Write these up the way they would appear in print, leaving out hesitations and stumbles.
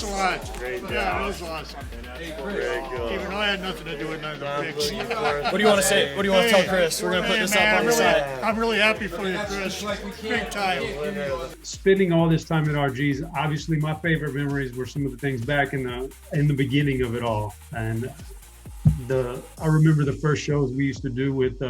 a lot. Great job. Yeah, it is awesome. Very good. Even though I had nothing to do with none of the picks. What do you want to say? What do you want to tell Chris? We're going to put this up on the side. I'm really happy for you, Chris. Big time. Spending all this time at RG's, obviously my favorite memories were some of the things back in the beginning of it all. And I remember the first shows we used to do with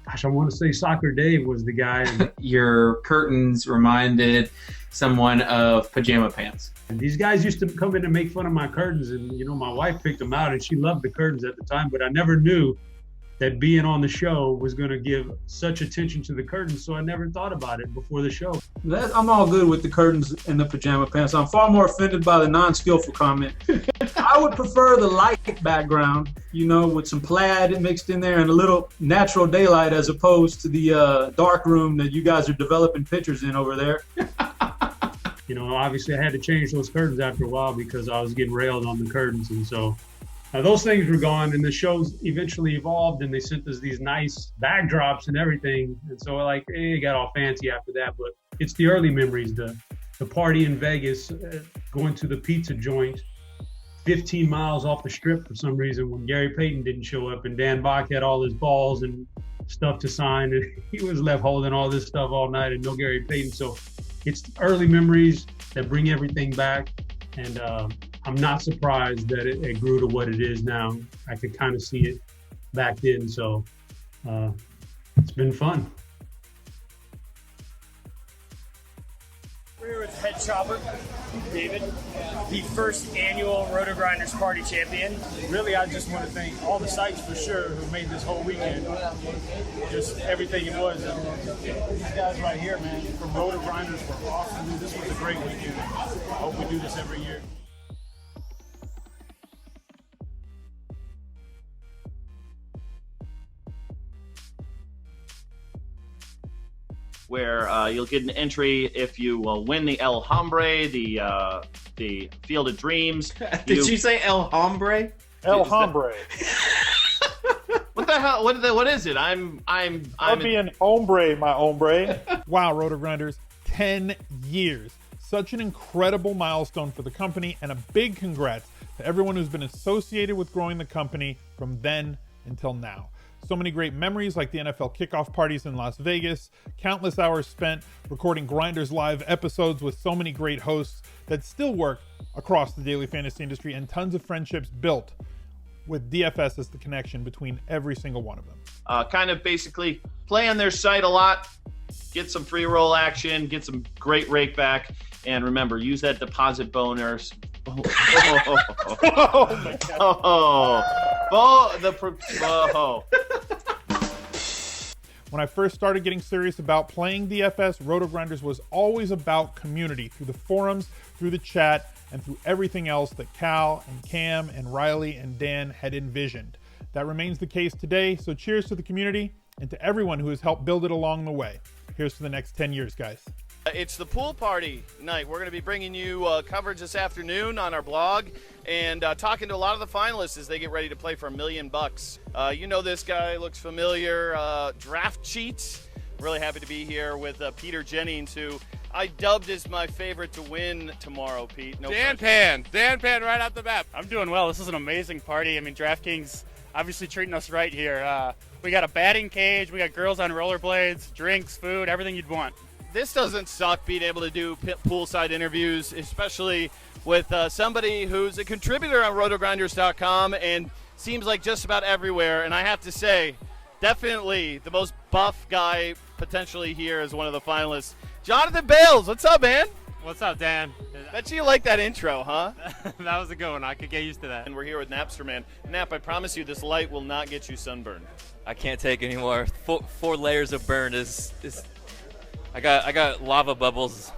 I want to say Soccer Dave was the guy. Your curtains reminded someone of pajama pants. And these guys used to come in and make fun of my curtains, and my wife picked them out, and she loved the curtains at the time, but I never knew that being on the show was going to give such attention to the curtains, so I never thought about it before the show. I'm all good with the curtains and the pajama pants. I'm far more offended by the non-skillful comment. I would prefer the light background, with some plaid mixed in there and a little natural daylight as opposed to the dark room that you guys are developing pictures in over there. Obviously I had to change those curtains after a while because I was getting railed on the curtains, and so those things were gone, and the shows eventually evolved, and they sent us these nice backdrops and everything. And so it got all fancy after that. But it's the early memories, the party in Vegas, going to the pizza joint 15 miles off the strip for some reason when Gary Payton didn't show up, and Dan Bach had all his balls and stuff to sign, and he was left holding all this stuff all night and no Gary Payton. So it's early memories that bring everything back. And I'm not surprised that it grew to what it is now. I could kind of see it back then. So it's been fun. We're here with head chopper, David, the first annual Rotogrinders party champion. Really, I just want to thank all the sites for sure who made this whole weekend just everything it was. And these guys right here, man, from Rotogrinders were awesome. This was a great weekend. I hope we do this every year. Where you'll get an entry if you win the El Hombre, the Field of Dreams. Did you say El Hombre? El Hombre. What the hell? What is it? I'm being hombre, my hombre. Wow, Rotogrinders, 10 years. Such an incredible milestone for the company, and a big congrats to everyone who's been associated with growing the company from then until now. So many great memories, like the NFL kickoff parties in Las Vegas, countless hours spent recording Grinderslive episodes with so many great hosts that still work across the daily fantasy industry, and tons of friendships built with DFS as the connection between every single one of them. kind of basically play on their site a lot, get some free roll action, get some great rake back, and remember, use that deposit bonus. Oh my God. When I first started getting serious about playing DFS, Rotogrinders was always about community, through the forums, through the chat, and through everything else that Cal and Cam and Riley and Dan had envisioned. That remains the case today, so cheers to the community and to everyone who has helped build it along the way. Here's to the next 10 years, guys. It's the pool party night. We're going to be bringing you coverage this afternoon on our blog and talking to a lot of the finalists as they get ready to play for $1 million. You know this guy, looks familiar. Draft Cheats. Really happy to be here with Peter Jennings, who I dubbed as my favorite to win tomorrow, Pete. No Dan Pan right off the bat. I'm doing well. This is an amazing party. I mean, DraftKings obviously treating us right here. We got a batting cage. We got girls on rollerblades, drinks, food, everything you'd want. This doesn't suck, being able to do poolside interviews, especially with somebody who's a contributor on Rotogrinders.com and seems like just about everywhere. And I have to say, definitely the most buff guy potentially here as one of the finalists. Jonathan Bales, what's up, man? What's up, Dan? Bet you like that intro, huh? That was a good one. I could get used to that. And we're here with Napster Man. Nap, I promise you this light will not get you sunburned. I can't take any more. Four layers of burn is I got lava bubbles.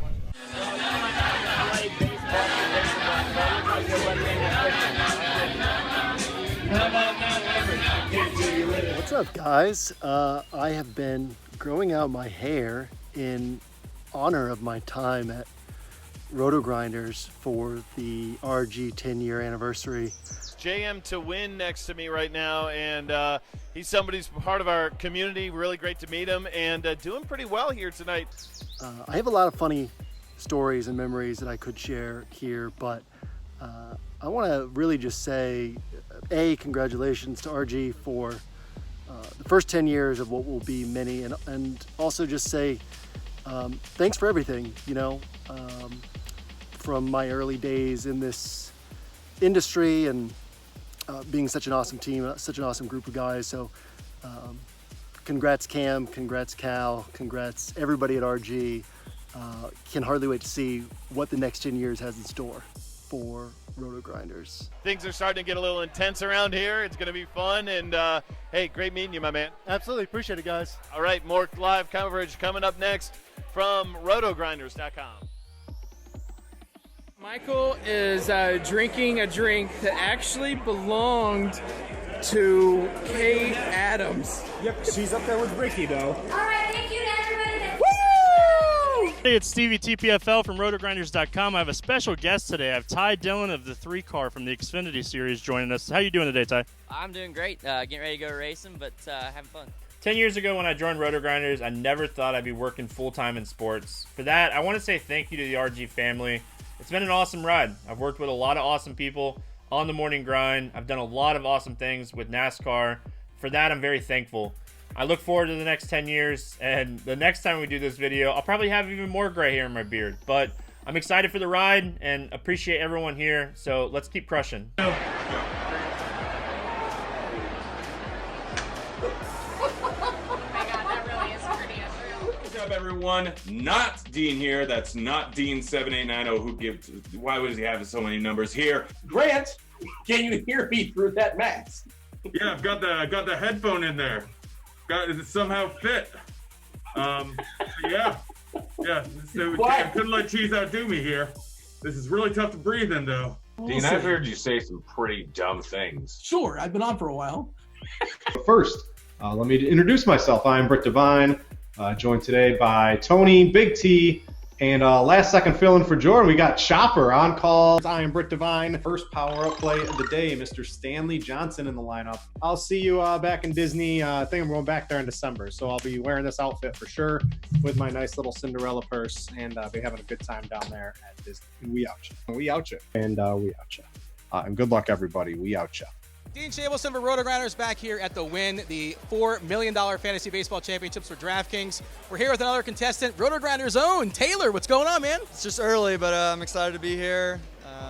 What's up, guys? I have been growing out my hair in honor of my time at Rotogrinders for the RG 10-year anniversary. JM to win next to me right now, and he's somebody who's part of our community. Really great to meet him, and doing pretty well here tonight. I have a lot of funny stories and memories that I could share here, but I want to really just say, congratulations to RG for the first 10 years of what will be many, and also just say thanks for everything, from my early days in this industry and being such an awesome team, such an awesome group of guys. So congrats Cam, congrats Cal, congrats everybody at RG. Can hardly wait to see what the next 10 years has in store for Rotogrinders. Things are starting to get a little intense around here. It's going to be fun. And, hey, great meeting you, my man. Absolutely. Appreciate it, guys. All right, more live coverage coming up next from Rotogrinders.com. Michael is drinking a drink that actually belonged to Kate Adams. Yep, she's up there with Ricky, though. All right, thank you to everybody that... Hey, it's Stevie TPFL from Rotogrinders.com. I have a special guest today. I have Ty Dillon of the 3-Car from the Xfinity Series joining us. How you doing today, Ty? I'm doing great. Getting ready to go racing, but having fun. 10 years ago when I joined Rotogrinders, I never thought I'd be working full-time in sports. For that, I want to say thank you to the RG family. It's been an awesome ride. I've worked with a lot of awesome people on the morning grind. I've done a lot of awesome things with NASCAR. For that, I'm very thankful. I look forward to the next 10 years, and the next time we do this video, I'll probably have even more gray hair in my beard. But I'm excited for the ride and appreciate everyone here, so let's keep crushing. Good job, everyone. Not Dean here. That's not Dean7890. Who gives? Why would he have so many numbers here? Grant, can you hear me through that mask? Yeah, I've got the headphone in there. Got it somehow fit. Yeah. So I couldn't let Cheese outdo me here. This is really tough to breathe in, though. Dean, I've heard you say some pretty dumb things. Sure, I've been on for a while. First, let me introduce myself. I'm Britt Devine, joined today by Tony, Big T, and last second fill-in for Jordan. We got Chopper on call. I am Britt Devine. First power-up play of the day, Mr. Stanley Johnson in the lineup. I'll see you back in Disney. I think I'm going back there in December, so I'll be wearing this outfit for sure with my nice little Cinderella purse and be having a good time down there at Disney. And we out ya. We out ya. And we out ya. And good luck, everybody. We out ya. Dean Shabelson for Rotogrinders back here at the Win, the $4 million Fantasy Baseball Championships for DraftKings. We're here with another contestant, Rotogrinders' own Taylor. What's going on, man? It's just early, but I'm excited to be here.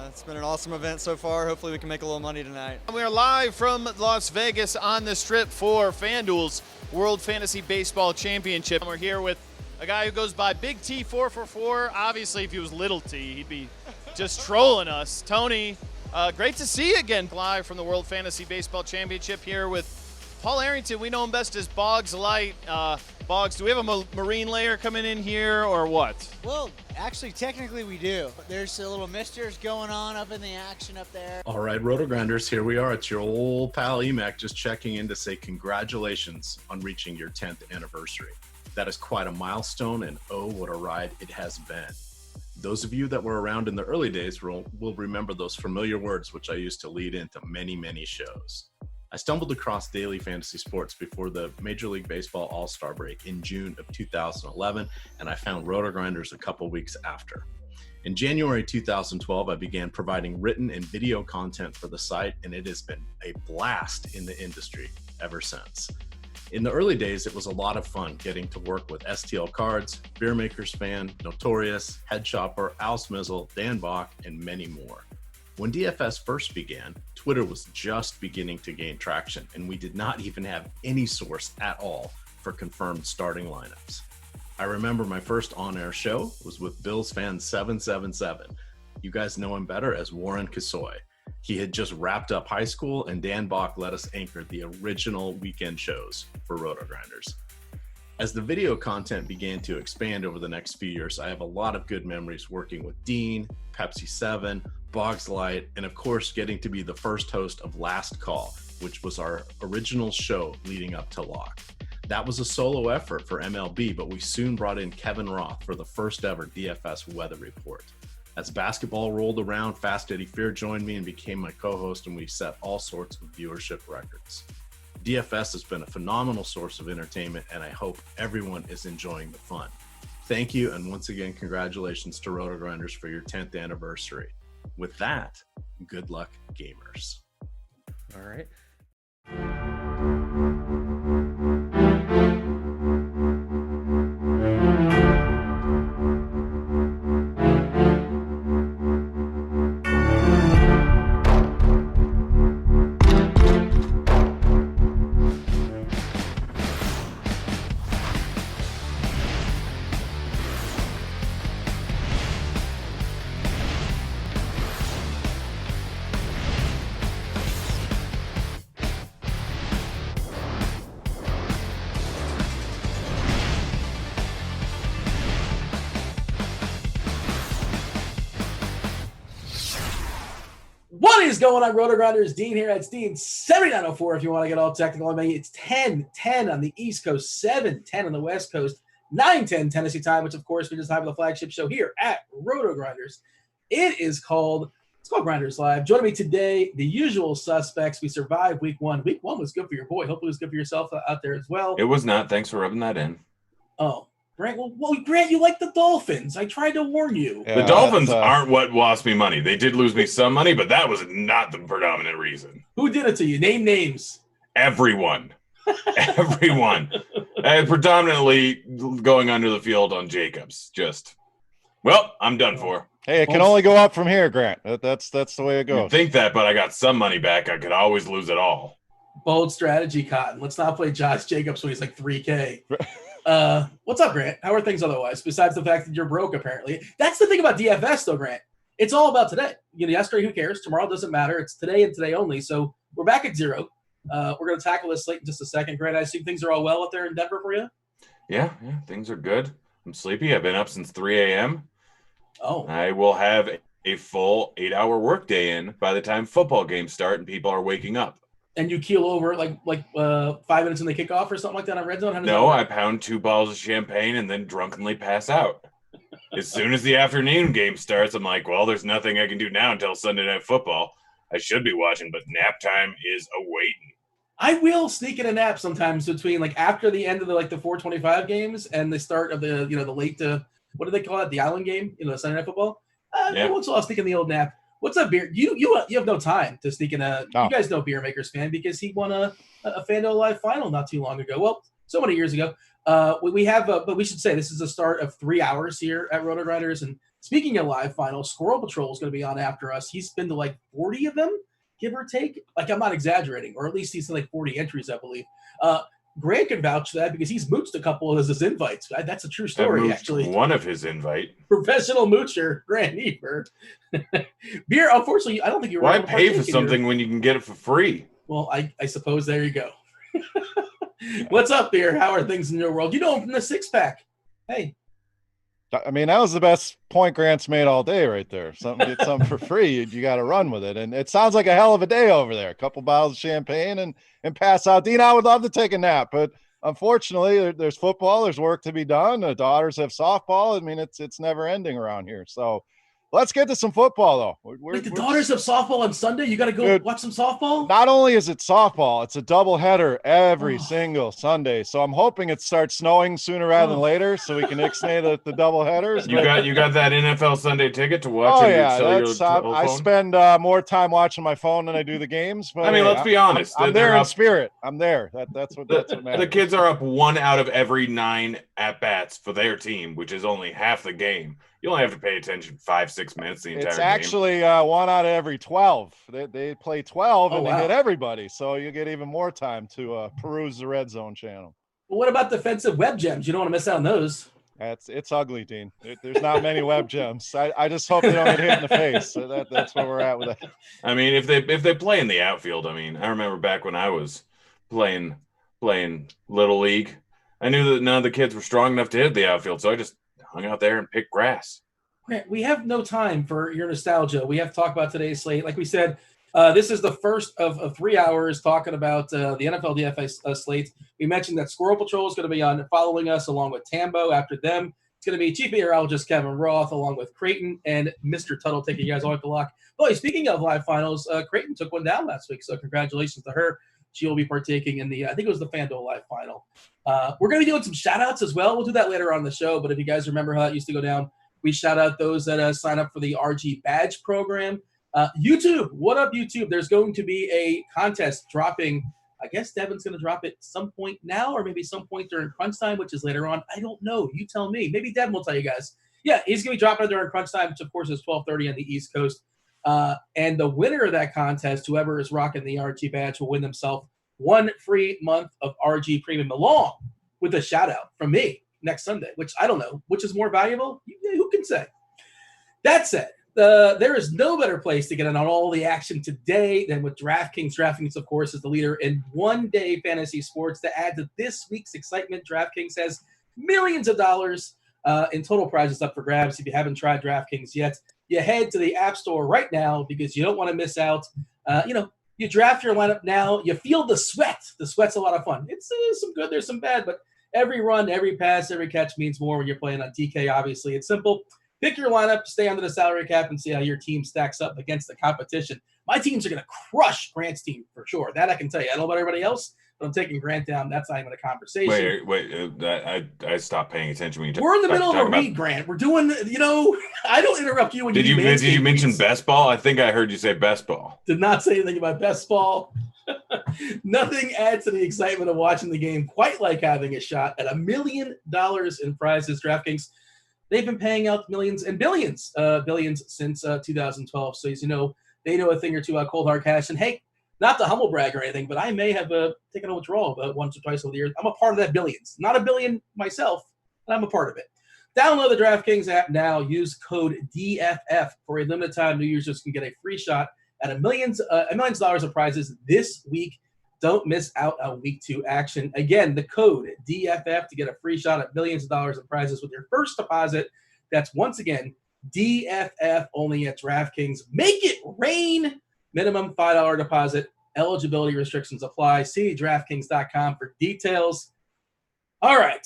It's been an awesome event so far. Hopefully we can make a little money tonight. We are live from Las Vegas on the Strip for FanDuel's World Fantasy Baseball Championship. We're here with a guy who goes by Big T444. Obviously, if he was Little T, he'd be just trolling us. Tony. Great to see you again live from the World Fantasy Baseball Championship here with Paul Arrington. We know him best as Boggs Light. Boggs, do we have a marine layer coming in here or what? Well, actually, technically we do. There's a little misters going on up in the action up there. All right, Rotogrinders, here we are. It's your old pal Emac just checking in to say congratulations on reaching your 10th anniversary. That is quite a milestone, and oh, what a ride it has been. Those of you that were around in the early days will remember those familiar words which I used to lead into many, many shows. I stumbled across daily fantasy sports before the Major League Baseball All-Star break in June of 2011, and I found Rotogrinders a couple weeks after. In January 2012, I began providing written and video content for the site, and it has been a blast in the industry ever since. In the early days, it was a lot of fun getting to work with STL Cards, Beer Makers Fan, Notorious, Head Chopper, Al Smizzle, Dan Bach, and many more. When DFS first began, Twitter was just beginning to gain traction, and we did not even have any source at all for confirmed starting lineups. I remember my first on-air show was with Bills Fan 777. You guys know him better as Warren Kasoy. He had just wrapped up high school, and Dan Bach let us anchor the original weekend shows for Rotogrinders. As the video content began to expand over the next few years, I have a lot of good memories working with Dean, Pepsi 7, Boggs Light, and of course getting to be the first host of Last Call, which was our original show leading up to Lock. That was a solo effort for MLB, but we soon brought in Kevin Roth for the first ever DFS weather report. As basketball rolled around, Fast Eddie Fear joined me and became my co-host, and we set all sorts of viewership records. DFS has been a phenomenal source of entertainment, and I hope everyone is enjoying the fun. Thank you, and once again, congratulations to Rotogrinders for your 10th anniversary. With that, good luck, gamers. All right. What is going on, Rotogrinders? Dean here. It's Dean 7904 if you want to get all technical. I mean, it's 10:10 on the East Coast, 7:10 on the West Coast, 9:10 Tennessee time, which of course we just have the flagship show here at Rotogrinders. It's called Grinderslive. Joining me today, the usual suspects. We survived week one. Week one was good for your boy. Hopefully it was good for yourself out there as well. It was not. Thanks for rubbing that in. Oh, Grant, well, Grant, you like the Dolphins. I tried to warn you. The Dolphins aren't what lost me money. They did lose me some money, but that was not the predominant reason. Who did it to you? Name names. Everyone. Everyone. Predominantly going under the field on Jacobs. Well, I'm done for. Hey, it can only go up from here, Grant. That's the way it goes. You'd think that, but I got some money back. I could always lose it all. Bold strategy, Cotton. Let's not play Josh Jacobs when he's like 3K. What's up, Grant? How are things otherwise? Besides the fact that you're broke, apparently. That's the thing about DFS, though, Grant. It's all about today. Yesterday, who cares? Tomorrow doesn't matter. It's today and today only. So we're back at zero. We're going to tackle this slate in just a second. Grant, I assume things are all well up there in Denver for you? Yeah, things are good. I'm sleepy. I've been up since 3 a.m. Oh. I will have a full 8-hour workday in by the time football games start and people are waking up. And you keel over like 5 minutes in the kickoff or something like that on Red Zone? No, I pound 2 bottles of champagne and then drunkenly pass out. As soon as the afternoon game starts, I'm like, well, there's nothing I can do now until Sunday Night Football. I should be watching, but nap time is awaiting. I will sneak in a nap sometimes between after the end of the 4:25 games and the start of the the late what do they call it, the island game, Sunday Night Football. Once in a while I'll sneak in the old nap. What's up, Beer? You have no time to sneak in You guys know Beer Maker's fan because he won a FanDuel Live final not too long ago. Well, so many years ago. We have, but we should say this is the start of 3 hours here at Rotogrinders. And speaking of live finals, Squirrel Patrol is going to be on after us. He's been to 40 of them, give or take. I'm not exaggerating, or at least he's in 40 entries, I believe. Grant can vouch for that because he's mooched a couple of his invites. That's a true story, actually. One of his invite. Professional moocher, Grant Eber. Beer, unfortunately, I don't think you're Why pay for something when you can get it for free? Well, I suppose there you go. What's up, Beer? How are things in your world? You know him from the six-pack. Hey. I mean, that was the best point Grant's made all day right there. Get something for free, you got to run with it. And it sounds like a hell of a day over there. A couple bottles of champagne and pass out. Dean, I would love to take a nap, but unfortunately, there's football. There's work to be done. The daughters have softball. I mean, it's never ending around here. So let's get to some football, though. The daughters have softball on Sunday? You got to go watch some softball? Not only is it softball, it's a doubleheader every single Sunday. So I'm hoping it starts snowing sooner rather than later so we can ixnay the doubleheaders. You got that NFL Sunday ticket to watch? Oh, yeah. I spend more time watching my phone than I do the games. But I mean, let's be honest. I'm there in spirit. I'm there. That's what matters. The kids are up 1 out of every 9 at-bats for their team, which is only half the game. You only have to pay attention 5-6 minutes the entire game. It's actually 1 out of every 12. They play 12 and they hit everybody, so you get even more time to peruse the Red Zone channel. Well, what about defensive web gems? You don't want to miss out on those. It's ugly, Dean. There's not many web gems. I just hope they don't get hit in the face. So that's where we're at with that. I mean, if they play in the outfield, I remember back when I was playing Little League, I knew that none of the kids were strong enough to hit the outfield, so I just hung out there and picked grass. We have no time for your nostalgia. We have to talk about today's slate. Like we said, this is the first of 3 hours talking about the NFL DFS slate. We mentioned that Squirrel Patrol is going to be on following us along with Tambo. After them, it's going to be Chief Meteorologist Kevin Roth along with Creighton and Mr. Tuttle taking you guys all at the lock. Boy, speaking of live finals, Creighton took one down last week, so congratulations to her. She'll be partaking in the, I think it was the FanDuel Live final. We're going to be doing some shout-outs as well. We'll do that later on the show, but if you guys remember how that used to go down, we shout out those that sign up for the RG Badge program. YouTube, what up, YouTube? There's going to be a contest dropping. I guess Devin's going to drop it some point now or maybe some point during crunch time, which is later on. I don't know. You tell me. Maybe Devin will tell you guys. Yeah, he's going to be dropping it during crunch time, which, of course, is 12:30 on the East Coast. And the winner of that contest, whoever is rocking the RG Badge, will win themselves 1 free month of RG Premium along with a shout-out from me next Sunday, which I don't know. Which is more valuable? Who can say? That said, there is no better place to get in on all the action today than with DraftKings. DraftKings, of course, is the leader in one-day fantasy sports. To add to this week's excitement, DraftKings has millions of dollars in total prizes up for grabs. If you haven't tried DraftKings yet, you head to the App Store right now because you don't want to miss out. You draft your lineup now. You feel the sweat. The sweat's a lot of fun. It's some good, there's some bad, but every run, every pass, every catch means more when you're playing on DK. Obviously, it's simple. Pick your lineup, stay under the salary cap, and see how your team stacks up against the competition. My teams are going to crush Grant's team for sure. That I can tell you. I don't know about everybody else, but I'm taking Grant down. That's not even a conversation. Wait. I stopped paying attention when you We're in the middle of a read, Grant. We're doing, I don't interrupt you when Did you mention best ball? I think I heard you say best ball. Did not say anything about best ball. Nothing adds to the excitement of watching the game quite like having a shot at $1 million in prizes. DraftKings, they've been paying out millions and billions since 2012. So as you know, they know a thing or two about cold hard cash. And hey, not to humble brag or anything, but I may have taken a withdrawal about once or twice over the years. I'm a part of that billions. Not a billion myself, but I'm a part of it. Download the DraftKings app now. Use code DFF for a limited time. New users can get a free shot at $1 million of prizes this week. Don't miss out on week 2 action. Again, the code DFF to get a free shot at millions of dollars in prizes with your first deposit. That's once again DFF only at DraftKings. Make it rain. Minimum $5 deposit. Eligibility restrictions apply. See DraftKings.com for details. All right.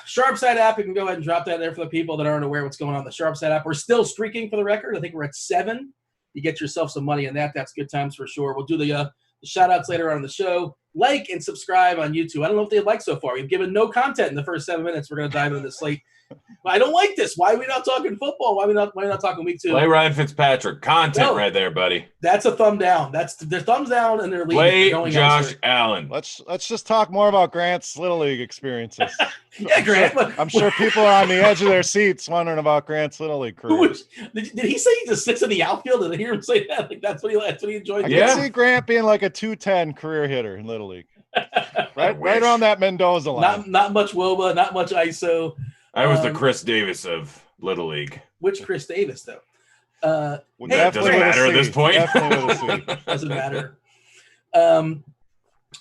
Sharpside app, you can go ahead and drop that there for the people that aren't aware what's going on in the Sharpside app. We're still streaking for the record. I think we're at 7. You get yourself some money in that. That's good times for sure. We'll do the shout-outs later on in the show. Like and subscribe on YouTube. I don't know if they like so far. We've given no content in the first 7 minutes. We're going to dive into the slate. I don't like this. Why are we not talking football? Why are we not talking week 2? Play Ryan Fitzpatrick. Content right there, buddy. That's a thumb down. That's their thumbs down and their lead. Play Josh Allen. Let's just talk more about Grant's Little League experiences. Yeah, Grant. I'm sure people are on the edge of their seats wondering about Grant's Little League career. Did he say he just sits in the outfield? Did I hear him say that? Like that's what he enjoyed. I can see Grant being like a 210 career hitter in Little League. right around that Mendoza line. Not much WOBA, not much ISO. I was the Chris Davis of Little League. Which Chris Davis, though? It doesn't matter at this point. Doesn't matter.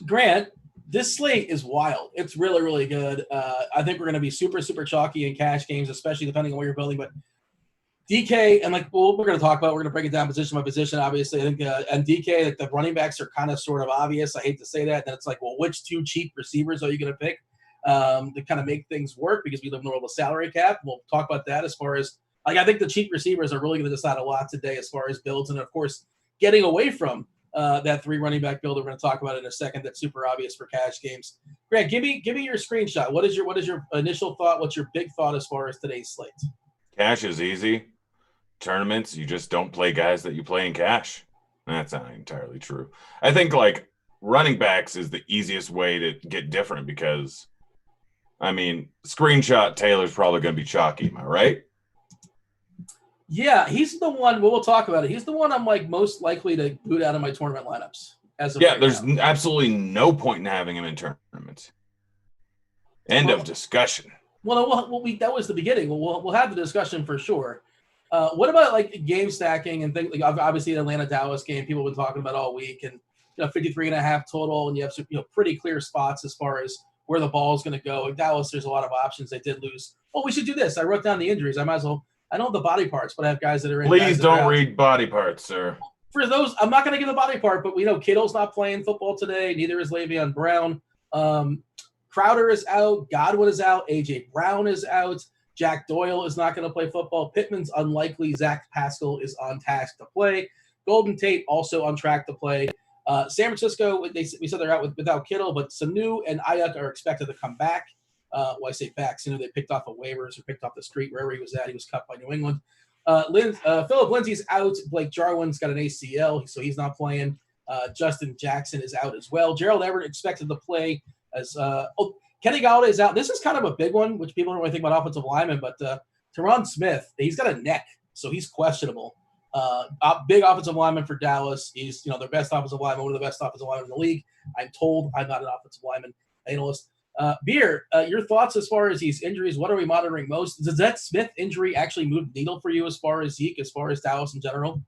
Grant, this slate is wild. It's really, really good. I think we're going to be super, super chalky in cash games, especially depending on where you're building. But DK, and we're going to talk about, we're going to break it down position by position, obviously. I think, and DK, like the running backs are kind of sort of obvious. I hate to say that. And then it's like, well, which 2 cheap receivers are you going to pick? To kind of make things work because we live in the world of salary cap. We'll talk about that as far as I think the cheap receivers are really going to decide a lot today as far as builds, and of course getting away from that 3 running back build we're going to talk about in a second. That's super obvious for cash games. Grant, give me your screenshot. What is your initial thought? What's your big thought as far as today's slate? Cash is easy. Tournaments, you just don't play guys that you play in cash. That's not entirely true. I think running backs is the easiest way to get different because screenshot Taylor's probably going to be chalky. Am I right? Yeah, he's the one. We'll talk about it. He's the one I'm most likely to boot out of my tournament lineups. There's absolutely no point in having him in tournaments. End of discussion. Well, that was the beginning. We'll have the discussion for sure. What about game stacking and things like obviously the Atlanta Dallas game people have been talking about all week, and 53.5 total, and you have some pretty clear spots as far as where the ball is going to go. In Dallas, there's a lot of options. They did lose. Oh, we should do this. I wrote down the injuries. I might as well. I don't have the body parts, but I have guys that are in. Please don't read body parts, sir. For those, I'm not going to give the body part, but we know Kittle's not playing football today. Neither is Le'Veon Brown. Crowder is out. Godwin is out. A.J. Brown is out. Jack Doyle is not going to play football. Pittman's unlikely. Zach Pascal is on task to play. Golden Tate also on track to play. San Francisco, we said they're out without Kittle, but Sanu and Ayuk are expected to come back. I say back. Sanu they picked off of waivers or picked off the street wherever he was at. He was cut by New England. Philip Lindsay's out. Blake Jarwin's got an ACL, so he's not playing. Justin Jackson is out as well. Gerald Everett expected to play as Kenny Galladay is out. This is kind of a big one, which people don't really think about offensive linemen, but Tyron Smith, he's got a neck, so he's questionable. Big offensive lineman for Dallas. He's their best offensive lineman, one of the best offensive linemen in the league. I'm told. I'm not an offensive lineman analyst. Beer, your thoughts as far as these injuries? What are we monitoring most? Does that Smith injury actually move the needle for you as far as Zeke, as far as Dallas in general?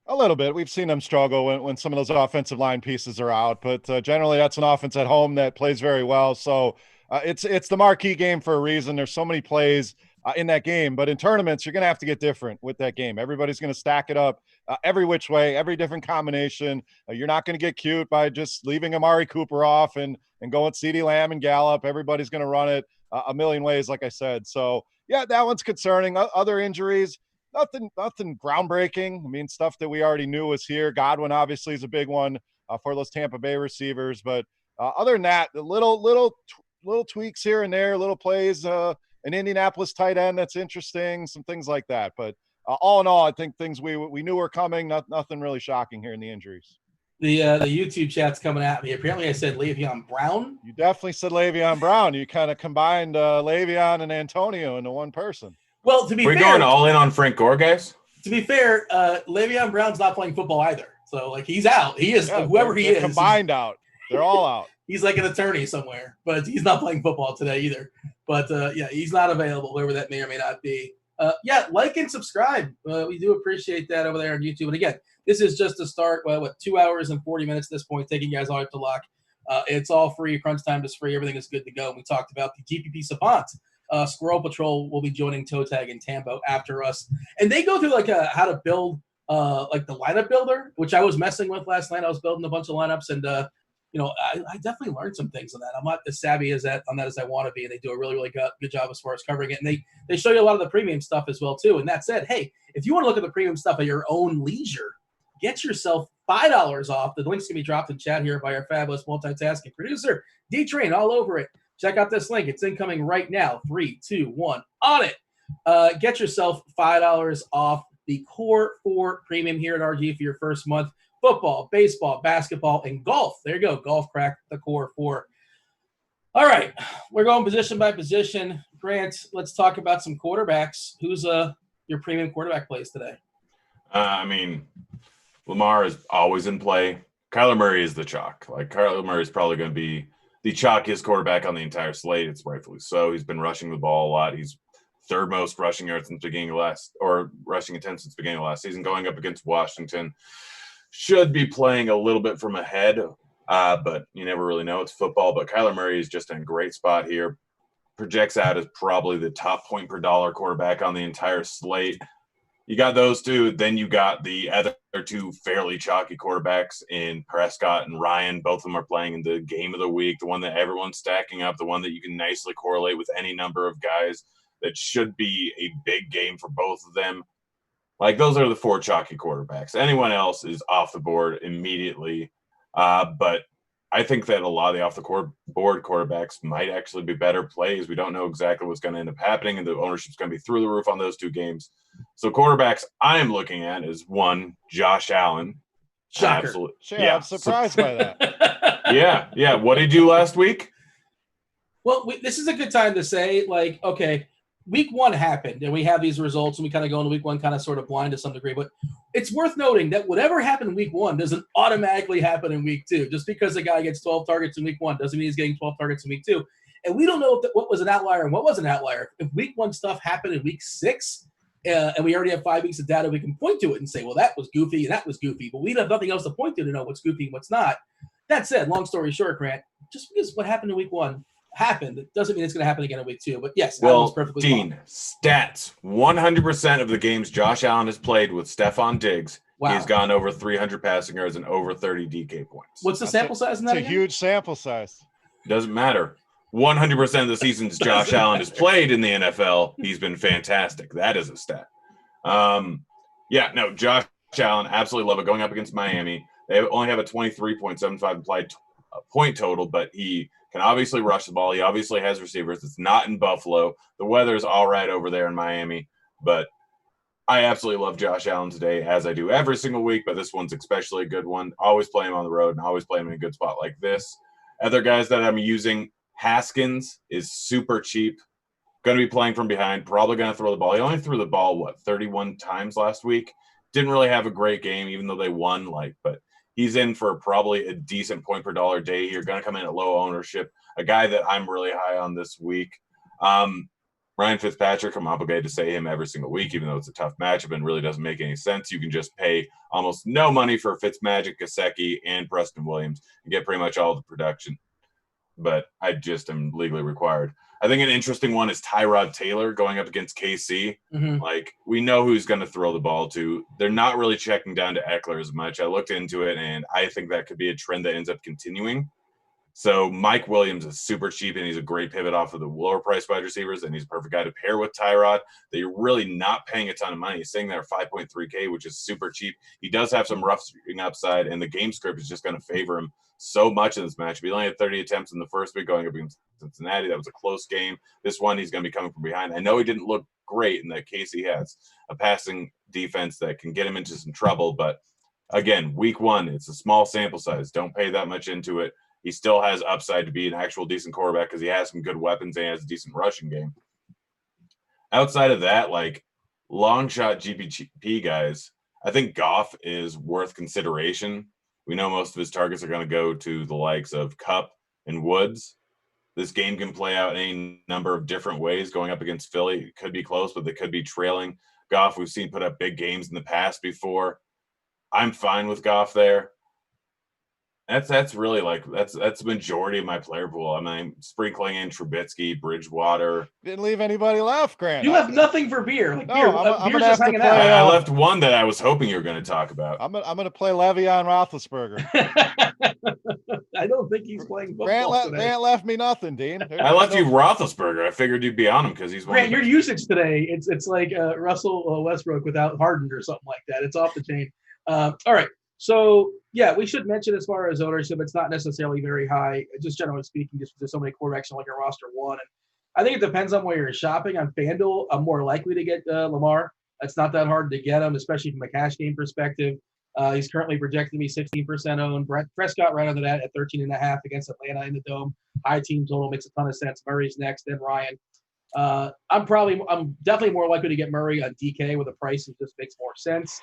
A little bit. We've seen them struggle when some of those offensive line pieces are out, but generally that's an offense at home that plays very well. So it's the marquee game for a reason. There's so many plays in that game, but in tournaments, you're going to have to get different with that game. Everybody's going to stack it up every which way, every different combination. You're not going to get cute by just leaving Amari Cooper off and going CeeDee Lamb and Gallup. Everybody's going to run it a million ways, like I said. So yeah, that one's concerning. Other injuries, nothing groundbreaking. I mean, stuff that we already knew was here. Godwin obviously is a big one for those Tampa Bay receivers, but other than that, the little tweaks here and there, little plays, an Indianapolis tight end that's interesting, some things like that. But all in all, I think things we knew were coming. Nothing really shocking here in the injuries. The YouTube chat's coming at me. Apparently, I said Le'Veon Brown. You definitely said Le'Veon Brown. You kind of combined Le'Veon and Antonio into one person. Well, to be fair, we're going all in on Frank Gore, guys. To be fair, Le'Veon Brown's not playing football either. So he's out. He is whoever he is. Combined out. They're all out. He's like an attorney somewhere, but he's not playing football today either. But he's not available, whoever that may or may not be. Like and subscribe. We do appreciate that over there on YouTube. And again, this is just a start. 2 hours and 40 minutes at this point, taking you guys all up to lock. It's all free. Crunch time is free. Everything is good to go. And we talked about the GPP Savant. Squirrel Patrol will be joining Toe Tag and Tambo after us. And they go through how to build the lineup builder, which I was messing with last night. I was building a bunch of lineups and I definitely learned some things on that. I'm not as savvy on that as I want to be, and they do a really, really good job as far as covering it. And they show you a lot of the premium stuff as well, too. And that said, hey, if you want to look at the premium stuff at your own leisure, get yourself $5 off. The link's going to be dropped in chat here by our fabulous multitasking producer, D-Train, all over it. Check out this link. It's incoming right now. 3, 2, 1, on it. Get yourself $5 off the Core 4 premium here at RG for your first month. Football, baseball, basketball, and golf. There you go. Golf crack the Core 4. All right. We're going position by position. Grant, let's talk about some quarterbacks. Who's your premium quarterback plays today? Lamar is always in play. Kyler Murray is the chalk. Kyler Murray is probably going to be the chalkiest quarterback on the entire slate. It's rightfully so. He's been rushing the ball a lot. He's third most rushing yards since rushing attempts since the beginning of last season, going up against Washington. Should be playing a little bit from ahead, but you never really know. It's football, but Kyler Murray is just in a great spot here. Projects out as probably the top point per dollar quarterback on the entire slate. You got those two. Then you got the other two fairly chalky quarterbacks in Prescott and Ryan. Both of them are playing in the game of the week, the one that everyone's stacking up, the one that you can nicely correlate with any number of guys. That should be a big game for both of them. Those are the 4 chalky quarterbacks. Anyone else is off the board immediately. But I think that a lot of the off-the-board quarterbacks might actually be better plays. We don't know exactly what's going to end up happening, and the ownership's going to be through the roof on those 2 games. So quarterbacks I am looking at is 1, Josh Allen. Shocker. I'm surprised by that. Yeah. What did he do last week? Well, this is a good time to say, okay, week 1 happened, and we have these results, and we kind of go into week 1 kind of sort of blind to some degree. But it's worth noting that whatever happened in week 1 doesn't automatically happen in week 2. Just because a guy gets 12 targets in week 1 doesn't mean he's getting 12 targets in week 2. And we don't know what was an outlier and what wasn't an outlier. If week 1 stuff happened in week 6, and we already have 5 weeks of data, we can point to it and say, well, that was goofy and that was goofy. But we have nothing else to point to know what's goofy and what's not. That said, long story short, Grant, just because what happened in week 1 happened, it doesn't mean it's going to happen again in week 2. But yes, well, perfectly Dean, fine. Stats: 100% of the games Josh Allen has played with Stephon Diggs, he's gone over 300 passing yards and over 30 DK points. What's the sample size in that? It's a huge sample size. Doesn't matter. 100% of the seasons Josh Allen has played in the NFL, he's been fantastic. That is a stat. Josh Allen, absolutely love it. Going up against Miami, They only have a 23.75 implied point total, but he can obviously rush the ball. He obviously has receivers. It's not in Buffalo. The weather's all right over there in Miami, but I absolutely love Josh Allen today, as I do every single week, but this one's especially a good one. Always play him on the road and always play him in a good spot like this. Other guys that I'm using, Haskins is super cheap. Going to be playing from behind, probably going to throw the ball. He only threw the ball, 31 times last week. Didn't really have a great game, even though they won, but he's in for probably a decent point per dollar day here. Going to come in at low ownership. A guy that I'm really high on this week. Ryan Fitzpatrick, I'm obligated to say him every single week, even though it's a tough matchup and really doesn't make any sense. You can just pay almost no money for Fitzmagic, Gesicki, and Preston Williams and get pretty much all the production. But I just am legally required. I think an interesting one is Tyrod Taylor going up against KC. We know who's going to throw the ball to. They're not really checking down to Eckler as much. I looked into it, and I think that could be a trend that ends up continuing. So Mike Williams is super cheap, and he's a great pivot off of the lower price wide receivers, and he's a perfect guy to pair with Tyrod. That you're really not paying a ton of money. He's sitting there at 5.3K, which is super cheap. He does have some rough upside, and the game script is just going to favor him so much in this match. He only had 30 attempts in the first week going up against Cincinnati. That was a close game. This one, he's going to be coming from behind. I know he didn't look great in that case. He has a passing defense that can get him into some trouble, but again, week one, it's a small sample size. Don't pay that much into it. He still has upside to be an actual decent quarterback because he has some good weapons and he has a decent rushing game. Outside of that, long shot GPP guys, I think Goff is worth consideration. We know most of his targets are going to go to the likes of Kupp and Woods. This game can play out any number of different ways going up against Philly. It could be close, but they could be trailing. Goff, we've seen put up big games in the past before. I'm fine with Goff there. That's really that's the majority of my player pool. I mean, sprinkling in Trubisky, Bridgewater. Didn't leave anybody left, Grant. You left nothing for beer. I'm Beer's gonna just have to hanging play. out. I left one that I was hoping you were going to talk about. I'm gonna play Le'Veon Roethlisberger. I don't think he's playing football today. Grant left me nothing, Dean. I left you Roethlisberger. I figured you'd be on him because he's one. Grant, your usage today, it's like Russell Westbrook without Harden or something like that. It's off the chain. All right. So, yeah, we should mention as far as ownership, it's not necessarily very high, just generally speaking, just because there's so many quarterbacks on your roster one. And I think it depends on where you're shopping. On FanDuel, I'm more likely to get Lamar. It's not that hard to get him, especially from a cash game perspective. He's currently projected to be 16% owned. Prescott right under that at 13.5 against Atlanta in the Dome. High team total makes a ton of sense. Murray's next, then Ryan. I'm definitely more likely to get Murray on DK with a price that just makes more sense.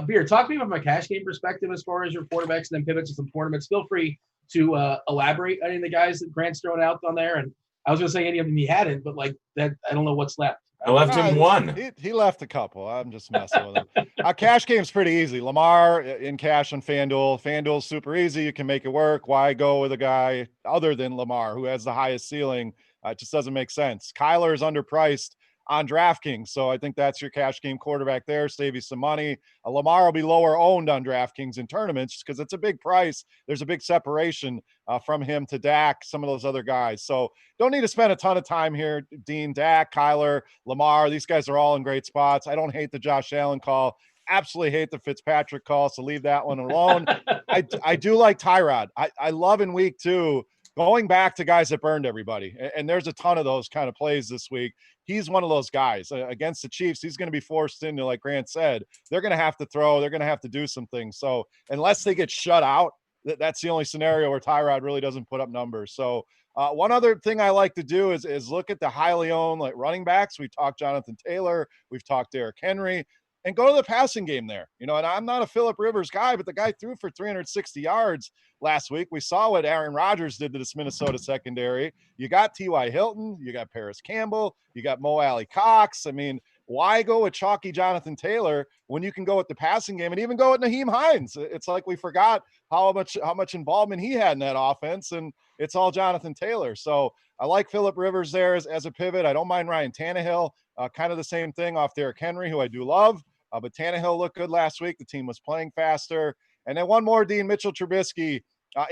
Beer, talk to me from a cash game perspective as far as your quarterbacks and then pivots to some tournaments. Feel free to elaborate on any of the guys that Grant's thrown out on there. And I was going to say any of them he hadn't, but that, I don't know what's left. I left him one. He left a couple. I'm just messing with him. Cash game's pretty easy. Lamar in cash on FanDuel. FanDuel's super easy. You can make it work. Why go with a guy other than Lamar who has the highest ceiling? It just doesn't make sense. Kyler is underpriced on DraftKings. So I think that's your cash game quarterback there. Save you some money. Lamar will be lower owned on DraftKings in tournaments because it's a big price. There's a big separation from him to Dak, some of those other guys. So don't need to spend a ton of time here. Dean, Dak, Kyler, Lamar, these guys are all in great spots. I don't hate the Josh Allen call. Absolutely hate the Fitzpatrick call. So leave that one alone. I do like Tyrod. I love in week 2 going back to guys that burned everybody. And there's a ton of those kind of plays this week. He's one of those guys against the Chiefs. He's going to be forced into, like Grant said, they're going to have to throw. They're going to have to do some things. So unless they get shut out, that's the only scenario where Tyrod really doesn't put up numbers. So one other thing I like to do is look at the highly owned running backs. We've talked Jonathan Taylor. We've talked Derrick Henry. And go to the passing game there. And I'm not a Phillip Rivers guy, but the guy threw for 360 yards last week. We saw what Aaron Rodgers did to this Minnesota secondary. You got T.Y. Hilton. You got Paris Campbell. You got Mo Alley Cox. I mean, why go with chalky Jonathan Taylor when you can go with the passing game and even go with Nyheim Hines? It's like we forgot how much involvement he had in that offense, and it's all Jonathan Taylor. So I like Phillip Rivers there as a pivot. I don't mind Ryan Tannehill. Kind of the same thing off Derrick Henry, who I do love. But Tannehill looked good last week. The team was playing faster. And then one more, Dean, Mitchell Trubisky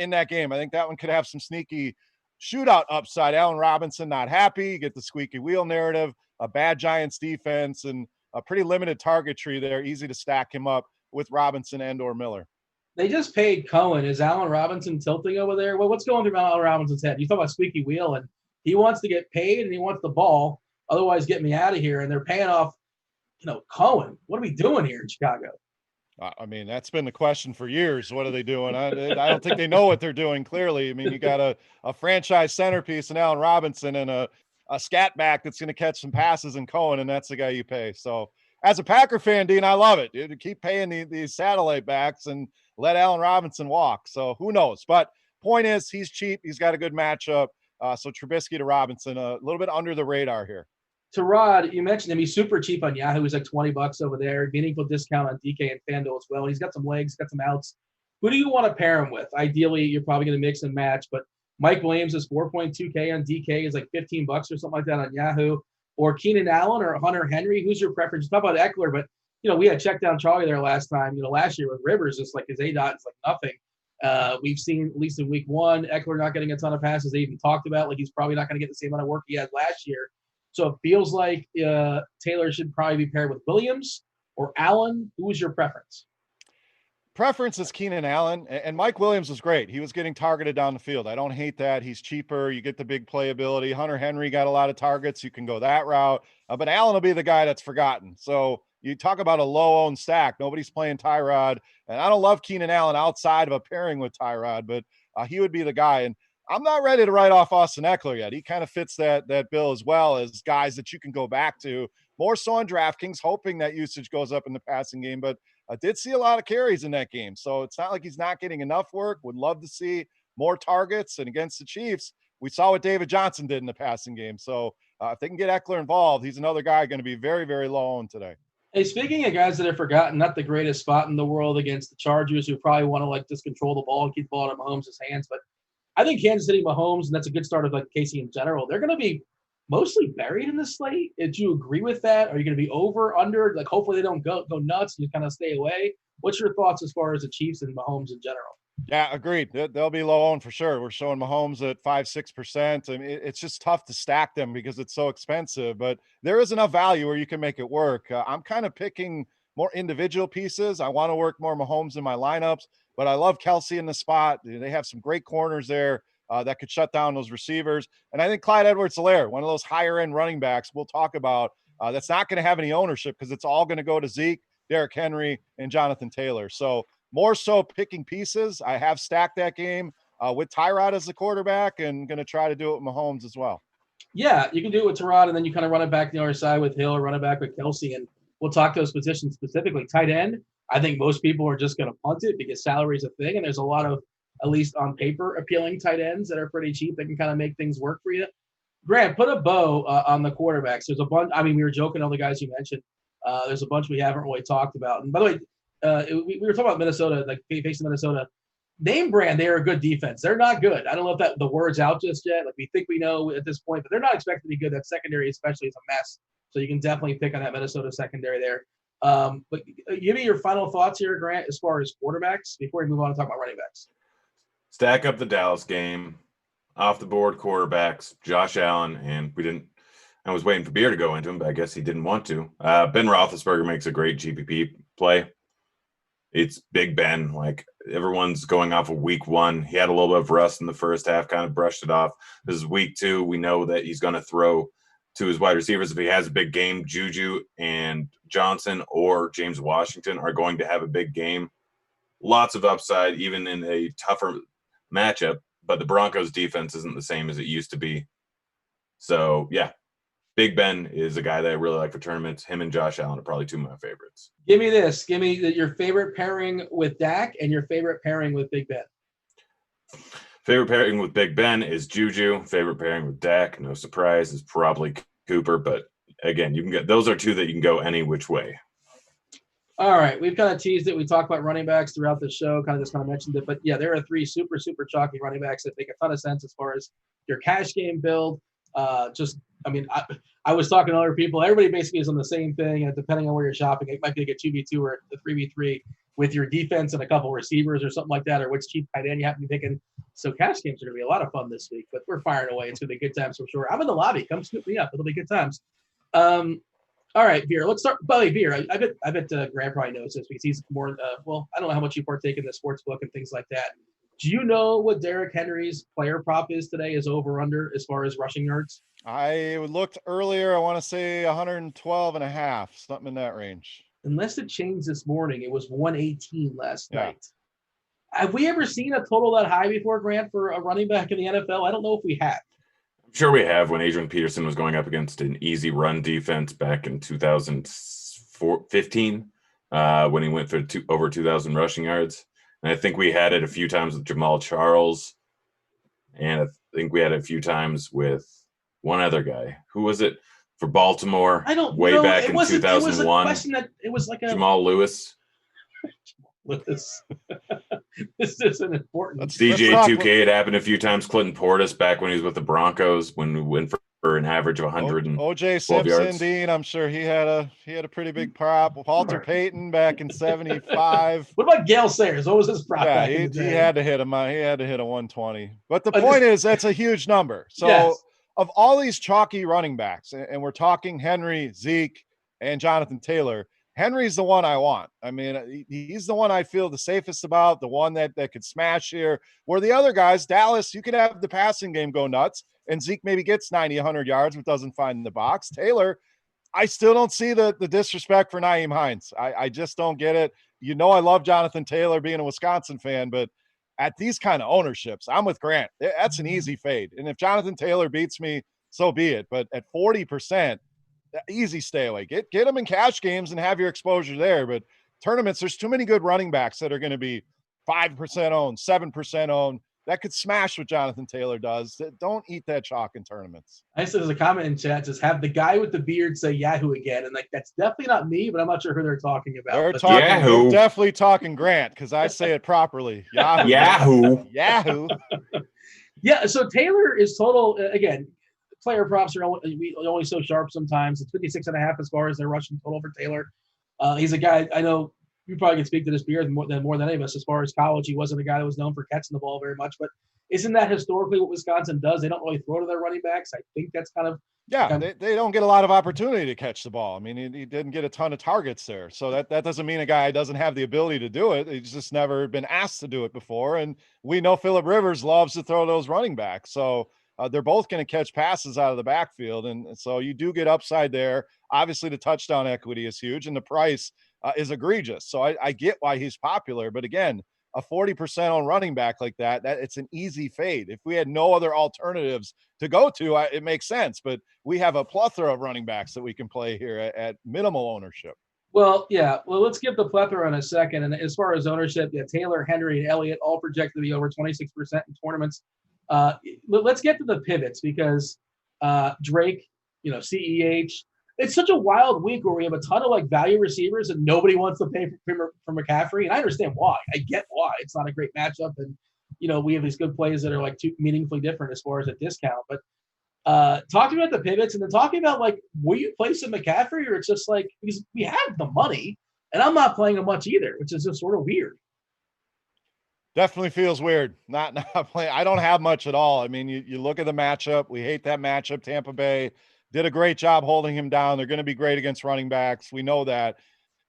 in that game. I think that one could have some sneaky shootout upside. Allen Robinson not happy. You get the squeaky wheel narrative, a bad Giants defense, and a pretty limited target tree there. Easy to stack him up with Robinson and or Miller. They just paid Cohen. Is Allen Robinson tilting over there? Well, what's going through Allen Robinson's head? You talk about squeaky wheel, and he wants to get paid and he wants the ball. Otherwise, get me out of here. And they're paying off, Cohen. What are we doing here in Chicago? I mean, that's been the question for years. What are they doing? I don't think they know what they're doing, clearly. I mean, you got a franchise centerpiece in Allen Robinson and a scat back that's going to catch some passes in Cohen, and that's the guy you pay. So as a Packer fan, Dean, I love it. Dude, keep paying these satellite backs and let Allen Robinson walk. So who knows? But point is, he's cheap. He's got a good matchup. So Trubisky to Robinson, a little bit under the radar here. To Rod, you mentioned him. He's super cheap on Yahoo. He's like $20 over there. Meaningful discount on DK and FanDuel as well. He's got some legs, got some outs. Who do you want to pair him with? Ideally, you're probably going to mix and match, but Mike Williams is 4.2K on DK, is like $15 or something like that on Yahoo. Or Keenan Allen or Hunter Henry. Who's your preference? Talk about Eckler, but we had check down Charlie there last time. Last year with Rivers, it's like his ADOT is like nothing. We've seen, at least in week one, Eckler not getting a ton of passes. They even talked about he's probably not going to get the same amount of work he had last year. So it feels like Taylor should probably be paired with Williams or Allen. Who is your preference? Preference is Keenan Allen, and Mike Williams was great. He was getting targeted down the field. I don't hate that. He's cheaper. You get the big playability. Hunter Henry got a lot of targets. You can go that route. But Allen will be the guy that's forgotten. So you talk about a low-owned stack. Nobody's playing Tyrod. And I don't love Keenan Allen outside of a pairing with Tyrod, but he would be the guy. And I'm not ready to write off Austin Eckler yet. He kind of fits that bill as well as guys that you can go back to, more so on DraftKings, hoping that usage goes up in the passing game. But I did see a lot of carries in that game. So it's not like he's not getting enough work. Would love to see more targets. And against the Chiefs, we saw what David Johnson did in the passing game. So if they can get Eckler involved, he's another guy going to be very, very low on today. Hey, speaking of guys that are forgotten, not the greatest spot in the world against the Chargers, who probably want to just control the ball and keep the ball in Mahomes' hands. But I think Kansas City Mahomes, and that's a good start of Casey in general, they're going to be mostly buried in the slate. Did you agree with that? Are you going to be over, under? Hopefully they don't go nuts and you kind of stay away. What's your thoughts as far as the Chiefs and Mahomes in general? Yeah, agreed. They'll be low owned for sure. We're showing Mahomes at 5-6%. I mean, it's just tough to stack them because it's so expensive, but there is enough value where you can make it work. I'm kind of picking more individual pieces. I want to work more Mahomes in my lineups, but I love Kelsey in the spot. They have some great corners there that could shut down those receivers. And I think Clyde Edwards-Helaire, one of those higher end running backs we'll talk about, that's not going to have any ownership because it's all going to go to Zeke, Derrick Henry, and Jonathan Taylor. So more so picking pieces. I have stacked that game with Tyrod as the quarterback and going to try to do it with Mahomes as well. Yeah, you can do it with Tyrod, and then you kind of run it back the other side with Hill or run it back with Kelsey. And we'll talk those positions specifically. Tight end, I think most people are just going to punt it because salary is a thing, and there's a lot of, at least on paper, appealing tight ends that are pretty cheap that can kind of make things work for you. Grant, put a bow on the quarterbacks. There's a bunch. I mean, we were joking, all the guys you mentioned. There's a bunch we haven't really talked about. And by the way, we were talking about Minnesota, facing Minnesota. Name brand, they are a good defense. They're not good. I don't know if the word's out just yet. We think we know at this point, but they're not expected to be good. That secondary especially is a mess. So you can definitely pick on that Minnesota secondary there. But give me your final thoughts here, Grant, as far as quarterbacks before we move on to talk about running backs. Stack up the Dallas game. Off the board quarterbacks, Josh Allen, and I was waiting for Beer to go into him, but I guess he didn't want to. Ben Roethlisberger makes a great GPP play. It's Big Ben. Everyone's going off of week one. He had a little bit of rust in the first half, kind of brushed it off. This is week two. We know that he's going to throw to his wide receivers. If he has a big game, Juju and Johnson or James Washington are going to have a big game. Lots of upside, even in a tougher matchup, but the Broncos defense isn't the same as it used to be. So, yeah. Big Ben is a guy that I really like for tournaments. Him and Josh Allen are probably two of my favorites. Give me this. Give me your favorite pairing with Dak and your favorite pairing with Big Ben. Favorite pairing with Big Ben is Juju. Favorite pairing with Dak, no surprise, is probably Cooper. But again, you can get those are two that you can go any which way. All right, we've kind of teased it. We talked about running backs throughout the show. Kind of mentioned it, but yeah, there are three super chalky running backs that make a ton of sense as far as your cash game build. I was talking to other people. Everybody basically is on the same thing, and depending on where you're shopping, it might be like a 2v2 or a 3v3 with your defense and a couple receivers or something like that, or which cheap tight end you happen to be picking. So cash games are going to be a lot of fun this week, but we're firing away. It's going to be good times for sure. I'm in the lobby. Come scoop me up. It'll be good times. All All right, Veer. Let's start. By the way, Veer, I bet Grant probably knows this because he's more. Well, I don't know how much you partake in the sports book and things like that. Do you know what Derrick Henry's player prop is today? Is over under as far as rushing yards? I looked earlier. I want to say 112 and a half, something in that range. Unless it changed this morning, it was 118 last night. Have we ever seen a total that high before, Grant, for a running back in the NFL? I don't know if we have. I'm sure we have when Adrian Peterson was going up against an easy run defense back in 2015 when he went for over 2,000 rushing yards. And I think we had it a few times with Jamal Charles. And I think we had it a few times with one other guy. Who was it for Baltimore? I don't way know. back in 2001. It was a question that it was like a Jamal Lewis. Lewis. This isn't important. DJ 2K, it happened a few times. Clinton Portis back when he was with the Broncos when we went for an average of 100 and OJ Simpson, Dean, I'm sure he had a pretty big prop. Walter Payton back in 75. What about Gale Sayers? What was his prop? Yeah, he had to hit him. He had to hit a 120. But the point is, that's a huge number. So of all these chalky running backs, and we're talking Henry, Zeke, and Jonathan Taylor, Henry's the one I want. I mean, he's the one I feel the safest about, the one that could smash here. Where the other guys, Dallas, you could have the passing game go nuts, and Zeke maybe gets 90, 100 yards, but doesn't find the box. Taylor, I still don't see the disrespect for Nyheim Hines. I just don't get it. You know, I love Jonathan Taylor being a Wisconsin fan, but at these kind of ownerships, I'm with Grant. That's an easy fade. And if Jonathan Taylor beats me, so be it. But at 40%, easy stay away. Get them in cash games and have your exposure there. But tournaments, there's too many good running backs that are going to be 5% owned, 7% owned. That could smash what Jonathan Taylor does. Don't eat that chalk in tournaments. I said there's a comment in chat says have the guy with the beard say Yahoo again, and like that's definitely not me, but I'm not sure who they're talking about. They're definitely talking Grant because I say it properly. Yahoo. Yahoo. Yahoo. Yeah. So Taylor is total again. Player props are only so sharp sometimes. It's 56.5 as far as their rushing total for Taylor. He's a guy I know you probably can speak to this beard more than any of us. As far as college, he wasn't a guy that was known for catching the ball very much. But isn't that historically what Wisconsin does? They don't really throw to their running backs. I think that's kind of they don't get a lot of opportunity to catch the ball. I mean, he didn't get a ton of targets there. So that doesn't mean a guy doesn't have the ability to do it. He's just never been asked to do it before. And we know Phillip Rivers loves to throw those running backs. So they're both going to catch passes out of the backfield. And so you do get upside there. Obviously, the touchdown equity is huge and the price is egregious. So I get why he's popular. But again, a 40% on running back like that it's an easy fade. If we had no other alternatives to go to, it makes sense. But we have a plethora of running backs that we can play here at minimal ownership. Well, yeah. Well, let's give the plethora in a second. And as far as ownership, Taylor, Henry, and Elliott all projected to be over 26% in tournaments. Let's get to the pivots because Drake, CEH. It's such a wild week where we have a ton of like value receivers and nobody wants to pay for McCaffrey. And I understand why. I get why. It's not a great matchup. And, we have these good plays that are like too meaningfully different as far as a discount. But talking about the pivots and then talking about like, will you play some McCaffrey or it's just like, because we have the money and I'm not playing him much either, which is just sort of weird. Definitely feels weird. Not playing. I don't have much at all. I mean, you look at the matchup. We hate that matchup. Tampa Bay did a great job holding him down. They're going to be great against running backs. We know that.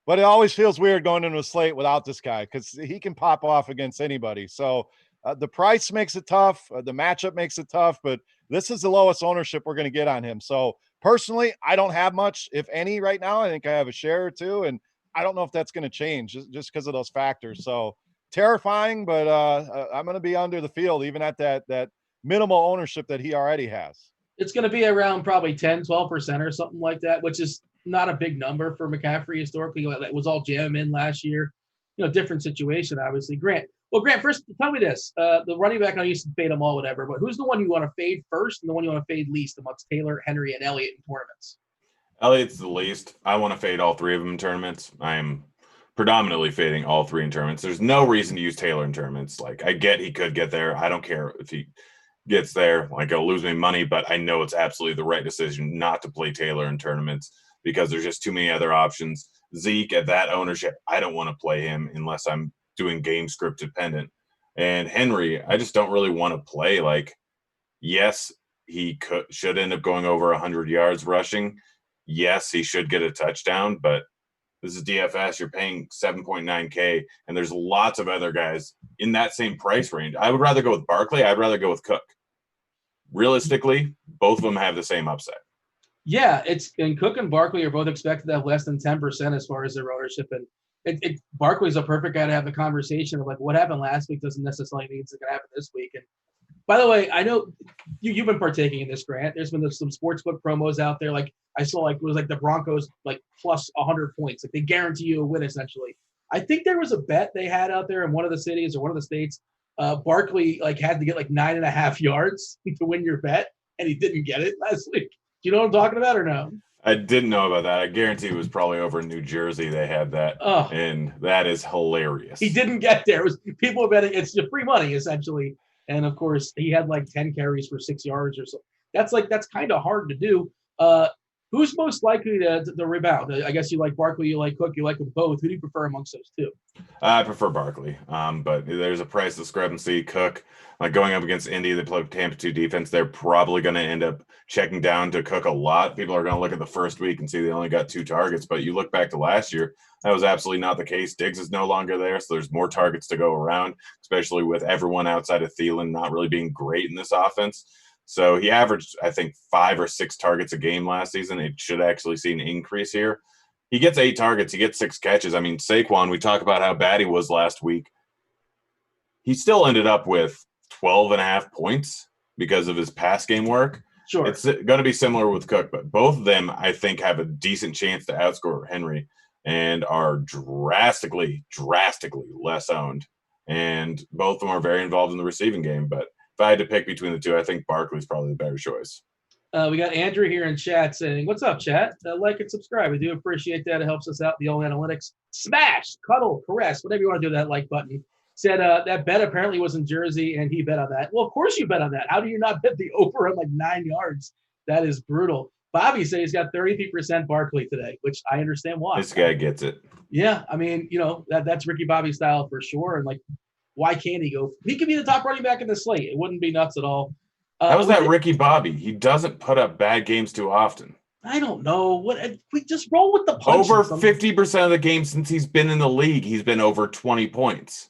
But it always feels weird going into a slate without this guy because he can pop off against anybody. So the price makes it tough. The matchup makes it tough. But this is the lowest ownership we're going to get on him. So personally, I don't have much, if any, right now. I think I have a share or two. And I don't know if that's going to change just because of those factors. So terrifying, but I'm going to be under the field even at that minimal ownership that he already has. It's going to be around probably 10, 12% or something like that, which is not a big number for McCaffrey historically. That was all jam in last year. Different situation, obviously. Grant, first, tell me this. The running back, I used to fade them all, whatever, but who's the one you want to fade first and the one you want to fade least amongst Taylor, Henry, and Elliott in tournaments? Elliott's the least. I want to fade all three of them in tournaments. I am predominantly fading all three in tournaments. There's no reason to use Taylor in tournaments. Like, I get he could get there. I don't care if he gets there. Like, I'll lose me money, but I know it's absolutely the right decision not to play Taylor in tournaments because there's just too many other options. Zeke at that ownership, I don't want to play him unless I'm doing game script dependent. And Henry, I just don't really want to play. Like, yes, he should end up going over 100 yards rushing. yes, he should get a touchdown, but this is DFS. You're paying 7.9K, and there's lots of other guys in that same price range. I would rather go with Barkley. I'd rather go with Cook. Realistically, both of them have the same upside. Yeah, and Cook and Barkley are both expected to have less than 10% as far as their ownership. And Barkley's a perfect guy to have the conversation of like what happened last week doesn't necessarily mean it's going to happen this week. And by the way, I know you've been partaking in this, Grant. There's been some sportsbook promos out there. Like I saw, like it was like the Broncos like plus 100 points. Like they guarantee you a win essentially. I think there was a bet they had out there in one of the cities or one of the states. Barkley like had to get like 9.5 yards to win your bet, and he didn't get it last week. Do you know what I'm talking about or no? I didn't know about that. I guarantee it was probably over in New Jersey. They had that, and that is hilarious. He didn't get there. It was people are betting it's free money essentially, and of course he had like 10 carries for 6 yards or so. That's kind of hard to do. Who's most likely to rebound? I guess you like Barkley, you like Cook, you like them both. Who do you prefer amongst those two? I prefer Barkley, but there's a price discrepancy. Cook, like going up against Indy, they play Tampa 2 defense. They're probably going to end up checking down to Cook a lot. People are going to look at the first week and see they only got 2 targets, but you look back to last year, that was absolutely not the case. Diggs is no longer there, so there's more targets to go around, especially with everyone outside of Thielen not really being great in this offense. So he averaged, I think, 5 or 6 targets a game last season. It should actually see an increase here. He gets 8 targets. He gets 6 catches. I mean, Saquon, we talk about how bad he was last week. He still ended up with 12.5 points because of his pass game work. Sure. It's going to be similar with Cook, but both of them, I think, have a decent chance to outscore Henry and are drastically less owned. And both of them are very involved in the receiving game, but if I had to pick between the two, I think Barkley's probably the better choice. We got Andrew here in chat saying, what's up, chat? Like and subscribe. We do appreciate that. It helps us out, the old analytics. Smash, cuddle, caress, whatever you want to do, that like button. Said that bet apparently was in Jersey, and he bet on that. Well, of course you bet on that. How do you not bet the over on like 9 yards? That is brutal. Bobby says he's got 33% Barkley today, which I understand why. This guy gets it. Yeah, I mean, that's Ricky Bobby style for sure. And like, why can't he go? He could be the top running back in the slate. It wouldn't be nuts at all. How was that Ricky Bobby? He doesn't put up bad games too often. I don't know. We just roll with the punches. Over 50% of the games since he's been in the league, he's been over 20 points.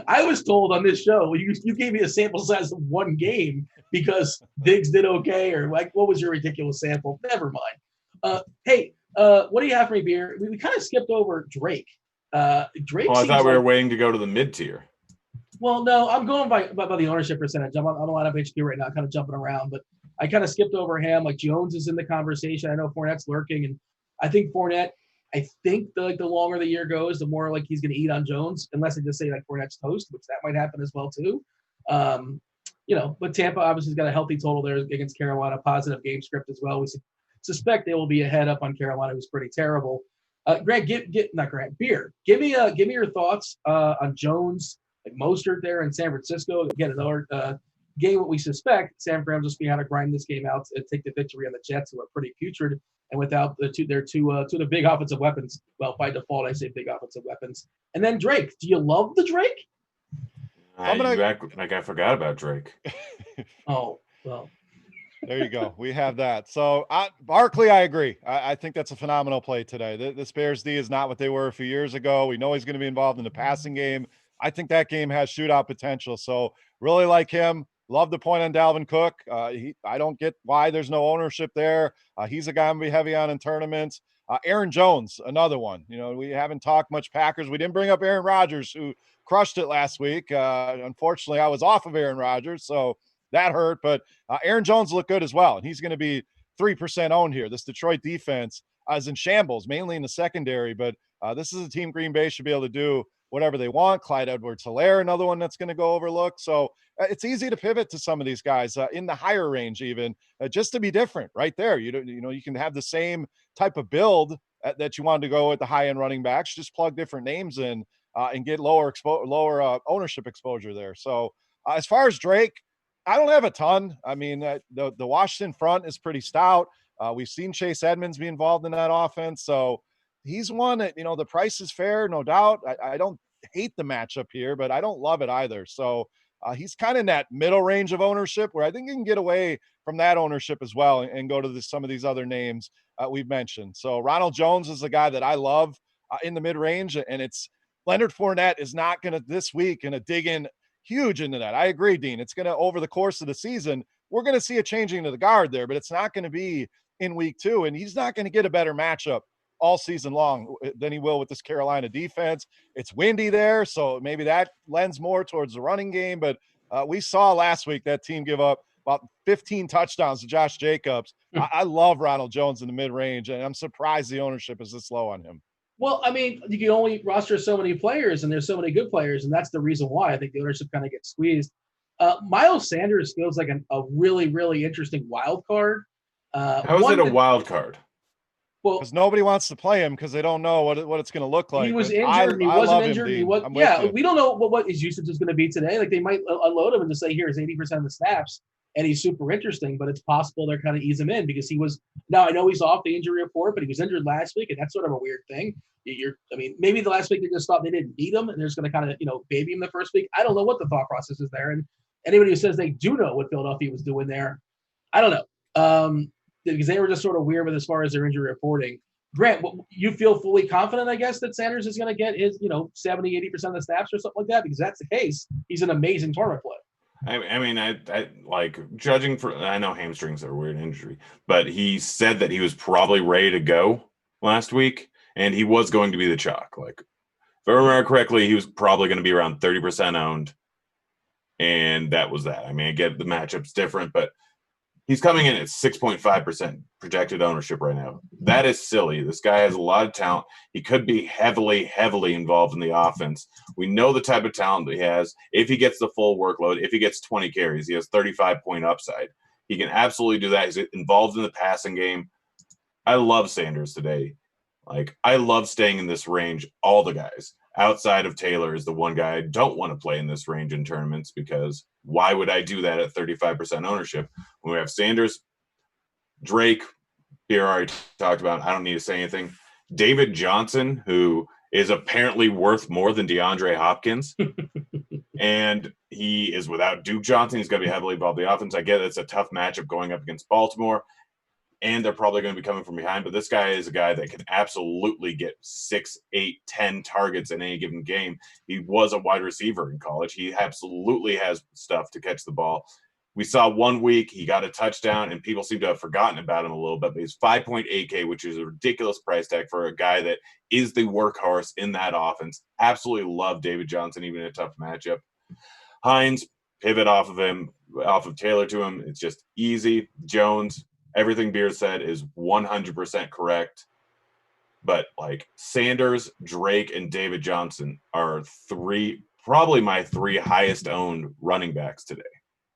I was told on this show, you gave me a sample size of 1 game because Diggs did okay, or like, what was your ridiculous sample? Never mind. Hey, what do you have for me, Beer? We kind of skipped over Drake. Drake. Well, I thought we were waiting to go to the mid tier. Well, no, I'm going by the ownership percentage. I'm on a lot of HQ right now, kind of jumping around, but I kind of skipped over him. Like Jones is in the conversation. I know Fournette's lurking, and I think Fournette. I think the longer the year goes, the more like he's going to eat on Jones, unless I just say like Fournette's toast, which that might happen as well too. But Tampa obviously has got a healthy total there against Carolina, positive game script as well. We suspect they will be ahead up on Carolina, who's pretty terrible. Grant, Beer, give me your thoughts on Jones, like Mostert there in San Francisco. Again, another game what we suspect. San Fran just be how to grind this game out and take the victory on the Jets, who are pretty putrid, and without two of the big offensive weapons. Well, by default, I say big offensive weapons. And then Drake. Do you love the Drake? You act like I forgot about Drake. Oh, well. There you go. We have that. So Barkley, I agree. I think that's a phenomenal play today. This Bears D is not what they were a few years ago. We know he's going to be involved in the passing game. I think that game has shootout potential. So really like him. Love the point on Dalvin Cook. I don't get why there's no ownership there. He's a guy I'm going to be heavy on in tournaments. Aaron Jones, another one. We haven't talked much Packers. We didn't bring up Aaron Rodgers, who crushed it last week. Unfortunately, I was off of Aaron Rodgers, so that hurt. But Aaron Jones looked good as well, and he's going to be 3% owned here. This Detroit defense is in shambles, mainly in the secondary, but this is a team Green Bay should be able to do whatever they want. Clyde Edwards-Helaire, another one that's going to go overlooked. So it's easy to pivot to some of these guys in the higher range, even just to be different right there. You can have the same type of build that you wanted to go with the high-end running backs, just plug different names in and get lower ownership exposure there. So as far as Drake, I don't have a ton. I mean, the Washington front is pretty stout. We've seen Chase Edmonds be involved in that offense. So he's one that, the price is fair, no doubt. I don't hate the matchup here, but I don't love it either. So He's kind of in that middle range of ownership where I think you can get away from that ownership as well and go to some of these other names we've mentioned. So Ronald Jones is a guy that I love in the mid-range, and it's Leonard Fournette is not going to this week going to dig in huge into that. I agree, Dean. It's going to, over the course of the season, we're going to see a changing of the guard there, but it's not going to be in week 2, and he's not going to get a better matchup all season long than he will with this Carolina defense. It's windy there, so maybe that lends more towards the running game, but we saw last week that team give up about 15 touchdowns to Josh Jacobs. I love Ronald Jones in the mid-range, and I'm surprised the ownership is this low on him. Well, I mean, you can only roster so many players, and there's so many good players, and that's the reason why I think the ownership kind of gets squeezed. Miles Sanders feels like a really, really interesting wild card. How is it a wild card? Well, because nobody wants to play him because they don't know what it's going to look like. He was injured. He wasn't injured. We don't know what his usage is going to be today. Like, they might unload him and just say, here's 80% of the snaps, and he's super interesting, but it's possible they're kind of ease him in because he was. Now, I know he's off the injury report, but he was injured last week, and that's sort of a weird thing. I mean, maybe the last week they just thought they didn't need him, and they're just going to kind of, baby him the first week. I don't know what the thought process is there. And anybody who says they do know what Philadelphia was doing there, I don't know. Because they were just sort of weird with as far as their injury reporting. Grant, you feel fully confident, I guess, that Sanders is going to get his, 70, 80% of the snaps or something like that? Because that's the case. He's an amazing tournament player. I mean, I like judging for, I know hamstrings are a weird injury, but he said that he was probably ready to go last week, and he was going to be the chalk. Like, if I remember correctly, he was probably going to be around 30% owned, and that was that. I mean, again, the matchup's different, but he's coming in at 6.5% projected ownership right now. That is silly. This guy has a lot of talent. He could be heavily, heavily involved in the offense. We know the type of talent that he has. If he gets the full workload, if he gets 20 carries, he has 35-point upside. He can absolutely do that. He's involved in the passing game. I love Sanders today. Like, I love staying in this range. All the guys outside of Taylor is the one guy I don't want to play in this range in tournaments, because why would I do that at 35% ownership when we have Sanders, Drake, Beer already talked about. I don't need to say anything. David Johnson, who is apparently worth more than DeAndre Hopkins, and he is without Duke Johnson. He's going to be heavily involved in the offense. I get it's a tough matchup going up against Baltimore, and they're probably going to be coming from behind, but this guy is a guy that can absolutely get 6, 8, 10 targets in any given game. He was a wide receiver in college. He absolutely has stuff to catch the ball. We saw 1 week he got a touchdown, and people seem to have forgotten about him a little bit, but he's 5.8K, which is a ridiculous price tag for a guy that is the workhorse in that offense. Absolutely love David Johnson, even in a tough matchup. Hines, pivot off of him, off of Taylor to him. It's just easy. Jones, everything Beard said is 100% correct. But like Sanders, Drake, and David Johnson are probably my 3 highest owned running backs today.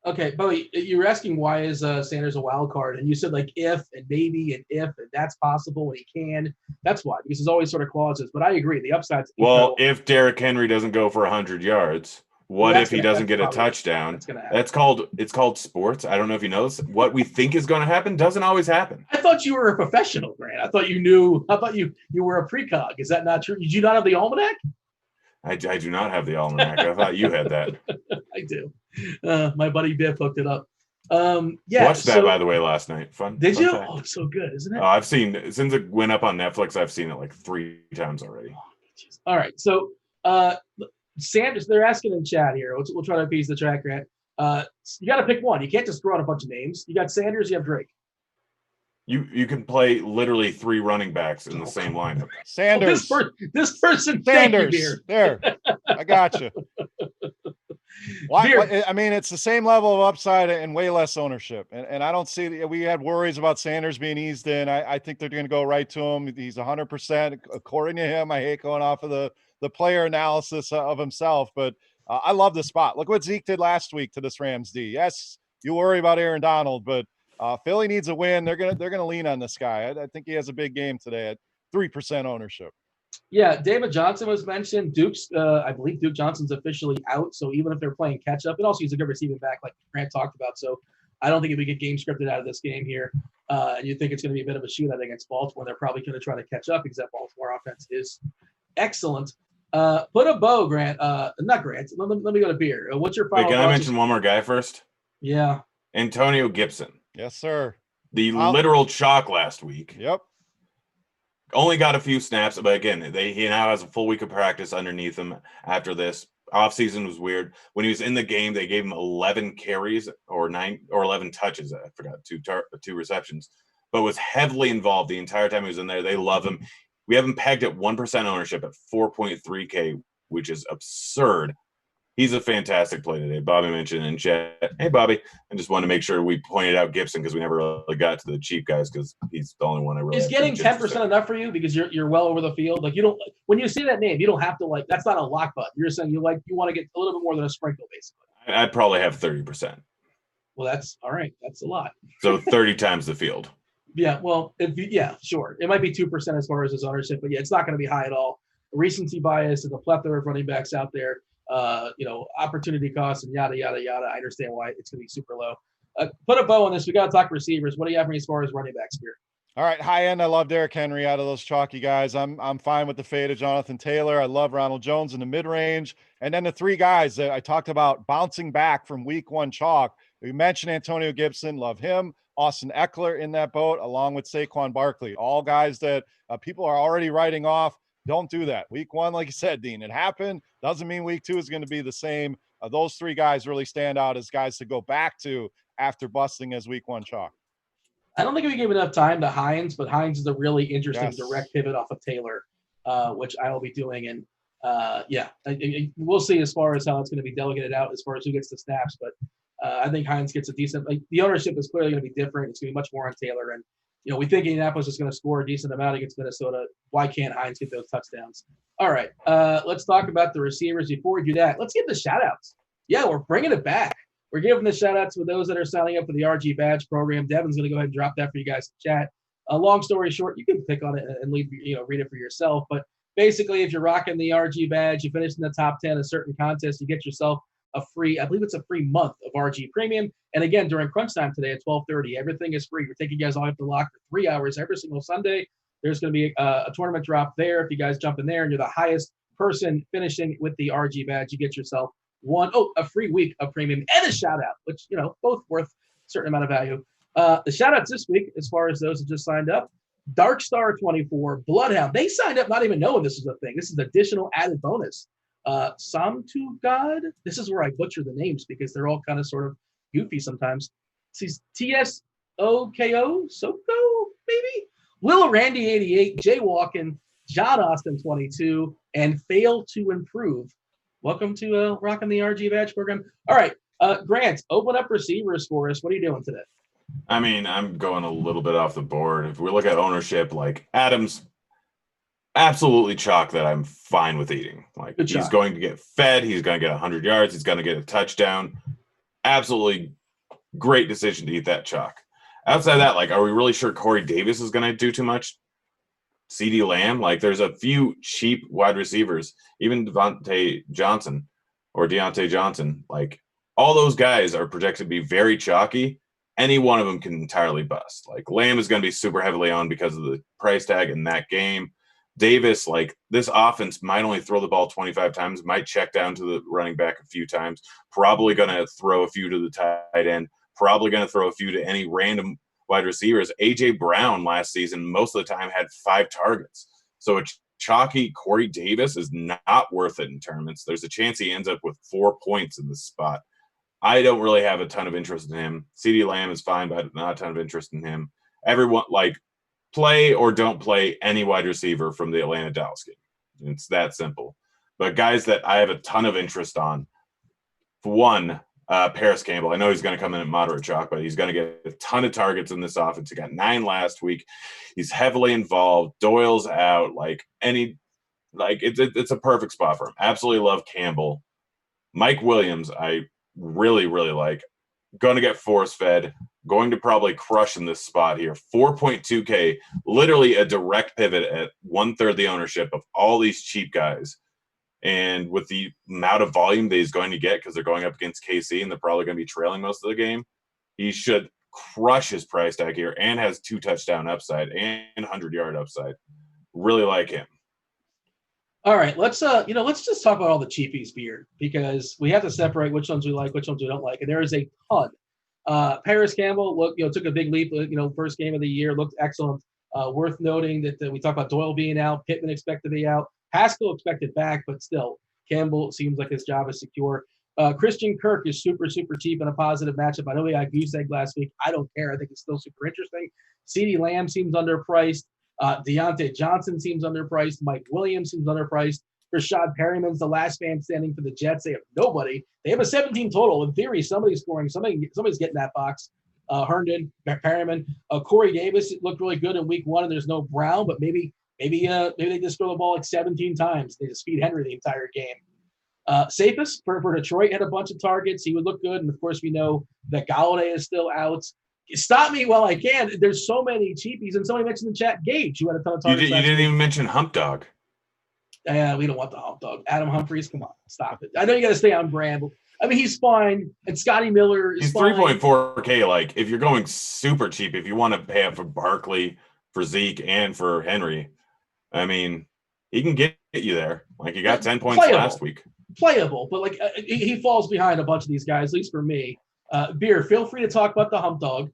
Okay, Bowie, you were asking why is Sanders a wild card, and you said like if and maybe and if and that's possible and he can. That's why, because there's always sort of clauses. But I agree, the upside's well. If Derrick Henry doesn't go for 100 yards, what if he doesn't get a touchdown? It's called sports. I don't know if you know this. What we think is going to happen doesn't always happen. I thought you were a professional, Grant. I thought you knew. I thought you were a precog. Is that not true? Did you not have the almanac? I do not have the almanac. I thought you had that. I do. My buddy Biff hooked it up. Watched that, by the way, last night. Fun. Did you? Fact. Oh, it's so good, isn't it? Oh, I've seen, since it went up on Netflix, I've seen it like 3 times already. All right. So Sanders, they're asking in chat here. We'll try to appease the chat, Grant. You got to pick one. You can't just throw out a bunch of names. You got Sanders, you have Drake. You can play literally 3 running backs in the same lineup. Sanders. Oh, this person. Sanders. There. I got you. I mean, it's the same level of upside and way less ownership. And I don't see – we had worries about Sanders being eased in. I think they're going to go right to him. He's 100%. According to him, I hate going off of the player analysis of himself. But I love the spot. Look what Zeke did last week to this Rams D. Yes, you worry about Aaron Donald, but Philly needs a win. They're gonna lean on this guy. I think he has a big game today at 3% ownership. Yeah, David Johnson was mentioned. I believe Duke Johnson's officially out. So even if they're playing catch up, and also he's a good receiving back, like Grant talked about. So I don't think if we get game scripted out of this game here, and you think it's going to be a bit of a shootout against Baltimore, they're probably going to try to catch up because that Baltimore offense is excellent. Put a bow, Grant. Not Grant. Let me go to beer. What's your final? Wait, can I mention one more guy first? Yeah. Antonio Gibson. Yes, sir. The literal chalk last week. Yep. Only got a few snaps, but again, he now has a full week of practice underneath him after this. Offseason was weird. When he was in the game, they gave him 11 carries or 11 touches. I forgot, two receptions, but was heavily involved the entire time he was in there. They love him. We have him pegged at 1% ownership at 4.3K, which is absurd. He's a fantastic play today. Bobby mentioned in chat. Hey, Bobby. I just wanted to make sure we pointed out Gibson because we never really got to the cheap guys because he's the only one I really. Is getting 10% enough for you because you're well over the field? Like you don't when you see that name, you don't have to like that's not a lock button. You're saying you want to get a little bit more than a sprinkle, basically. I'd probably have 30%. Well, that's all right. That's a lot. So 30 times the field. Yeah. Well, sure. It might be 2% as far as his ownership, but yeah, it's not going to be high at all. Recency bias and the plethora of running backs out there. Opportunity costs and yada yada yada. I understand why it's going to be super low. Put a bow on this. We got to talk receivers. What do you have for me as far as running backs here? All right, high end. I love Derrick Henry out of those chalky guys. I'm fine with the fade of Jonathan Taylor. I love Ronald Jones in the mid range, and then the three guys that I talked about bouncing back from week one chalk. We mentioned Antonio Gibson, love him. Austin Eckler in that boat, along with Saquon Barkley. All guys that people are already writing off. Don't do that. Week one, like you said, Dean, it happened. Doesn't mean week two is going to be the same. Those three guys really stand out as guys to go back to after busting as week one chalk. I don't think we gave enough time to Hines, but Hines is a really interesting direct pivot off of Taylor, which I will be doing. And we'll see as far as how it's going to be delegated out as far as who gets the snaps. But I think Hines gets a decent – the ownership is clearly going to be different. It's going to be much more on Taylor. And, we think Indianapolis is going to score a decent amount against Minnesota. Why can't Hines get those touchdowns? All right, let's talk about the receivers. Before we do that, let's give the shout-outs. Yeah, we're bringing it back. We're giving the shout-outs for those that are signing up for the RG Badge program. Devin's going to go ahead and drop that for you guys in chat. Long story short, you can pick on it and read it for yourself. But basically, if you're rocking the RG Badge, you finish in the top 10 in a certain contest, you get yourself a free, I believe it's a free month of RG Premium. And again, during crunch time today at 12:30, everything is free. We're taking you guys all up to lock for 3 hours every single Sunday. There's going to be a tournament drop there. If you guys jump in there and you're the highest person finishing with the RG Badge, you get yourself a free week of premium and a shout out, which, both worth a certain amount of value. The shout outs this week, as far as those that just signed up, Darkstar 24, Bloodhound. They signed up not even knowing this is a thing. This is additional added bonus. Samtu God. This is where I butcher the names because they're all kind of sort of goofy sometimes. This TSOKO, Soko, maybe? Lil Randy 88, Jaywalkin, John Austin 22, and Fail to Improve. Welcome to rocking the RG Badge program. All right, Grant, open up receivers for us. What are you doing today? I mean, I'm going a little bit off the board. If we look at ownership, like Adams, absolutely chalk that I'm fine with eating. Like he's going to get fed. He's going to get 100 yards. He's going to get a touchdown. Absolutely great decision to eat that chalk. Outside of that, like, are we really sure Corey Davis is going to do too much? CeeDee Lamb, like there's a few cheap wide receivers, even Deontay Johnson, like all those guys are projected to be very chalky. Any one of them can entirely bust. Like Lamb is going to be super heavily owned because of the price tag in that game. Davis, like this offense might only throw the ball 25 times, might check down to the running back a few times, probably going to throw a few to the tight end, probably going to throw a few to any random wide receivers. A.J. Brown last season, most of the time, had 5 targets. So a chalky Corey Davis is not worth it in tournaments. There's a chance he ends up with 4 points in this spot. I don't really have a ton of interest in him. CeeDee Lamb is fine, but not a ton of interest in him. Everyone, like, play or don't play any wide receiver from the Atlanta-Dallas game. It's that simple. But guys that I have a ton of interest on, for one, Paris Campbell. I know he's going to come in at moderate chalk, but he's going to get a ton of targets in this offense. He got 9 last week. He's heavily involved. Doyle's out. It's a perfect spot for him. Absolutely love Campbell. Mike Williams, I really, really like. Going to get force fed. Going to probably crush in this spot here. 4.2K, literally a direct pivot at 1/3 the ownership of all these cheap guys. And with the amount of volume that he's going to get because they're going up against KC and they're probably going to be trailing most of the game, he should crush his price tag here and has 2 touchdown upside and 100-yard upside. Really like him. All right, let's just talk about all the cheapies beer because we have to separate which ones we like, which ones we don't like, and there is a ton. Paris Campbell took a big leap. First game of the year, looked excellent. Worth noting that we talked about Doyle being out, Pittman expected to be out, Haskell expected back, but still, Campbell seems like his job is secure. Christian Kirk is super, super cheap in a positive matchup. I know he got goose egg last week. I don't care. I think it's still super interesting. CeeDee Lamb seems underpriced. Deontay Johnson seems underpriced. Mike Williams seems underpriced. Rashad Perryman's the last man standing for the Jets. They have nobody. They have a 17 total. In theory, somebody's scoring. Somebody's getting that box. Herndon, Perriman, Corey Davis looked really good in week 1, and there's no Brown, but maybe they just throw the ball like 17 times. They just feed Henry the entire game. Safest for Detroit had a bunch of targets. He would look good, and of course we know that Galladay is still out. Stop me while I can. There's so many cheapies, and somebody mentioned in the chat Gage, who had a ton of targets. You didn't even mention Hump Dog. Yeah, we don't want the Hump Dog. Adam Humphries, come on, stop it. I know you got to stay on brand. I mean, he's fine, and Scotty Miller is fine. 3.4K. Like, if you're going super cheap, if you want to pay up for Barkley, for Zeke, and for Henry, I mean, he can get you there. Like, he got 10 points last week. Playable, but like he falls behind a bunch of these guys, at least for me. Beer, feel free to talk about the Hump Dog.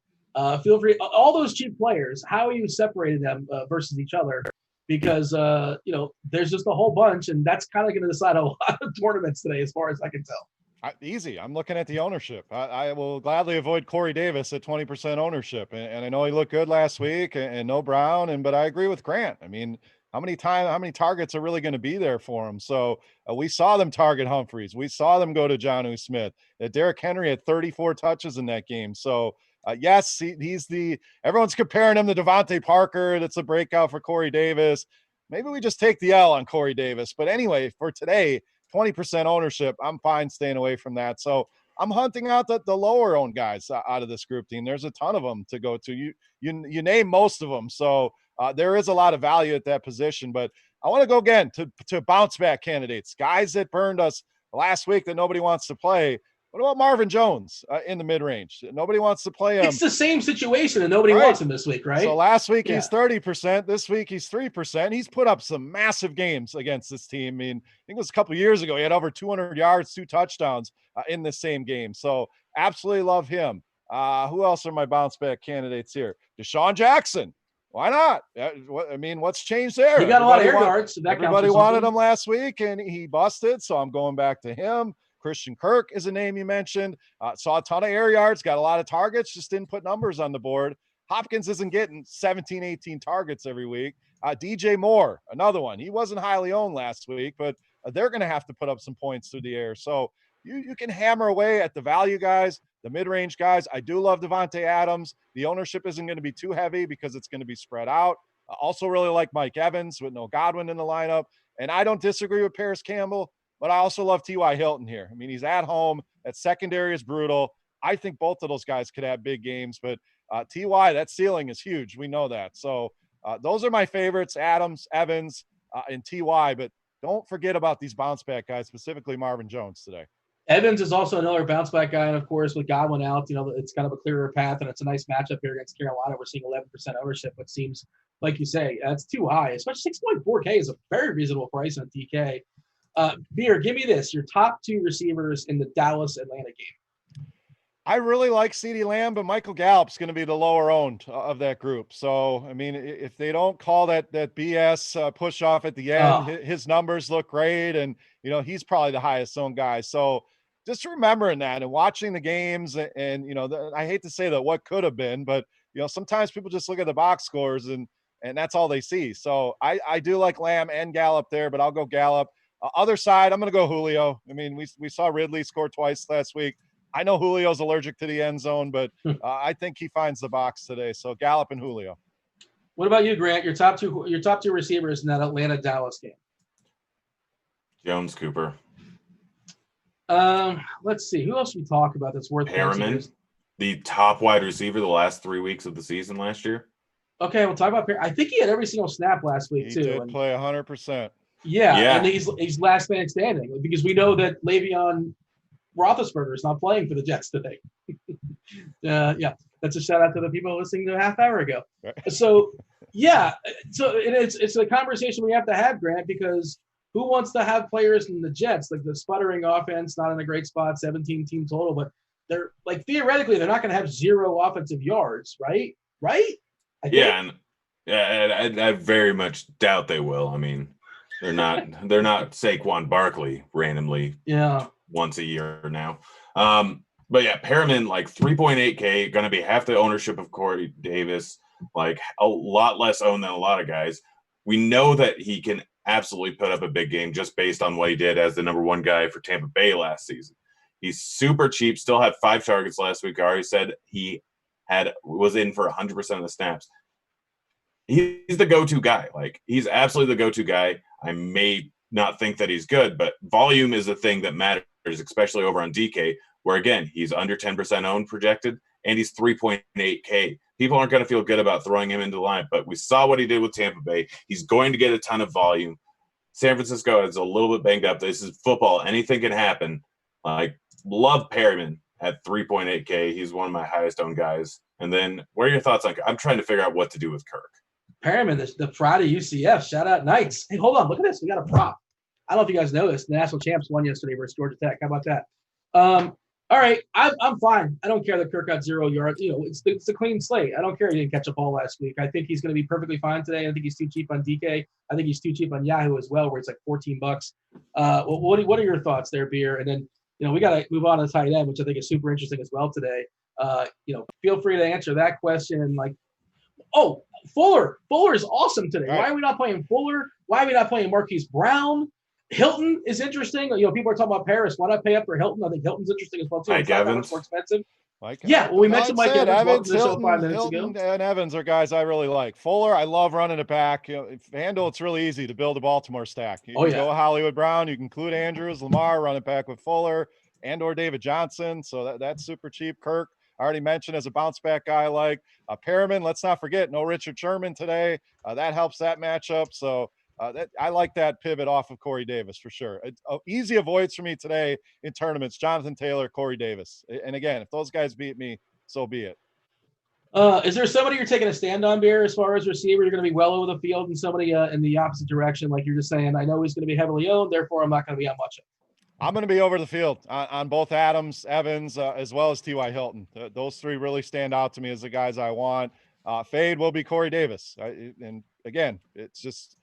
Feel free, all those cheap players, how are you separating them versus each other? Because, there's just a whole bunch, and that's kind of going to decide a lot of tournaments today, as far as I can tell. Easy. I'm looking at the ownership. I will gladly avoid Corey Davis at 20% ownership. And I know he looked good last week and no Brown. But I agree with Grant. I mean, how many targets are really going to be there for him? So we saw them target Humphreys. We saw them go to Jonnu Smith. Derrick Henry had 34 touches in that game. So yes, everyone's comparing him to Devontae Parker. That's a breakout for Corey Davis. Maybe we just take the L on Corey Davis. But anyway, for today, 20% ownership, I'm fine staying away from that. So I'm hunting out the lower owned guys out of this group team. There's a ton of them to go to. You name most of them. So there is a lot of value at that position. But I want to go again to bounce back candidates, guys that burned us last week that nobody wants to play. What about Marvin Jones in the mid-range? Nobody wants to play him. It's the same situation, and nobody wants him this week, right? So last week he's 30%. This week he's 3%. He's put up some massive games against this team. I mean, I think it was a couple of years ago. He had over 200 yards, 2 touchdowns in the same game. So absolutely love him. Who else are my bounce-back candidates here? Deshaun Jackson. Why not? What's changed there? He got a lot of air yards. So everybody wanted him last week, and he busted, so I'm going back to him. Christian Kirk is a name you mentioned. Saw a ton of air yards, got a lot of targets, just didn't put numbers on the board. Hopkins isn't getting 17, 18 targets every week. DJ Moore, another one. He wasn't highly owned last week, but they're going to have to put up some points through the air. So you can hammer away at the value guys, the mid-range guys. I do love Devontae Adams. The ownership isn't going to be too heavy because it's going to be spread out. I also really like Mike Evans with no Godwin in the lineup. And I don't disagree with Paris Campbell, but I also love T.Y. Hilton here. I mean, he's at home. That secondary is brutal. I think both of those guys could have big games, but T.Y., that ceiling is huge. We know that. So those are my favorites, Adams, Evans, and T.Y., but don't forget about these bounce-back guys, specifically Marvin Jones today. Evans is also another bounce-back guy, and of course, with Godwin out, it's kind of a clearer path, and it's a nice matchup here against Carolina. We're seeing 11% ownership, which seems, like you say, that's too high. Especially 6.4K is a very reasonable price on DK. Beer, give me this. Your top 2 receivers in the Dallas-Atlanta game. I really like CeeDee Lamb, but Michael Gallup's going to be the lower owned of that group. So, I mean, if they don't call that BS push off at the end, his numbers look great. And, he's probably the highest owned guy. So just remembering that and watching the games and I hate to say that what could have been, but, sometimes people just look at the box scores and that's all they see. So I do like Lamb and Gallup there, but I'll go Gallup. Other side, I'm going to go Julio. I mean, we saw Ridley score twice last week. I know Julio's allergic to the end zone, but I think he finds the box today. So Gallup and Julio. What about you, Grant? Your top two receivers in that Atlanta-Dallas game. Jones, Cooper. Let's see. Who else we talk about that's worth Perriman, the top wide receiver the last 3 weeks of the season last year. Okay, we'll talk about Perriman. I think he had every single snap last week, too. He did play 100%. Yeah, and he's last man standing because we know that Le'Veon Roethlisberger is not playing for the Jets today. That's a shout out to the people listening to a half hour ago. Right. So it's a conversation we have to have, Grant, because who wants to have players in the Jets, like the sputtering offense, not in a great spot, 17 team total, but they're like theoretically they're not going to have 0 offensive yards, right? Right? And I very much doubt they will. I mean, they're not Saquon Barkley randomly once a year now. But yeah, Perriman, like 3.8K, going to be half the ownership of Corey Davis, like a lot less owned than a lot of guys. We know that he can absolutely put up a big game just based on what he did as the number 1 guy for Tampa Bay last season. He's super cheap, still had 5 targets last week. I already said he was in for 100% of the snaps. He's the go-to guy. Like, he's absolutely the go-to guy. I may not think that he's good, but volume is the thing that matters, especially over on DK, where, again, he's under 10% owned projected, and he's 3.8K. People aren't going to feel good about throwing him into the line, but we saw what he did with Tampa Bay. He's going to get a ton of volume. San Francisco is a little bit banged up. This is football. Anything can happen. Like, love Perriman at 3.8K. He's one of my highest owned guys. And then what are your thoughts on – I'm trying to figure out what to do with Kirk. Perriman, the Friday UCF, shout out Knights. Hey, hold on, look at this. We got a prop. I don't know if you guys know this. The national champs won yesterday versus Georgia Tech. How about that? All right, I'm fine. I don't care that Kirk got 0 yards. You know, it's a clean slate. I don't care he didn't catch a ball last week. I think he's going to be perfectly fine today. I think he's too cheap on DK. I think he's too cheap on Yahoo as well, where it's like $14. What are your thoughts there, Beer? And then, you know, we got to move on to tight end, which I think is super interesting as well today. You know, feel free to answer that question. And like, oh, Fuller is awesome today. Why are we not playing Fuller? Why are we not playing Marquise Brown? Hilton is interesting. You know, people are talking about Paris. Why not pay up for Hilton? I think Hilton's interesting as well too. Mike Evans, more expensive. We mentioned Mike Evans. Hilton and Evans are guys I really like. Fuller, I love running it back. You know, FanDuel, it's really easy to build a Baltimore stack. You can go Hollywood Brown. You can include Andrews, Lamar, run it back with Fuller and or David Johnson. So that's super cheap. Kirk, I already mentioned as a bounce back guy like Perriman. Let's not forget, no Richard Sherman today. That helps that matchup. So I like that pivot off of Corey Davis for sure. Easy avoids for me today in tournaments: Jonathan Taylor, Corey Davis. And again, if those guys beat me, so be it. Is there somebody you're taking a stand on, Bear, as far as receiver? You're going to be well over the field, and somebody in the opposite direction, like you're just saying, I know he's going to be heavily owned, therefore I'm not going to be on much of. I'm going to be over the field on both Adams, Evans, as well as T.Y. Hilton. Those 3 really stand out to me as the guys I want. Fade will be Corey Davis. And again, it's just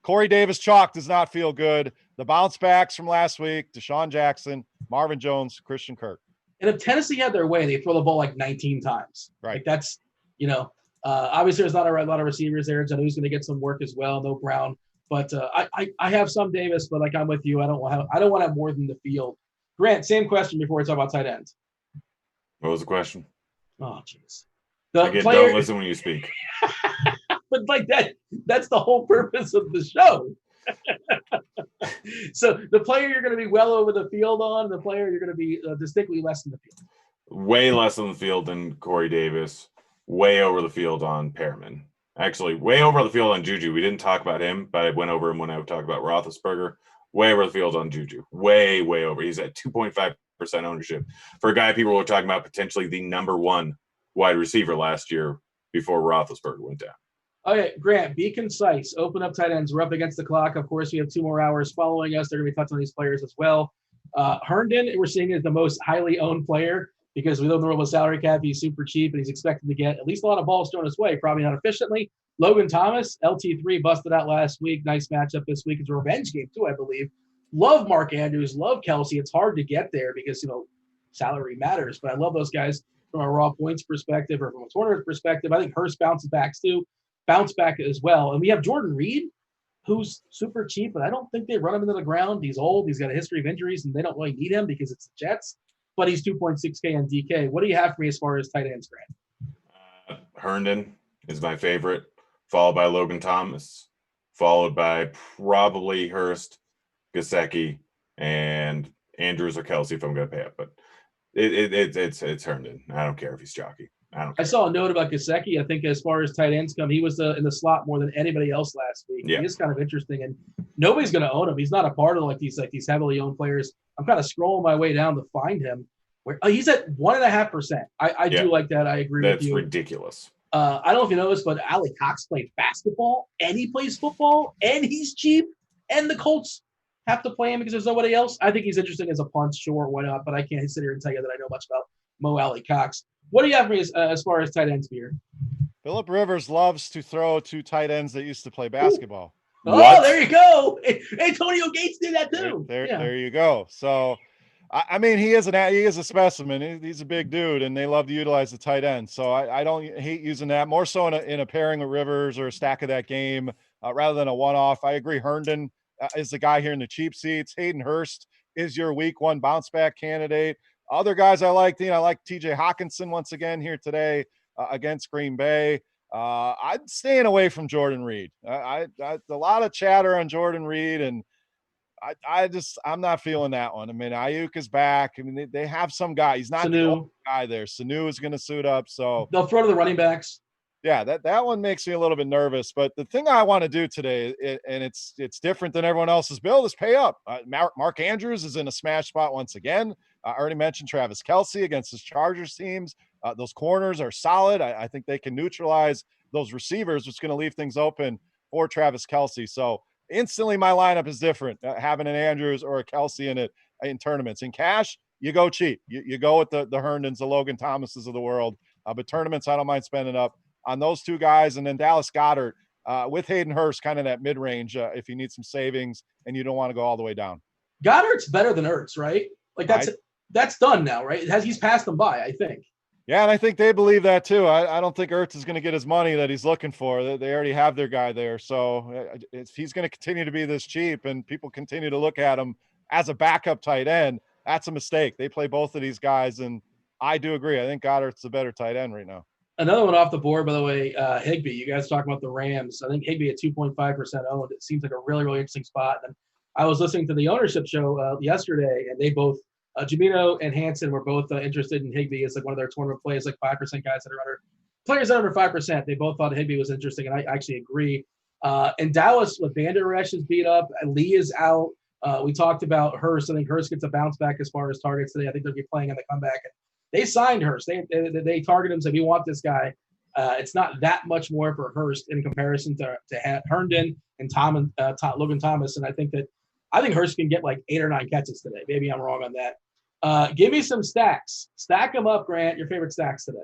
Corey Davis chalk does not feel good. The bounce backs from last week, Deshaun Jackson, Marvin Jones, Christian Kirk. And if Tennessee had their way, they throw the ball like 19 times. Right. Like that's, you know, obviously there's not a lot of receivers there. I know he's going to get some work as well. No Brown. But I have some Davis, but like I'm with you. I don't want to have more than the field. Grant, same question before we talk about tight ends. What was the question? Oh, jeez. Don't listen when you speak. But like that's the whole purpose of the show. So the player you're going to be well over the field on, the player you're going to be distinctly less in the field. Way less on the field than Corey Davis. Way over the field on Perriman. Actually, way over the field on Juju. We didn't talk about him, but I went over him when I talked about Roethlisberger. Way over the field on Juju. Way over. He's at 2.5% ownership for a guy people were talking about potentially the number 1 wide receiver last year before Roethlisberger went down. Okay, Grant, be concise. Open up tight ends. We're up against the clock. Of course, we have 2 more hours following us. They're going to be touching on these players as well. Herndon, we're seeing is the most highly owned player because we live in the world of salary cap. He's super cheap, and he's expected to get at least a lot of balls thrown his way, probably not efficiently. Logan Thomas, LT3, busted out last week. Nice matchup this week. It's a revenge game, too, I believe. Love Mark Andrews. Love Kelsey. It's hard to get there because, you know, salary matters. But I love those guys from a raw points perspective or from a tournament perspective. I think Hurst bounce back as well. And we have Jordan Reed, who's super cheap, but I don't think they run him into the ground. He's old. He's got a history of injuries, and they don't really need him because it's the Jets. But he's 2.6K on DK. What do you have for me as far as tight ends, Grant? Herndon is my favorite, followed by Logan Thomas, followed by probably Hurst, Gesicki, and Andrews or Kelsey if I'm going to pay up. But it's Herndon. I don't care if he's jockey. I saw a note about Gesicki. I think as far as tight ends come, he was in the slot more than anybody else last week. Yeah. He is kind of interesting, and nobody's going to own him. He's not a part of these heavily owned players. I'm kind of scrolling my way down to find him. He's at 1.5%. I do like that. I agree with you. That's ridiculous. I don't know if you know this, but Ali Cox played basketball, and he plays football, and he's cheap, and the Colts have to play him because there's nobody else. I think he's interesting as a punt, sure, why not? But I can't sit here and tell you that I know much about Mo Alley Cox. What do you have for me as far as tight ends here? Phillip Rivers loves to throw to tight ends that used to play basketball. Oh, there you go. Antonio Gates did that too. There you go. So, I mean, he is a specimen. He's a big dude, and they love to utilize the tight end. So I don't hate using that. More so in a pairing with Rivers or a stack of that game rather than a one-off. I agree. Herndon is the guy here in the cheap seats. Hayden Hurst is your week one bounce back candidate. Other guys I like, I like TJ Hawkinson once again here today against Green Bay. I'm staying away from Jordan Reed. A lot of chatter on Jordan Reed, and I'm not feeling that one. I mean, Ayuk is back. I mean, they have some guy. He's not the only guy there. Sanu is going to suit up. So they'll throw to the running backs. Yeah, that one makes me a little bit nervous. But the thing I want to do today, and it's different than everyone else's build, is pay up. Mark Andrews is in a smash spot once again. I already mentioned Travis Kelce against his Chargers teams. Those corners are solid. I think they can neutralize those receivers, which is going to leave things open for Travis Kelce. So instantly my lineup is different, having an Andrews or a Kelce in it in tournaments. In cash, you go cheap. You go with the Herndons, the Logan Thomases of the world. But tournaments, I don't mind spending up on those two guys. And then Dallas Goedert with Hayden Hurst, kind of that mid-range if you need some savings and you don't want to go all the way down. Goddard's better than Ertz, right? Like that's done now, right? He's passed them by, I think. Yeah, and I think they believe that too. I don't think Ertz is going to get his money that he's looking for. They already have their guy there. So if he's going to continue to be this cheap and people continue to look at him as a backup tight end, that's a mistake. They play both of these guys, and I do agree. I think Goddard's the better tight end right now. Another one off the board, by the way, Higbee. You guys talk about the Rams. I think Higbee at 2.5% owned. It seems like a really, really interesting spot. And I was listening to the ownership show yesterday, and they both Jamino and Hansen were both interested in Higbee as like one of their tournament plays, like 5% guys that are under players that are under 5%. They both thought Higbee was interesting, and I actually agree. And Dallas with Vander Esch is beat up. Lee is out. We talked about Hurst. I think Hurst gets a bounce back as far as targets today. I think they'll be playing on the comeback. And they signed Hurst. They targeted him, said, we want this guy. It's not that much more for Hurst in comparison to Herndon and Logan Thomas. And I think Hurst can get like 8 or 9 catches today. Maybe I'm wrong on that. Give me some stacks. Stack them up, Grant. Your favorite stacks today.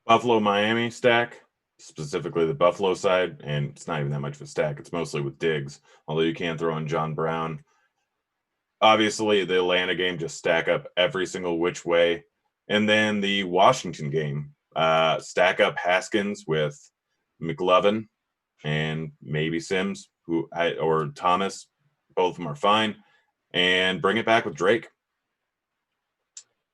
Buffalo, Miami stack, specifically the Buffalo side. And it's not even that much of a stack. It's mostly with Diggs, although you can throw in John Brown. Obviously, the Atlanta game, just stack up every single which way. And then the Washington game, stack up Haskins with McLovin and maybe Sims or Thomas. Both of them are fine. And bring it back with Drake.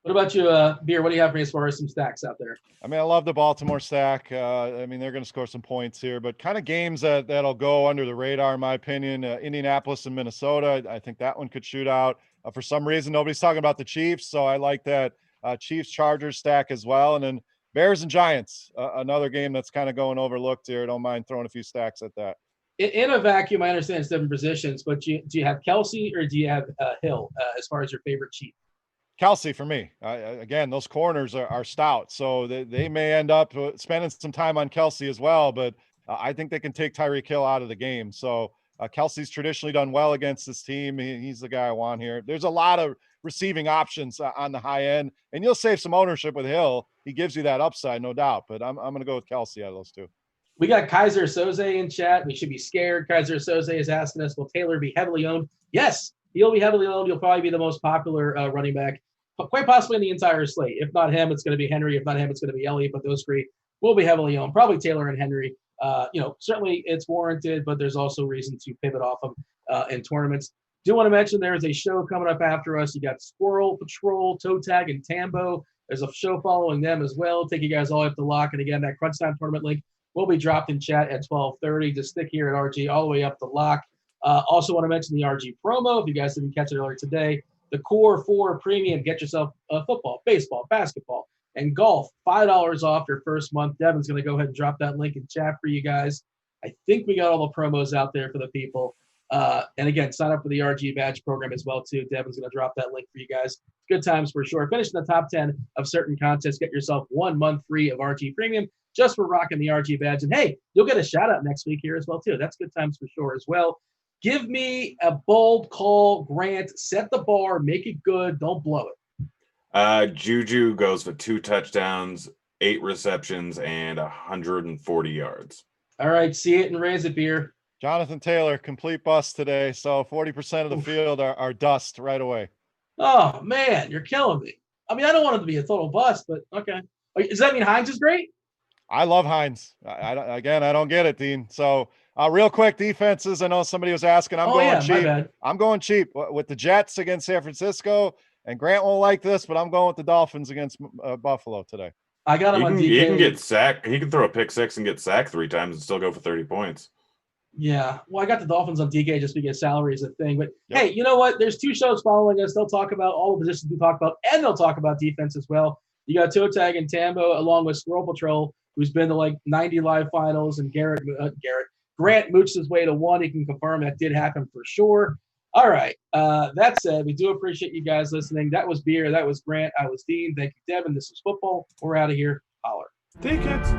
What about you, Beer? What do you have for me as far as some stacks out there? I mean, I love the Baltimore stack. I mean, they're going to score some points here, but kind of games that'll go under the radar, in my opinion. Indianapolis and Minnesota, I think that one could shoot out. For some reason, nobody's talking about the Chiefs, so I like that Chiefs-Chargers stack as well. And then Bears and Giants, another game that's kind of going overlooked here. Don't mind throwing a few stacks at that. In a vacuum, I understand it's different positions, but do you have Kelce or do you have Hill as far as your favorite cheap? Kelce for me. Again, those corners are stout, so they may end up spending some time on Kelce as well, but I think they can take Tyreek Hill out of the game. So Kelce's traditionally done well against this team. He's the guy I want here. There's a lot of receiving options on the high end, and you'll save some ownership with Hill. He gives you that upside, no doubt, but I'm going to go with Kelce out of those two. We got Kaiser Soze in chat. We should be scared. Kaiser Soze is asking us, will Taylor be heavily owned? Yes, he'll be heavily owned. He'll probably be the most popular running back, quite possibly in the entire slate. If not him, it's going to be Henry. If not him, it's going to be Elliott, but those three will be heavily owned. Probably Taylor and Henry. Certainly it's warranted, but there's also reason to pivot off them in tournaments. Do want to mention there's a show coming up after us. You got Squirrel Patrol, Toe Tag, and Tambo. There's a show following them as well. Take you guys all up to lock. And again, that Crunch Time tournament link will be dropped in chat at 12:30. Just stick here at RG all the way up to lock. Also want to mention the RG promo. If you guys didn't catch it earlier today, the Core 4 Premium. Get yourself football, baseball, basketball, and golf. $5 off your first month. Devin's going to go ahead and drop that link in chat for you guys. I think we got all the promos out there for the people. And again, sign up for the RG badge program as well, too. Devin's going to drop that link for you guys. Good times for sure. Finish in the top 10 of certain contests. Get yourself 1 month free of RG Premium just for rocking the RG badge. And, hey, you'll get a shout-out next week here as well, too. That's good times for sure as well. Give me a bold call, Grant. Set the bar, make it good, don't blow it. Juju goes for 2 touchdowns, 8 receptions, and 140 yards. All right, see it and raise it, beer. Jonathan Taylor, complete bust today. So 40% of the field are dust right away. Oh, man, you're killing me. I mean, I don't want it to be a total bust, but okay. Does that mean Hines is great? I love Hines. I don't get it, Dean. So real quick, defenses. I know somebody was asking. I'm going cheap. My bad. I'm going cheap with the Jets against San Francisco. And Grant won't like this, but I'm going with the Dolphins against Buffalo today. I got him on DK. He can get sacked. He can throw a pick 6 and get sacked 3 times and still go for 30 points. Yeah. Well, I got the Dolphins on DK just because salary is a thing. But, hey, you know what? There's 2 shows following us. They'll talk about all the positions we talk about, and they'll talk about defense as well. You got Toe Tag and Tambo along with Squirrel Patrol, who's been to like 90 live finals, and Grant mooched his way to 1. He can confirm that did happen for sure. All right. That said, we do appreciate you guys listening. That was Beer. That was Grant. I was Dean. Thank you, Devin. This is football. We're out of here. Holler. Tickets.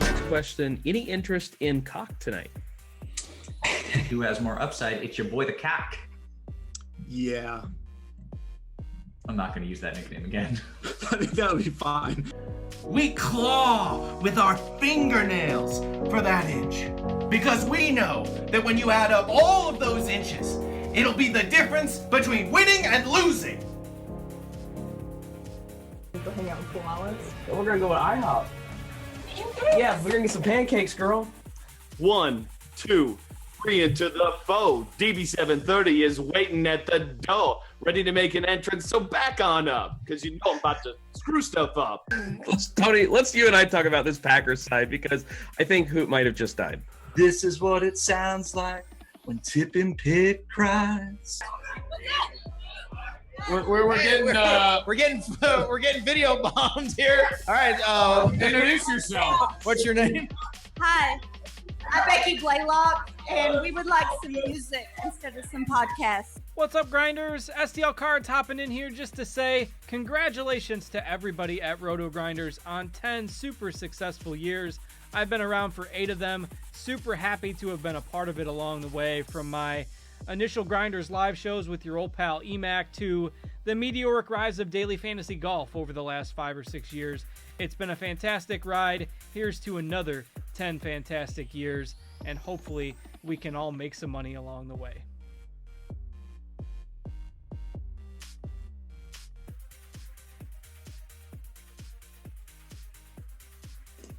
Next question. Any interest in cock tonight? Who has more upside? It's your boy, the cock. Yeah. I'm not going to use that nickname again. I think that'll be fine. We claw with our fingernails for that inch. Because we know that when you add up all of those inches, it'll be the difference between winning and losing. Go hang out with koalas. We're gonna go to IHOP. Yeah, we're gonna get some pancakes, girl. 1, 2, 3 into the foe. DB730 is waiting at the door, ready to make an entrance. So back on up, because you know I'm about to screw stuff up. Tony, let's you and I talk about this Packers side, because I think Hoot might have just died. This is what it sounds like when Tippin' Pit cries. We're getting video bombed here. All right, introduce yourself. What's your name? Hi, I'm Becky Blaylock, and we would like some music instead of some podcasts. What's up, Grinders? STL Cards hopping in here just to say congratulations to everybody at Rotogrinders on 10 super successful years. I've been around for 8 of them. Super happy to have been a part of it along the way, from my initial Grinders live shows with your old pal EMAC to the meteoric rise of daily fantasy golf over the last 5 or 6 years. It's been a fantastic ride. Here's to another 10 fantastic years, and hopefully we can all make some money along the way.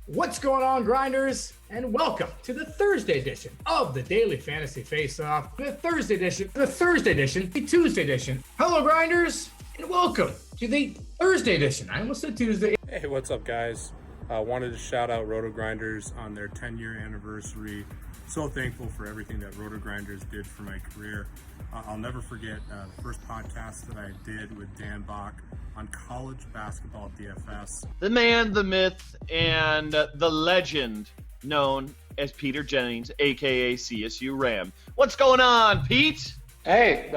What's going on, Grinders? And welcome to the Thursday edition of the Daily Fantasy Face-Off. The Thursday edition, the Tuesday edition. Hello, Grinders, and welcome to the Thursday edition. I almost said Tuesday. Hey, what's up, guys? Wanted to shout out Rotogrinders on their 10-year anniversary. So thankful for everything that Rotogrinders did for my career. I'll never forget the first podcast that I did with Dan Bach on college basketball at DFS. The man, the myth, and the legend known as Peter Jennings, a.k.a. CSU Ram. What's going on, Pete? Hey,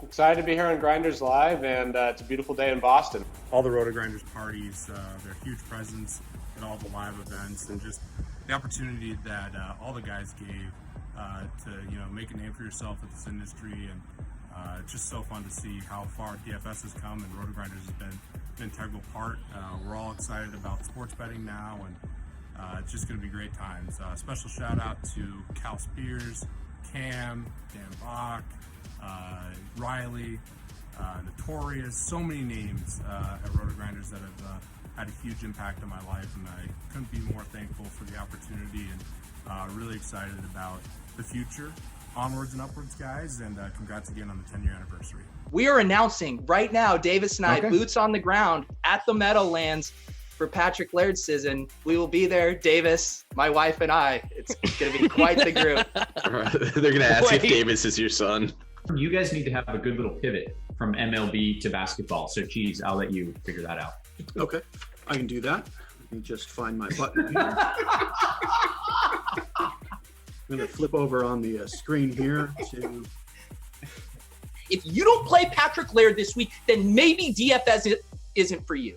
excited to be here on Grinders Live, and it's a beautiful day in Boston. All the Rotogrinders parties, their huge presence at all the live events, and just the opportunity that all the guys gave to make a name for yourself in this industry. And it's just so fun to see how far DFS has come, and Rotogrinders has been an integral part. We're all excited about sports betting now, and it's just going to be great times. Special shout out to Cal Spears, Cam, Dan Bach, Riley, Notorious, so many names at Rotogrinders that have had a huge impact on my life, and I couldn't be more thankful for the opportunity, and really excited about the future. Onwards and upwards, guys, and congrats again on the 10-year anniversary. We are announcing right now, Davis and I, boots on the ground at the Meadowlands for Patrick Laird's season. We will be there, Davis, my wife, and I. It's going to be quite the group. They're going to ask if Davis is your son. You guys need to have a good little pivot from MLB to basketball. So, Cheese, I'll let you figure that out. Okay, I can do that. Let me just find my button here. I'm going to flip over on the screen here to. If you don't play Patrick Laird this week, then maybe DFS isn't for you.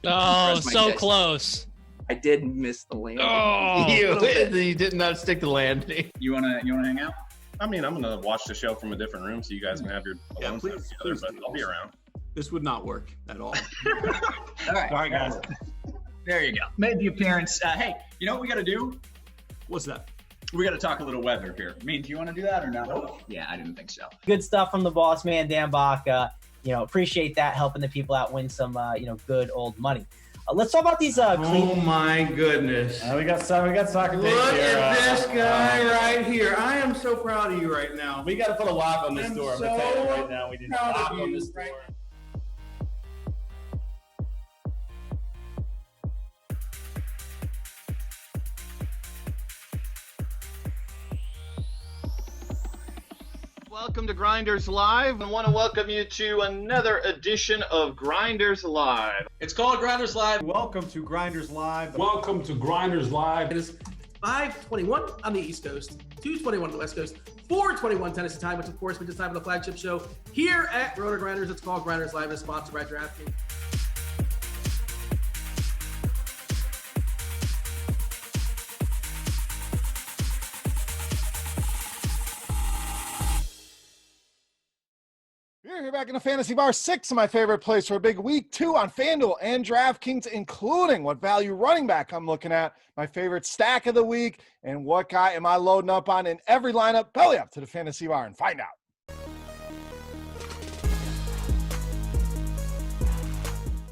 Oh, so close. I did miss the land. Oh, you did not stick the landing. You wanna hang out? I mean, I'm gonna watch the show from a different room so you guys can have your alone time together, but I'll be around. This would not work at all. All right. Sorry, guys. There you go. Made the appearance. Hey, you know what we got to do? What's that? We got to talk a little weather here. I mean, do you want to do that or not? Yeah, I didn't think so. Good stuff from the boss man, Dan Bach. Appreciate that, helping the people out win some, good old money. Let's talk about these. Oh my goodness! We got soccer days Look here. at this guy right here. I am so proud of you right now. We got to put a lock on this door. I'm gonna tell you right now. We need a lock on this door. Welcome to Grinders Live. I want to welcome you to another edition of Grinders Live. It's called Grinders Live. Welcome to Grinders Live. Welcome to Grinders Live. It is 5:21 on the East Coast, 2:21 on the West Coast, 4:21 Tennessee time, which of course means it's time for the flagship show here at Rotogrinders. It's called Grinders Live. It's sponsored by DraftKings. We're here back in the Fantasy Bar 6, my favorite place for a big week 2 on FanDuel and DraftKings, including what value running back I'm looking at, my favorite stack of the week, and what guy am I loading up on in every lineup. Belly up to the Fantasy Bar and find out.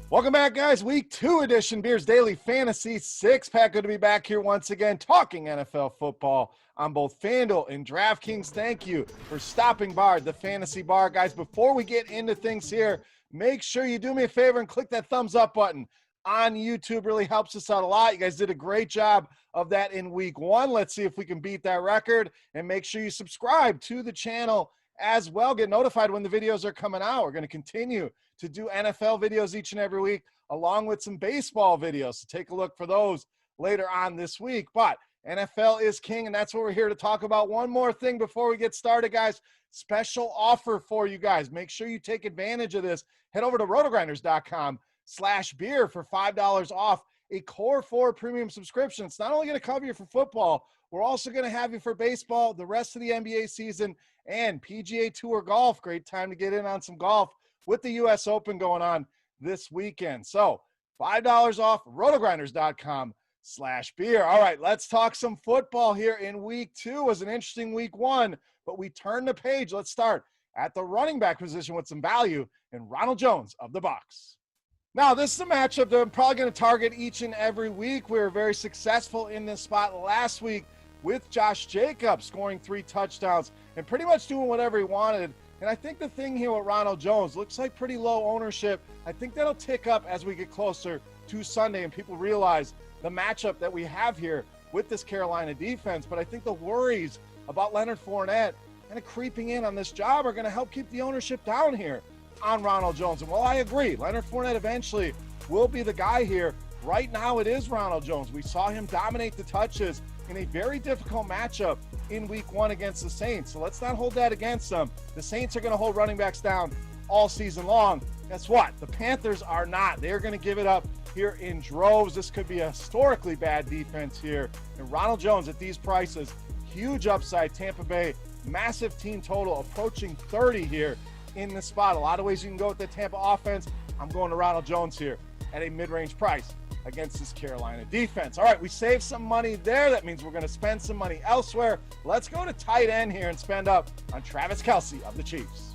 Welcome back, guys. Week 2 edition, Beers Daily Fantasy 6-pack. Good to be back here once again talking NFL football on both FanDuel and DraftKings. Thank you for stopping by the Fantasy Bar. Guys, before we get into things here, make sure you do me a favor and click that thumbs up button on YouTube. Really helps us out a lot. You guys did a great job of that in week 1. Let's see if we can beat that record. And make sure you subscribe to the channel as well. Get notified when the videos are coming out. We're going to continue to do NFL videos each and every week, along with some baseball videos. So take a look for those later on this week. But NFL is king, and that's what we're here to talk about. One more thing before we get started, guys. Special offer for you guys. Make sure you take advantage of this. Head over to rotogrinders.com/beer for $5 off a Core 4 premium subscription. It's not only going to cover you for football, we're also going to have you for baseball, the rest of the NBA season, and PGA Tour golf. Great time to get in on some golf with the U.S. Open going on this weekend. So $5 off rotogrinders.com/beer. All right, let's talk some football here in week 2. It was an interesting week 1, but we turned the page. Let's start at the running back position with some value in Ronald Jones of the Bucs. Now, this is a matchup that I'm probably going to target each and every week. We were very successful in this spot last week with Josh Jacobs scoring 3 touchdowns and pretty much doing whatever he wanted. And I think the thing here with Ronald Jones looks like pretty low ownership. I think that'll tick up as we get closer to Sunday and people realize the matchup that we have here with this Carolina defense. But I think the worries about Leonard Fournette kind of creeping in on this job are going to help keep the ownership down here on Ronald Jones. And while I agree, Leonard Fournette eventually will be the guy here, right now it is Ronald Jones. We saw him dominate the touches in a very difficult matchup in week 1 against the Saints. So let's not hold that against them. The Saints are going to hold running backs down all season long. Guess what? The Panthers are not. They're going to give it up here in droves. This could be a historically bad defense here. And Ronald Jones at these prices, huge upside. Tampa Bay, massive team total, approaching 30 here in this spot. A lot of ways you can go with the Tampa offense. I'm going to Ronald Jones here at a mid-range price against this Carolina defense. All right, we saved some money there. That means we're going to spend some money elsewhere. Let's go to tight end here and spend up on Travis Kelce of the Chiefs.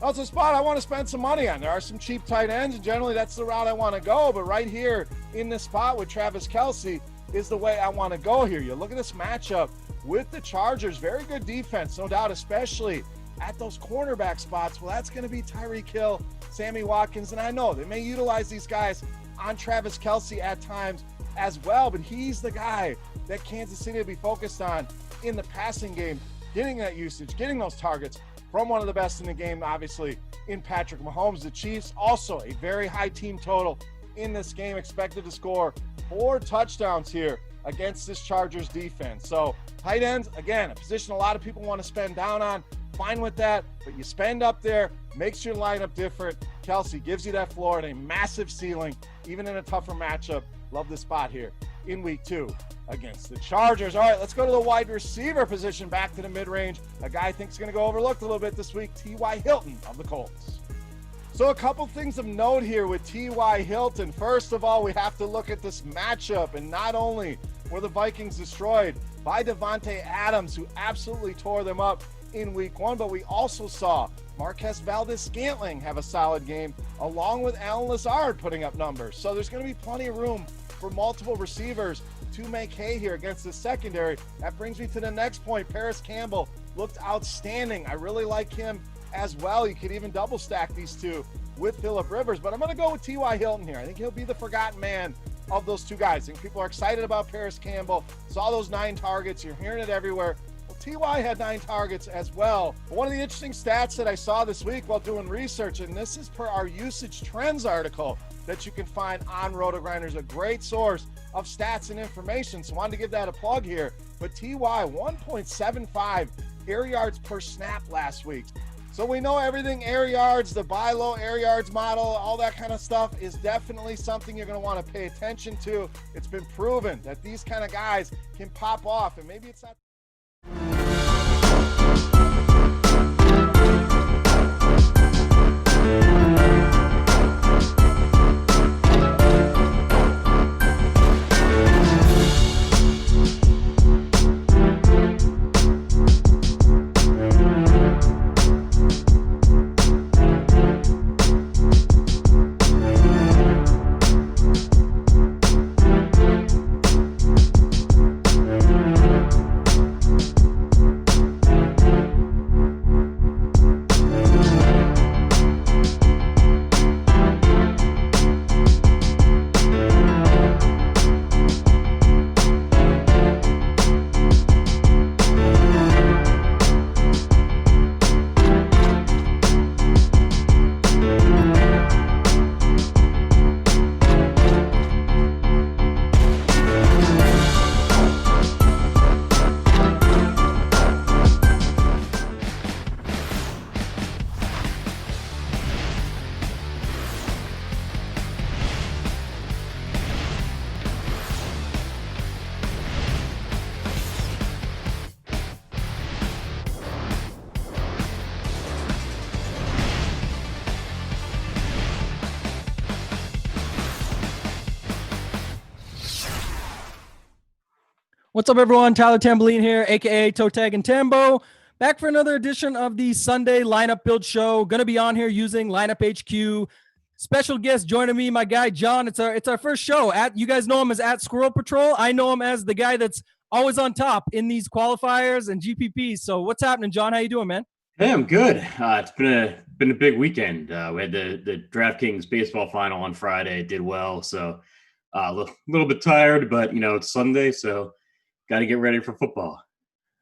That's a spot I want to spend some money on. There are some cheap tight ends, and generally that's the route I want to go. But right here in this spot with Travis Kelce is the way I want to go here. You look at this matchup with the Chargers. Very good defense, no doubt, especially at those cornerback spots. Well, that's going to be Tyreek Hill, Sammy Watkins, and I know they may utilize these guys on Travis Kelce at times as well, but he's the guy that Kansas City will be focused on in the passing game, getting that usage, getting those targets from one of the best in the game, obviously, in Patrick Mahomes. The Chiefs also a very high team total in this game, expected to score 4 touchdowns here against this Chargers defense. So tight ends, again, a position a lot of people want to spend down on. Fine with that, but you spend up there, makes your lineup different. Kelsey gives you that floor and a massive ceiling, even in a tougher matchup. Love this spot here in week 2 against the Chargers. All right, let's go to the wide receiver position, back to the mid-range. A guy I think is going to go overlooked a little bit this week, T.Y. Hilton of the Colts. So a couple things of note here with T.Y. Hilton. First of all, we have to look at this matchup, and not only were the Vikings destroyed by Devontae Adams, who absolutely tore them up in week 1, but we also saw Marquez Valdes-Scantling have a solid game, along with Allen Lazard putting up numbers. So there's going to be plenty of room for multiple receivers to make hay here against the secondary. That brings me to the next point. Paris Campbell looked outstanding. I really like him as well. You could even double stack these two with Phillip Rivers, but I'm going to go with T.Y. Hilton here. I think he'll be the forgotten man of those two guys. I think people are excited about Paris Campbell. Saw those 9 targets. You're hearing it everywhere. Well, T.Y. had 9 targets as well. But one of the interesting stats that I saw this week while doing research, and this is per our usage trends article that you can find on Rotogrinders, a great source of stats and information. So I wanted to give that a plug here. But T.Y. 1.75 air yards per snap last week. So we know everything air yards, the buy low air yards model, all that kind of stuff is definitely something you're going to want to pay attention to. It's been proven that these kind of guys can pop off, and maybe it's not. What's up, everyone? Tyler Tamboline here, aka Toe Tag and Tambo, back for another edition of the Sunday Lineup Build Show. Going to be on here using Lineup HQ. Special guest joining me, my guy John. It's our first show. You guys know him as at Squirrel Patrol. I know him as the guy that's always on top in these qualifiers and GPPs. So what's happening, John? How you doing, man? Hey, I'm good. It's been a big weekend. We had the DraftKings baseball final on Friday. Did well, so a little bit tired, but it's Sunday, so got to get ready for football.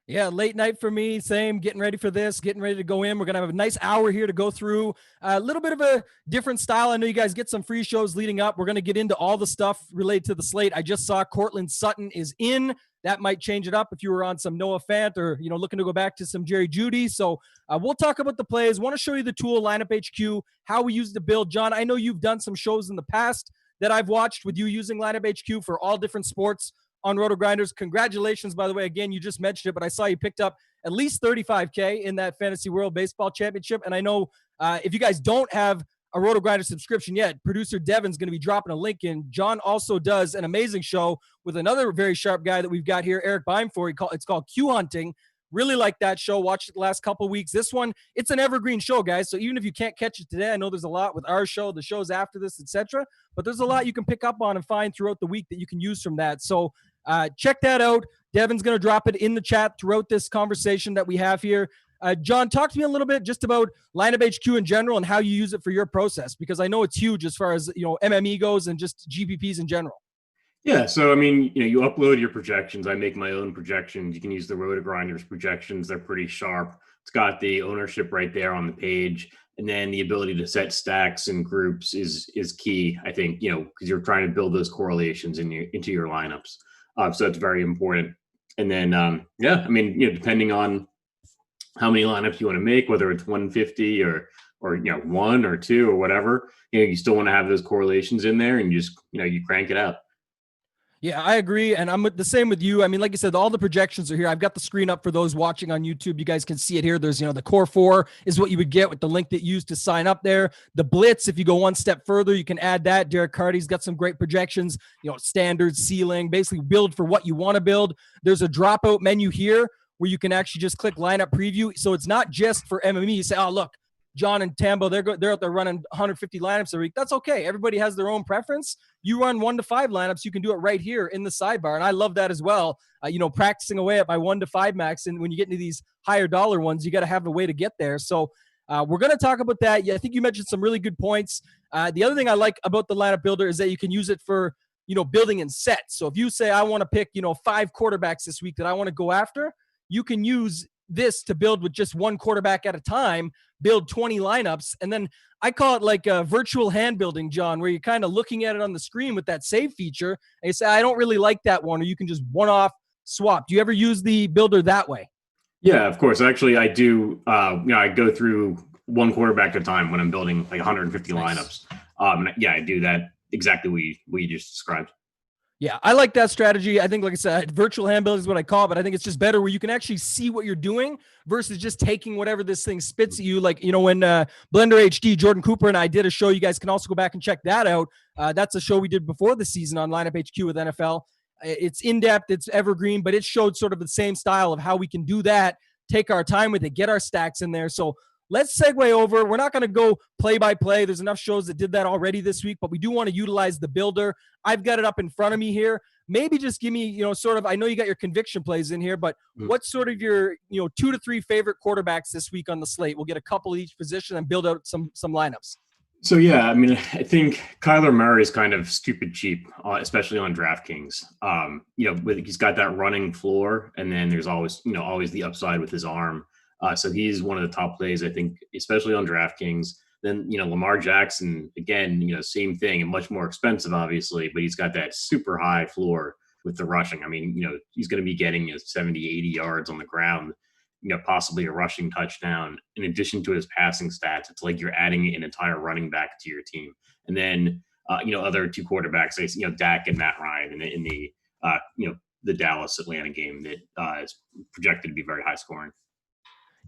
Yeah, late night for me. Same, getting ready for this, getting ready to go in. We're going to have a nice hour here to go through a little bit of a different style. I know you guys get some free shows leading up. We're going to get into all the stuff related to the slate. I just saw Cortland Sutton is in. That might change it up if you were on some Noah Fant or, looking to go back to some Jerry Jeudy. So we'll talk about the plays. Want to show you the tool, Lineup HQ, how we use the build. John, I know you've done some shows in the past that I've watched with you using Lineup HQ for all different sports on Rotogrinders. Congratulations, by the way. Again, you just mentioned it, but I saw you picked up at least $35K in that Fantasy World Baseball Championship. And I know if you guys don't have a Rotogrinder subscription yet, producer Devin's going to be dropping a link in. John also does an amazing show with another very sharp guy that we've got here, Eric Beimfor. It's called Q Hunting. Really like that show. Watched it the last couple of weeks. This one, it's an evergreen show, guys. So even if you can't catch it today, I know there's a lot with our show, the shows after this, etc. But there's a lot you can pick up on and find throughout the week that you can use from that. So check that out. Devin's going to drop it in the chat throughout this conversation that we have here. John, talk to me a little bit just about Lineup HQ in general and how you use it for your process, because I know it's huge as far as MME goes and just GPPs in general. Yeah, so you upload your projections. I make my own projections. You can use the Rotogrinders projections. They're pretty sharp. It's got the ownership right there on the page. And then the ability to set stacks and groups is key, I think, because you're trying to build those correlations into your lineups. So that's very important. And then, depending on how many lineups you want to make, whether it's 150 or one or two or whatever, you still want to have those correlations in there, and you just, you crank it out. Yeah, I agree. And I'm the same with you. I mean, like I said, all the projections are here. I've got the screen up for those watching on YouTube. You guys can see it here. There's, the core 4 is what you would get with the link that you used to sign up there. The blitz, if you go one step further, you can add that. Derek Carty's got some great projections, standard, ceiling, basically build for what you want to build. There's a dropout menu here where you can actually just click lineup preview. So it's not just for MME. You say, oh, look, John and Tambo, they're out there running 150 lineups a week. That's okay. Everybody has their own preference. You run 1 to 5 lineups, you can do it right here in the sidebar. And I love that as well. Practicing away at my 1 to 5 max. And when you get into these higher dollar ones, you got to have a way to get there. So we're going to talk about that. Yeah, I think you mentioned some really good points. The other thing I like about the lineup builder is that you can use it for, building in sets. So if you say, I want to pick, 5 quarterbacks this week that I want to go after, you can use this to build with just 1 quarterback at a time, build 20 lineups. And then I call it like a virtual hand building, John, where you're kind of looking at it on the screen with that save feature. And you say, I don't really like that one, or you can just one-off swap. Do you ever use the builder that way? Yeah, of course. Actually, I do. I go through 1 quarterback at a time when I'm building like 150 lineups. I do that exactly what you just described. Yeah, I like that strategy. I think, like I said, virtual hand building is what I call it, but I think it's just better where you can actually see what you're doing versus just taking whatever this thing spits at you. Like, when Blender HD, Jordan Cooper and I did a show, you guys can also go back and check that out. That's a show we did before the season on Lineup HQ with NFL. It's in-depth, it's evergreen, but it showed sort of the same style of how we can do that, take our time with it, get our stacks in there. So let's segue over. We're not going to go play-by-play. There's enough shows that did that already this week, but we do want to utilize the builder. I've got it up in front of me here. Maybe just give me, I know you got your conviction plays in here, but what's sort of your, 2 to 3 favorite quarterbacks this week on the slate? We'll get a couple of each position and build out some lineups. So, yeah, I mean, I think Kyler Murray is kind of stupid cheap, especially on DraftKings. He's got that running floor, and then there's always the upside with his arm. So he's one of the top plays, I think, especially on DraftKings. Then, Lamar Jackson, again, same thing, and much more expensive, obviously, but he's got that super high floor with the rushing. I mean, he's going to be getting 70, 80 yards on the ground, possibly a rushing touchdown. In addition to his passing stats, it's like you're adding an entire running back to your team. And then, other 2 quarterbacks, Dak and Matt Ryan in the Dallas-Atlanta game that is projected to be very high scoring.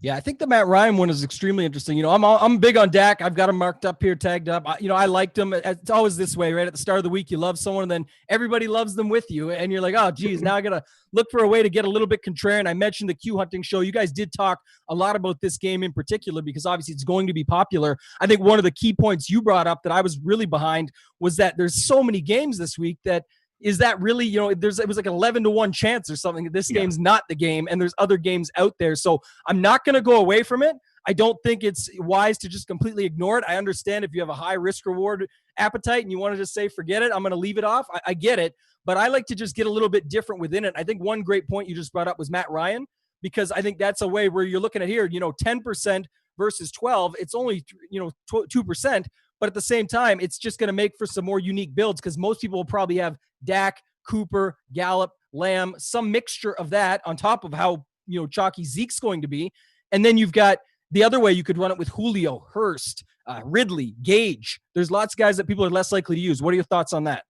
Yeah, I think the Matt Ryan one is extremely interesting. I'm big on Dak. I've got him marked up here, tagged up. I liked him. It's always this way, right? At the start of the week, you love someone, and then everybody loves them with you. And you're like, oh, geez, now I got to look for a way to get a little bit contrarian. I mentioned the Q hunting show. You guys did talk a lot about this game in particular because obviously it's going to be popular. I think one of the key points you brought up that I was really behind was that there's so many games this week that is that really, it was like an 11-1 chance or something that this game's not the game, and there's other games out there. So I'm not going to go away from it. I don't think it's wise to just completely ignore it. I understand if you have a high risk reward appetite and you want to just say, forget it, I'm going to leave it off. I get it, but I like to just get a little bit different within it. I think one great point you just brought up was Matt Ryan, because I think that's a way where you're looking at here, 10% versus 12. It's only, 2%. But at the same time, it's just going to make for some more unique builds because most people will probably have Dak, Cooper, Gallup, Lamb, some mixture of that on top of how, chalky Zeke's going to be. And then you've got the other way you could run it with Julio, Hurst, Ridley, Gage. There's lots of guys that people are less likely to use. What are your thoughts on that?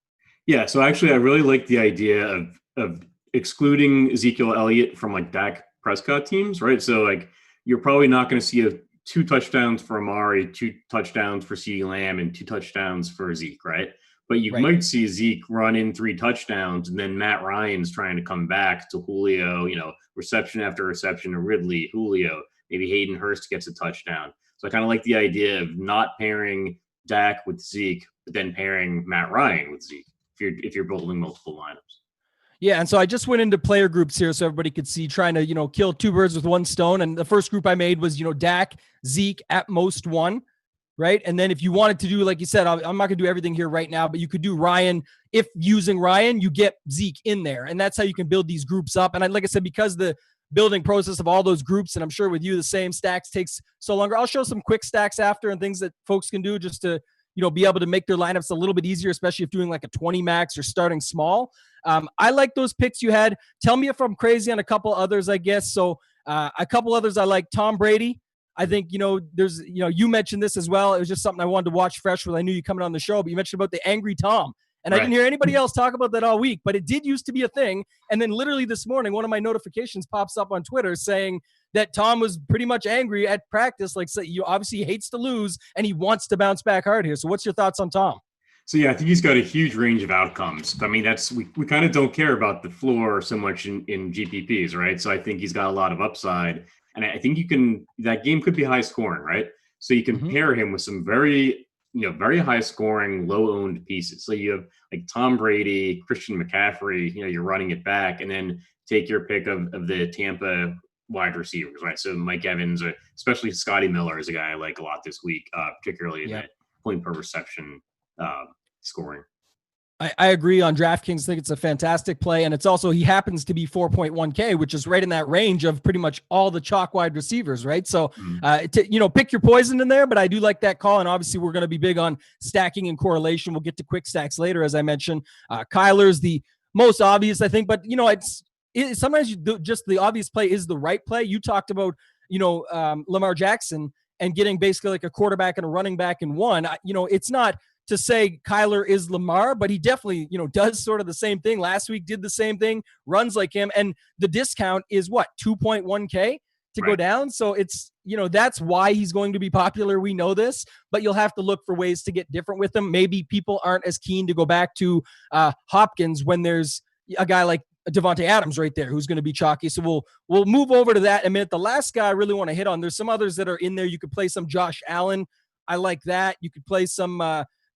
Yeah, so actually I really like the idea of excluding Ezekiel Elliott from like Dak Prescott teams, right? So like you're probably not going to see 2 touchdowns for Amari, 2 touchdowns for CeeDee Lamb, and 2 touchdowns for Zeke, right? But you might see Zeke run in 3 touchdowns, and then Matt Ryan's trying to come back to Julio, reception after reception to Ridley, Julio. Maybe Hayden Hurst gets a touchdown. So I kind of like the idea of not pairing Dak with Zeke, but then pairing Matt Ryan with Zeke if you're building multiple lineups. Yeah, and so I just went into player groups here so everybody could see, trying to, kill 2 birds with 1 stone. And the first group I made was, Dak, Zeke, at most 1, right? And then if you wanted to do, like you said, I'm not going to do everything here right now, but you could do Ryan. If using Ryan, you get Zeke in there. And that's how you can build these groups up. And like I said, because the building process of all those groups. And I'm sure with you, the same stacks takes so longer. I'll show some quick stacks after and things that folks can do just to, be able to make their lineups a little bit easier, especially if doing like a 20 max or starting small. I like those picks you had. Tell me if I'm crazy on a couple others, I guess. So a couple others I like. Tom Brady. I think, there's, you mentioned this as well. It was just something I wanted to watch fresh with. I knew you coming on the show, but you mentioned about the angry Tom. And I didn't hear anybody else talk about that all week, but it did used to be a thing. And then literally this morning, one of my notifications pops up on Twitter saying that Tom was pretty much angry at practice. Like, so obviously he hates to lose and he wants to bounce back hard here. So what's your thoughts on Tom? So yeah, I think he's got a huge range of outcomes. I mean, we kind of don't care about the floor so much in GPPs, right? So I think he's got a lot of upside. And I think that game could be high scoring, right? So you can pair him with some very high scoring, low owned pieces. So you have like Tom Brady, Christian McCaffrey, you're running it back, and then take your pick of the Tampa wide receivers, right? So Mike Evans, especially Scotty Miller is a guy I like a lot this week, particularly in that point per reception scoring. I agree on DraftKings. I think it's a fantastic play. And it's also, he happens to be 4.1K, which is right in that range of pretty much all the chalk wide receivers, right? So, pick your poison in there, but I do like that call. And obviously we're going to be big on stacking and correlation. We'll get to quick stacks later, as I mentioned. Kyler's the most obvious, I think, but sometimes just the obvious play is the right play. You talked about, Lamar Jackson and getting basically like a quarterback and a running back in one. It's not to say Kyler is Lamar, but he definitely, does sort of the same thing. Last week did the same thing, runs like him. And the discount is what, 2.1K to go down. So it's, that's why he's going to be popular. We know this, but you'll have to look for ways to get different with him. Maybe people aren't as keen to go back to Hopkins when there's a guy like Devontae Adams right there who's going to be chalky. So we'll move over to that in a minute. The last guy I really want to hit on, there's some others that are in there. You could play some Josh Allen. I like that. You could play some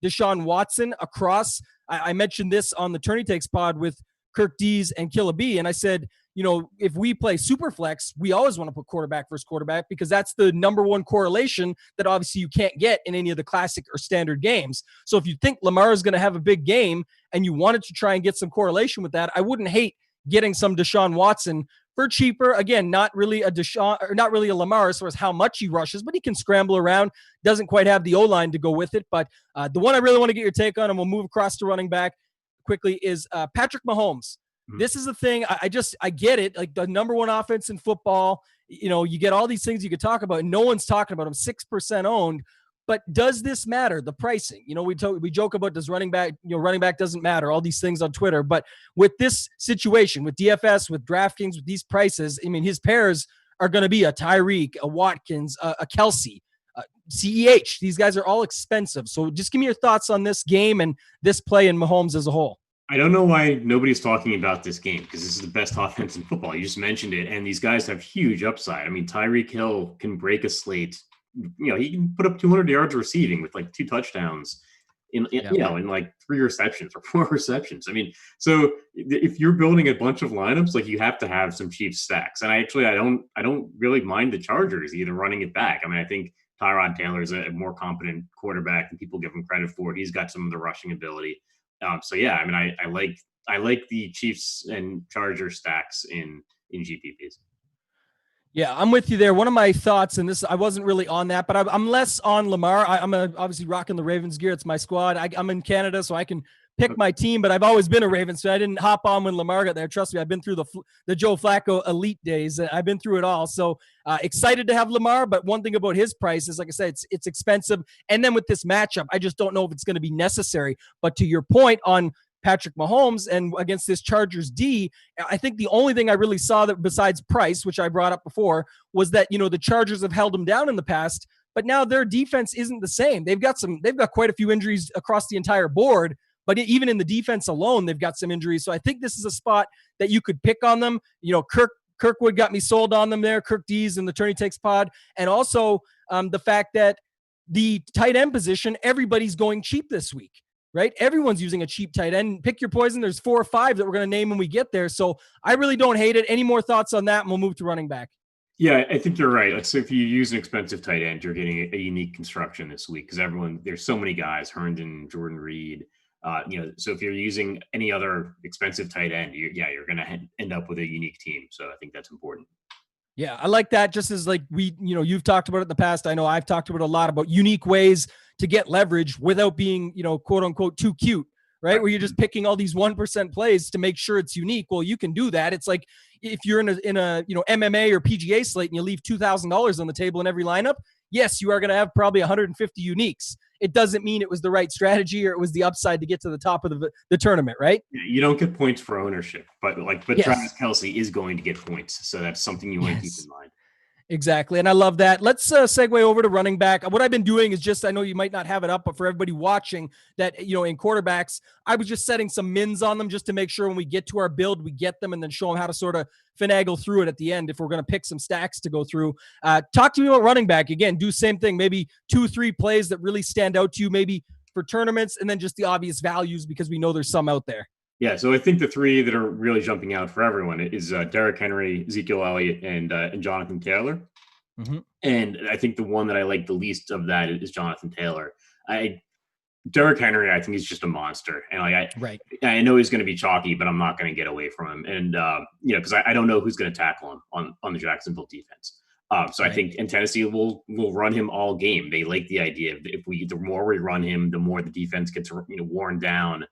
Deshaun Watson across. I mentioned this on the Tourney Takes pod with Kirk Dees and Killa B, and I said, if we play Superflex, we always want to put quarterback versus quarterback because that's the number one correlation that obviously you can't get in any of the classic or standard games. So if you think Lamar is going to have a big game and you wanted to try and get some correlation with that, I wouldn't hate getting some Deshaun Watson for cheaper. Again, not really a Deshaun or not really a Lamar as far as how much he rushes, but he can scramble around. Doesn't quite have the O-line to go with it. But the one I really want to get your take on, and we'll move across to running back quickly, is Patrick Mahomes. This is the thing. I get it. Like the number one offense in football, you get all these things you could talk about, and no one's talking about him. 6% owned. But does this matter? The pricing, we joke about does running back doesn't matter, all these things on Twitter. But with this situation, with DFS, with DraftKings, with these prices, I mean, his pairs are going to be a Tyreek, a Watkins, a Kelsey, CEH. These guys are all expensive. So just give me your thoughts on this game and this play in Mahomes as a whole. I don't know why nobody's talking about this game because this is the best offense in football. You just mentioned it. And these guys have huge upside. I mean, Tyreek Hill can break a slate. He can put up 200 yards receiving with like 2 touchdowns in like 3 receptions or 4 receptions. I mean, so if you're building a bunch of lineups, like you have to have some cheap stacks. And I don't really mind the Chargers either running it back. I mean, I think Tyrod Taylor is a more competent quarterback than people give him credit for. He's got some of the rushing ability. So yeah, I mean, I like the Chiefs and Chargers stacks in GPPs. Yeah, I'm with you there. One of my thoughts, and this I wasn't really on that, but I'm less on Lamar. I'm obviously rocking the Ravens gear. It's my squad. I'm in Canada, so I can pick my team, but I've always been a Ravens fan. I didn't hop on when Lamar got there. Trust me, I've been through the Joe Flacco elite days. I've been through it all. So excited to have Lamar, but one thing about his price is, like I said, it's expensive. And then with this matchup, I just don't know if it's going to be necessary. But to your point on Patrick Mahomes and against this Chargers D, I think the only thing I really saw that besides price, which I brought up before, was that, the Chargers have held him down in the past, but now their defense isn't the same. They've got quite a few injuries across the entire board, but even in the defense alone, they've got some injuries. So I think this is a spot that you could pick on them. Kirkwood got me sold on them there, Kirk Dees in the Tourney Takes pod. And also the fact that the tight end position, everybody's going cheap this week. Right? Everyone's using a cheap tight end. Pick your poison. There's 4 or 5 that we're going to name when we get there. So I really don't hate it. Any more thoughts on that? And we'll move to running back. Yeah, I think you're right. Like, so if you use an expensive tight end, you're getting a unique construction this week because there's so many guys, Herndon, Jordan Reed, So if you're using any other expensive tight end, you're going to end up with a unique team. So I think that's important. Yeah, I like that. Just as like you've talked about it in the past. I know I've talked about a lot about unique ways to get leverage without being, quote unquote, too cute, right? Where you're just picking all these 1% plays to make sure it's unique. Well, you can do that. It's like if you're in a MMA or PGA slate and you leave $2,000 on the table in every lineup, yes, you are going to have probably 150 uniques. It doesn't mean it was the right strategy or it was the upside to get to the top of the tournament, right? You don't get points for ownership, but yes. Travis Kelce is going to get points. So that's something you want to keep in mind. Exactly. And I love that. Let's segue over to running back. What I've been doing is just, I know you might not have it up, but for everybody watching that, in quarterbacks, I was just setting some mins on them just to make sure when we get to our build, we get them and then show them how to sort of finagle through it at the end if we're going to pick some stacks to go through. Talk to me about running back. Again, do same thing, maybe 2-3 plays that really stand out to you, maybe for tournaments, and then just the obvious values because we know there's some out there. Yeah, so I think the three that are really jumping out for everyone is Derrick Henry, Ezekiel Elliott, and Jonathan Taylor. Mm-hmm. And I think the one that I like the least of that is Jonathan Taylor. Derrick Henry, I think he's just a monster, and I know he's going to be chalky, but I'm not going to get away from him, and because I don't know who's going to tackle him on the Jacksonville defense. So I think in Tennessee will run him all game. They like the idea of the more we run him, the more the defense gets worn down.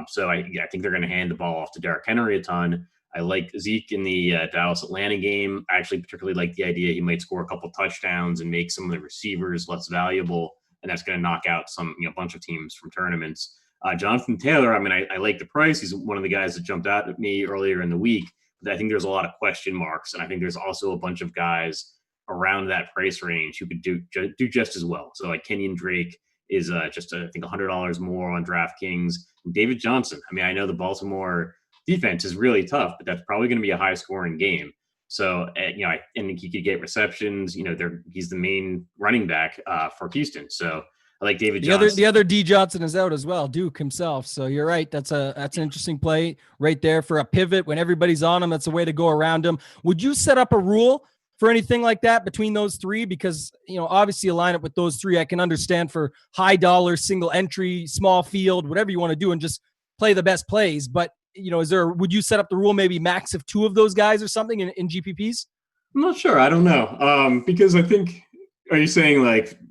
So I think they're going to hand the ball off to Derrick Henry a ton. I like Zeke in the Dallas-Atlanta game. I actually particularly like the idea he might score a couple touchdowns and make some of the receivers less valuable, and that's going to knock out some bunch of teams from tournaments. Jonathan Taylor, I like the price. He's one of the guys that jumped out at me earlier in the week, but I think there's a lot of question marks, and I think there's also a bunch of guys around that price range who could do just as well. So like Kenyon Drake is just I think $100 more on DraftKings. David Johnson. I know the Baltimore defense is really tough, but that's probably going to be a high scoring game. So, I think he could get receptions. He's the main running back for Houston. So I like David Johnson. The other D Johnson is out as well, Duke himself. So you're right. That's an interesting play right there for a pivot when everybody's on him. That's a way to go around him. Would you set up a rule for anything like that between those three? Because, obviously a lineup with those three, I can understand for high dollar, single entry, small field, whatever you want to do and just play the best plays. But, would you set up the rule, maybe max of 2 of those guys or something in GPPs? I'm not sure. I don't know. Because I think, are you saying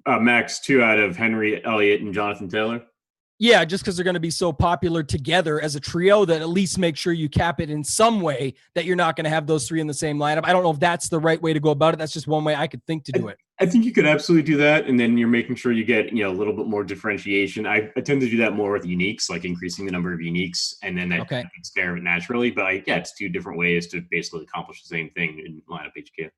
max 2 out of Henry, Elliott, and Jonathan Taylor? Yeah, just because they're going to be so popular together as a trio that at least make sure you cap it in some way that you're not going to have those 3 in the same lineup. I don't know if that's the right way to go about it. That's just one way I could think to do it. I think you could absolutely do that. And then you're making sure you get, a little bit more differentiation. I tend to do that more with uniques, like increasing the number of uniques. And then that takes care of it naturally. But it's 2 different ways to basically accomplish the same thing in lineup HQ.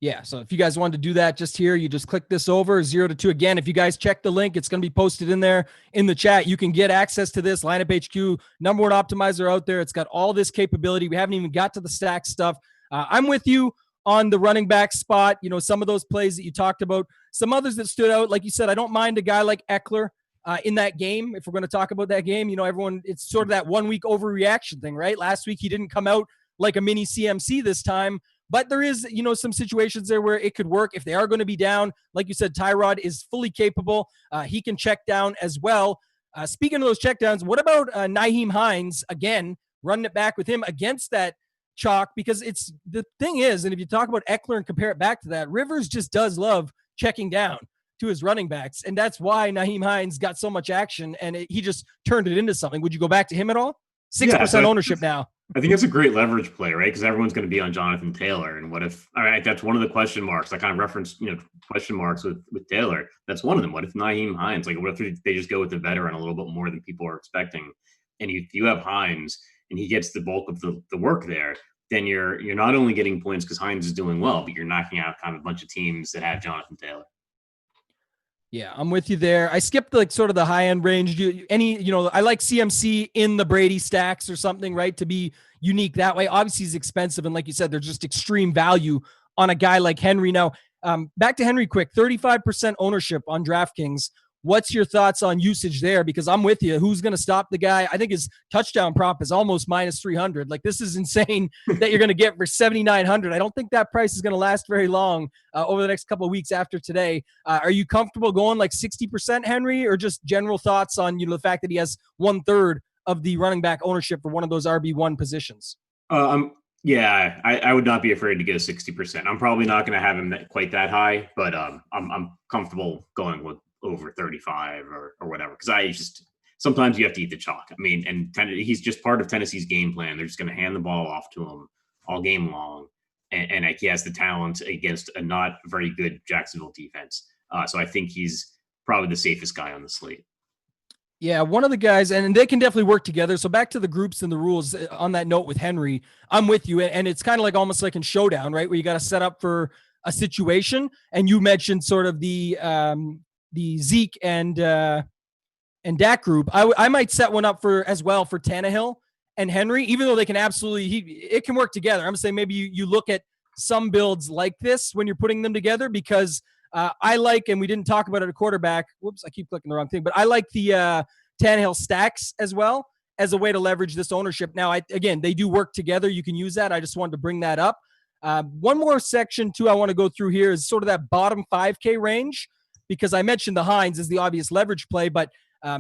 Yeah, so if you guys wanted to do that just here, you just click this over 0 to 2. Again, if you guys check the link, it's going to be posted in there in the chat. You can get access to this lineup HQ, number 1 optimizer out there. It's got all this capability. We haven't even got to the stack stuff. I'm with you on the running back spot. Some of those plays that you talked about, some others that stood out. Like you said, I don't mind a guy like Eckler in that game. If we're going to talk about that game, everyone, it's sort of that 1 week overreaction thing, right? Last week, he didn't come out like a mini CMC this time. But there is, some situations there where it could work if they are going to be down. Like you said, Tyrod is fully capable. He can check down as well. Speaking of those checkdowns, what about Nyheim Hines, again, running it back with him against that chalk? Because it's the thing is, and if you talk about Eckler and compare it back to that, Rivers just does love checking down to his running backs. And that's why Nyheim Hines got so much action, and he just turned it into something. Would you go back to him at all? 6% ownership now. I think it's a great leverage play, right? Because everyone's going to be on Jonathan Taylor. And what if, all right, that's one of the question marks. I kind of referenced, question marks with Taylor. That's one of them. What if Nyheim Hines, what if they just go with the veteran a little bit more than people are expecting? And if you have Hines and he gets the bulk of the work there, then you're not only getting points because Hines is doing well, but you're knocking out kind of a bunch of teams that have Jonathan Taylor. Yeah, I'm with you there. I skipped sort of the high end range. I like CMC in the Brady stacks or something, right? To be unique that way. Obviously he's expensive. And like you said, there's just extreme value on a guy like Henry. Now, back to Henry quick, 35% ownership on DraftKings. What's your thoughts on usage there? Because I'm with you. Who's going to stop the guy? I think his touchdown prop is almost minus 300. Like, this is insane that you're going to get for 7,900. I don't think that price is going to last very long over the next couple of weeks after today. Are you comfortable going like 60%, Henry, or just general thoughts on, the fact that he has 1/3 of the running back ownership for one of those RB1 positions? Yeah, I would not be afraid to go 60%. I'm probably not going to have him quite that high, but I'm comfortable going with over 35 or whatever, because sometimes you have to eat the chalk. I mean, and he's just part of Tennessee's game plan. They're just going to hand the ball off to him all game long, and he has the talent against a not very good Jacksonville defense. So I think he's probably the safest guy on the slate. Yeah, one of the guys, and they can definitely work together. So back to the groups and the rules on that note with Henry, I'm with you. And it's kind of like almost like in Showdown, right? Where you got to set up for a situation. And you mentioned sort of the Zeke and Dak group. I might set one up as well for Tannehill and Henry, even though they can it can work together. I'm saying maybe you look at some builds like this when you're putting them together, because I like, and we didn't talk about it at quarterback. Whoops, I keep clicking the wrong thing. But I like the Tannehill stacks as well as a way to leverage this ownership. Now, again, they do work together. You can use that. I just wanted to bring that up. One more section, too, I want to go through here is sort of that bottom 5K range, because I mentioned the Hines is the obvious leverage play. But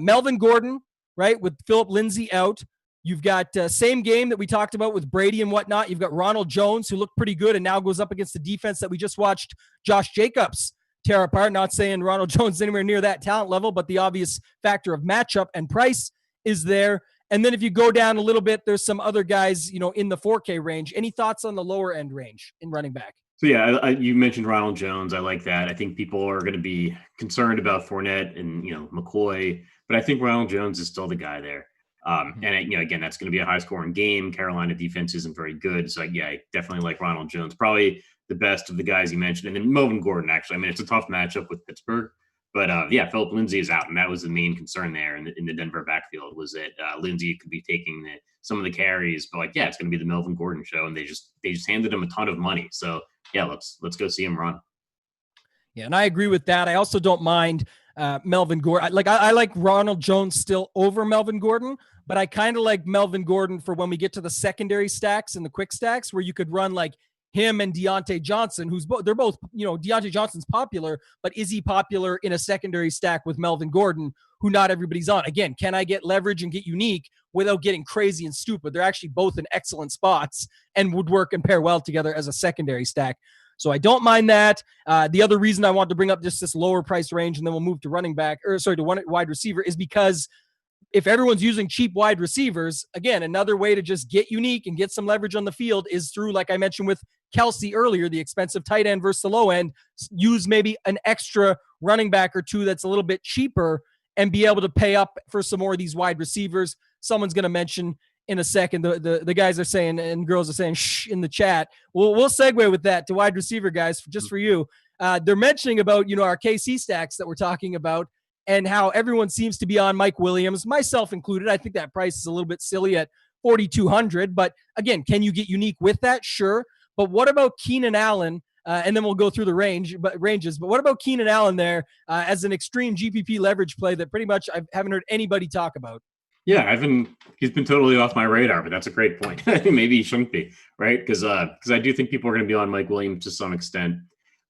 Melvin Gordon, right, with Phillip Lindsay out. You've got same game that we talked about with Brady and whatnot. You've got Ronald Jones, who looked pretty good and now goes up against the defense that we just watched Josh Jacobs tear apart. Not saying Ronald Jones is anywhere near that talent level, but the obvious factor of matchup and price is there. And then if you go down a little bit, there's some other guys, in the 4K range. Any thoughts on the lower end range in running back? So yeah, you mentioned Ronald Jones. I like that. I think people are going to be concerned about Fournette and McCoy, but I think Ronald Jones is still the guy there. And again, that's going to be a high scoring game. Carolina defense isn't very good. So yeah, I definitely like Ronald Jones, probably the best of the guys you mentioned. And then Melvin Gordon, actually, I mean, it's a tough matchup with Pittsburgh, but Phillip Lindsay is out. And that was the main concern there in the Denver backfield, was that Lindsay could be taking some of the carries, but it's going to be the Melvin Gordon show. And they just handed him a ton of money. So yeah, let's go see him run. Yeah. And I agree with that. I also don't mind Melvin Gordon. I like Ronald Jones still over Melvin Gordon, but I kind of like Melvin Gordon for when we get to the secondary stacks and the quick stacks, where you could run like him and Deontay Johnson, they're both, Deontay Johnson's popular, but is he popular in a secondary stack with Melvin Gordon, who not everybody's on? Again, can I get leverage and get unique without getting crazy and stupid? They're actually both in excellent spots and would work and pair well together as a secondary stack. So I don't mind that. The other reason I want to bring up just this lower price range, and then we'll move to to wide receiver, is because if everyone's using cheap wide receivers, again, another way to just get unique and get some leverage on the field is through, like I mentioned with Kelsey earlier, the expensive tight end versus the low end. Use maybe an extra running back or two that's a little bit cheaper and be able to pay up for some more of these wide receivers. Someone's going to mention in a second, the guys are saying, and girls are saying shh in the chat. We'll segue with that to wide receiver, guys, just for you. They're mentioning about, our KC stacks that we're talking about, and how everyone seems to be on Mike Williams, myself included. I think that price is a little bit silly at $4,200. But again, can you get unique with that? Sure. But what about Keenan Allen? And then we'll go through the ranges. But what about Keenan Allen there as an extreme GPP leverage play that pretty much I haven't heard anybody talk about? Yeah, he's been totally off my radar, but that's a great point. Maybe he shouldn't be, right? Because I do think people are going to be on Mike Williams to some extent.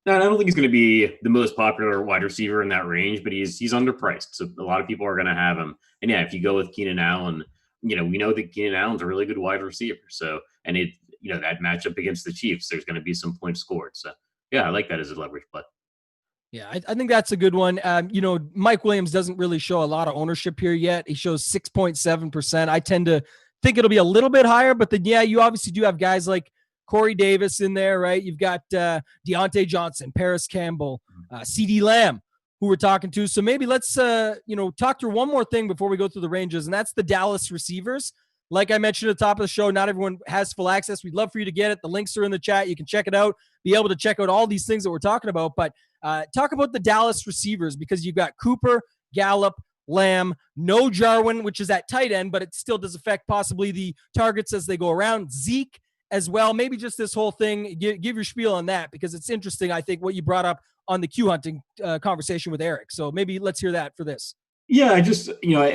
Now, I don't think he's going to be the most popular wide receiver in that range, but he's underpriced. So a lot of people are going to have him. And yeah, if you go with Keenan Allen, we know that Keenan Allen's a really good wide receiver. So, and that matchup against the Chiefs, there's going to be some points scored. So yeah, I like that as a leverage play. Yeah, I think that's a good one. Mike Williams doesn't really show a lot of ownership here yet. He shows 6.7%. I tend to think it'll be a little bit higher, but then, you obviously do have guys like Corey Davis in there, right? You've got Deontay Johnson, Paris Campbell, CeeDee Lamb, who we're talking to. So maybe let's, talk through one more thing before we go through the ranges, and that's the Dallas receivers. Like I mentioned at the top of the show, not everyone has full access. We'd love for you to get it. The links are in the chat. You can check it out, be able to check out all these things that we're talking about. But talk about the Dallas receivers, because you've got Cooper, Gallup, Lamb, no Jarwin, which is at tight end, but it still does affect possibly the targets as they go around. Zeke as well. Maybe just this whole thing, give your spiel on that, because it's interesting, I think, what you brought up on the Q hunting conversation with Eric. So maybe let's hear that for this. Yeah, I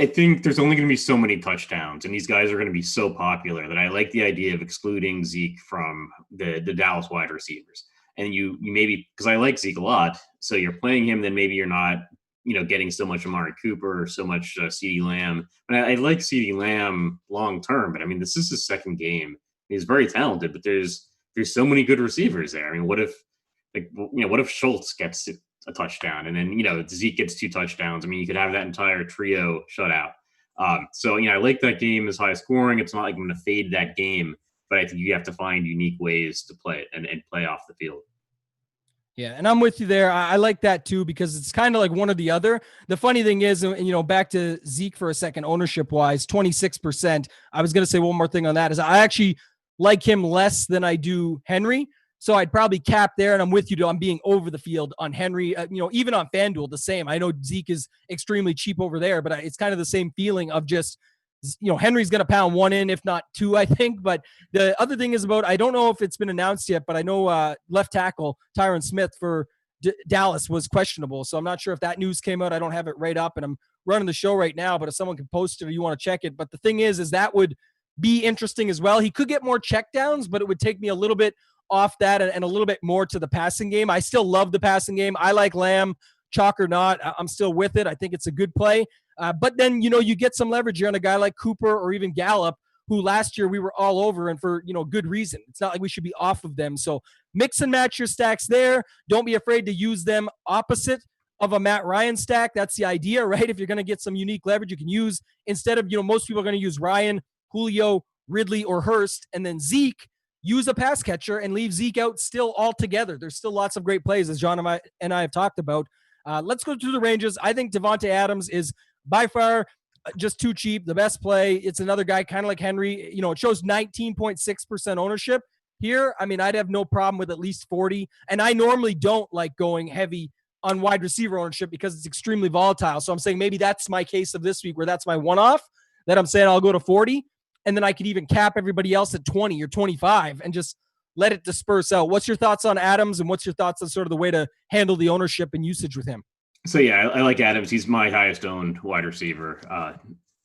think there's only going to be so many touchdowns, and these guys are going to be so popular that I like the idea of excluding Zeke from the Dallas wide receivers. And you maybe, because I like Zeke a lot, so you're playing him, then maybe you're not, getting so much Amari Cooper or so much CeeDee Lamb. And I like CeeDee Lamb long term, but I mean, this is his second game. He's very talented, but there's so many good receivers there. I mean, what if Schultz gets a touchdown and then, Zeke gets 2 touchdowns? I mean, you could have that entire trio shut out. So I like that game is high scoring. It's not like I'm going to fade that game, but I think you have to find unique ways to play it and play off the field. Yeah, and I'm with you there. I like that too, because it's kind of like one or the other. The funny thing is, back to Zeke for a second, ownership-wise, 26%. I was going to say one more thing on that, is I actually like him less than I do Henry. So I'd probably cap there, and I'm with you. I'm being over the field on Henry. Even on FanDuel, the same. I know Zeke is extremely cheap over there, but it's kind of the same feeling of just, Henry's going to pound 1 in, if not 2, I think. But the other thing is I don't know if it's been announced yet, but I know left tackle Tyron Smith for Dallas was questionable. So I'm not sure if that news came out. I don't have it right up, and I'm running the show right now, but if someone can post it or you want to check it. But the thing is that would be interesting as well. He could get more checkdowns, but it would take me a little bit off that and a little bit more to the passing game. I still love the passing game. I like Lamb, chalk or not. I'm still with it. I think it's a good play. But then, you get some leverage here on a guy like Cooper or even Gallup, who last year we were all over, and for, good reason. It's not like we should be off of them. So mix and match your stacks there. Don't be afraid to use them opposite of a Matt Ryan stack. That's the idea, right? If you're going to get some unique leverage, you can use, instead of, most people are going to use Ryan, Julio, Ridley, or Hurst, and then Zeke, use a pass catcher and leave Zeke out still altogether. There's still lots of great plays, as John and I have talked about. Let's go through the ranges. I think Devontae Adams is by far just too cheap. The best play. It's another guy kind of like Henry. It shows 19.6% ownership here. I mean, I'd have no problem with at least 40. And I normally don't like going heavy on wide receiver ownership because it's extremely volatile. So I'm saying maybe that's my case of this week, where that's my one-off, that I'm saying I'll go to 40. And then I could even cap everybody else at 20 or 25 and just let it disperse out. What's your thoughts on Adams, and what's your thoughts on sort of the way to handle the ownership and usage with him? So yeah, I like Adams. He's my highest owned wide receiver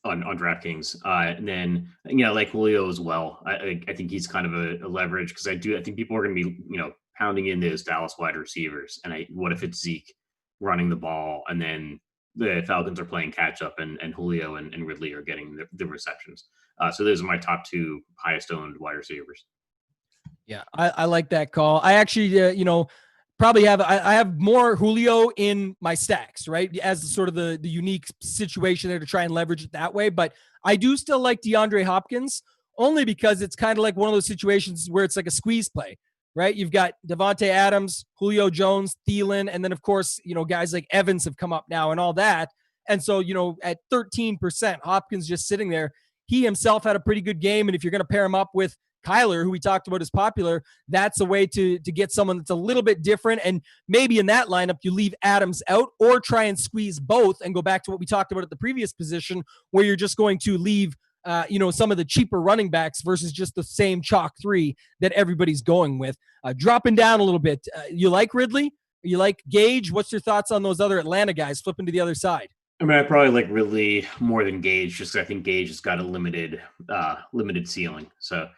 on DraftKings. And then I like Julio as well. I think he's kind of a leverage, because I think people are going to be pounding into those Dallas wide receivers. And what if it's Zeke running the ball, and then the Falcons are playing catch up, and Julio and Ridley are getting the receptions. So those are my top 2 highest owned wide receivers. Yeah, I like that call. I actually, probably I have more Julio in my stacks, right? As sort of the unique situation there to try and leverage it that way. But I do still like DeAndre Hopkins, only because it's kind of like one of those situations where it's like a squeeze play, right? You've got Devontae Adams, Julio Jones, Thielen, and then of course, guys like Evans have come up now and all that. And so, at 13%, Hopkins just sitting there. He himself had a pretty good game. And if you're going to pair him up with Kyler, who we talked about is popular, that's a way to get someone that's a little bit different. And maybe in that lineup, you leave Adams out, or try and squeeze both and go back to what we talked about at the previous position, where you're just going to leave, some of the cheaper running backs versus just the same chalk 3 that everybody's going with. Dropping down a little bit. You like Ridley? You like Gage? What's your thoughts on those other Atlanta guys flipping to the other side? I mean, I probably like Ridley more than Gage, just because I think Gage has got a limited ceiling. So,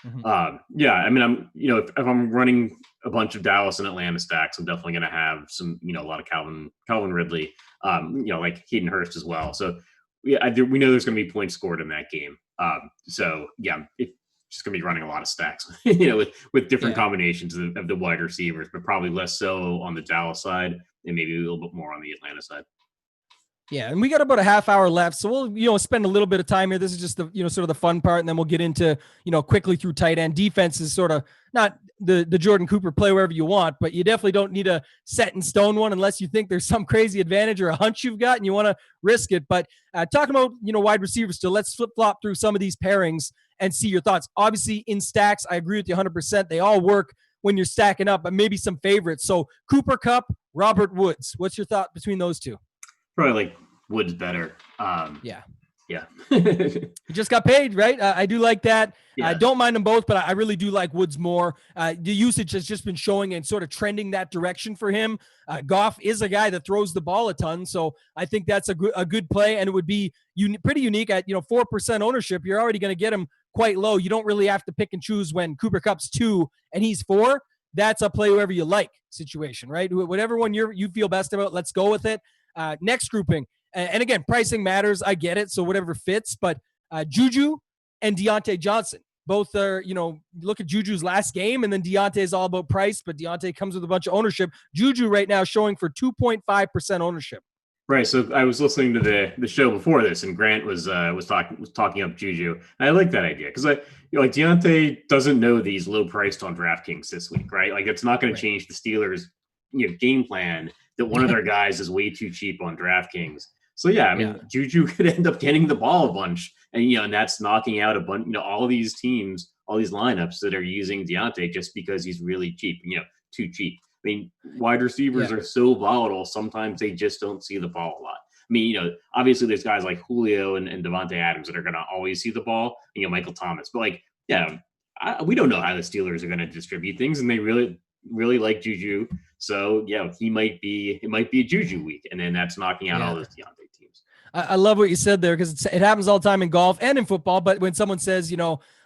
yeah, I mean, if I'm running a bunch of Dallas and Atlanta stacks, I'm definitely going to have some, a lot of Calvin Ridley, like Hayden Hurst as well. So, yeah, we know there's going to be points scored in that game. So, yeah, it's just going to be running a lot of stacks, with different combinations of the wide receivers, but probably less so on the Dallas side and maybe a little bit more on the Atlanta side. Yeah, and we got about a half hour left, so we'll spend a little bit of time here. This is just the sort of the fun part, and then we'll get into quickly through tight end. Defense is sort of not the Jordan Cooper, play wherever you want, but you definitely don't need a set in stone one unless you think there's some crazy advantage or a hunch you've got and you want to risk it. But talking about wide receivers still, let's flip flop through some of these pairings and see your thoughts. Obviously, in stacks, I agree with you 100%. They all work when you're stacking up, but maybe some favorites. So Cooper Kupp, Robert Woods. What's your thought between those two? Probably like Woods better. Yeah. Yeah. He just got paid, right? I do like that. Yeah. I don't mind them both, but I really do like Woods more. The usage has just been showing and sort of trending that direction for him. Goff is a guy that throws the ball a ton, so I think that's a good play, and it would be pretty unique at 4% ownership. You're already going to get him quite low. You don't really have to pick and choose when Cooper Kupp's 2 and he's 4. That's a play whoever you like situation, right? Whatever one you feel best about, let's go with it. Next grouping. And again, pricing matters. I get it. So whatever fits. But Juju and Deontay Johnson, both are, look at Juju's last game, and then Deontay is all about price, but Deontay comes with a bunch of ownership. Juju right now showing for 2.5% ownership. Right. So I was listening to the show before this, and Grant was talking up Juju. And I like that idea because Deontay doesn't know that he's low priced on DraftKings this week, right? Like it's not going to change the Steelers' game plan that one of their guys is way too cheap on DraftKings. So yeah, I mean, Juju could end up getting the ball a bunch, and and that's knocking out a bunch, all these teams, all these lineups that are using Deontay just because he's really cheap, too cheap. I mean, wide receivers are so volatile. Sometimes they just don't see the ball a lot. I mean, obviously there's guys like Julio and Devontae Adams that are going to always see the ball, Michael Thomas. But we don't know how the Steelers are going to distribute things, and they really, really like Juju. So it might be a Juju week, and then that's knocking out all those Deontay teams. I love what you said there because it happens all the time in golf and in football. But when someone says,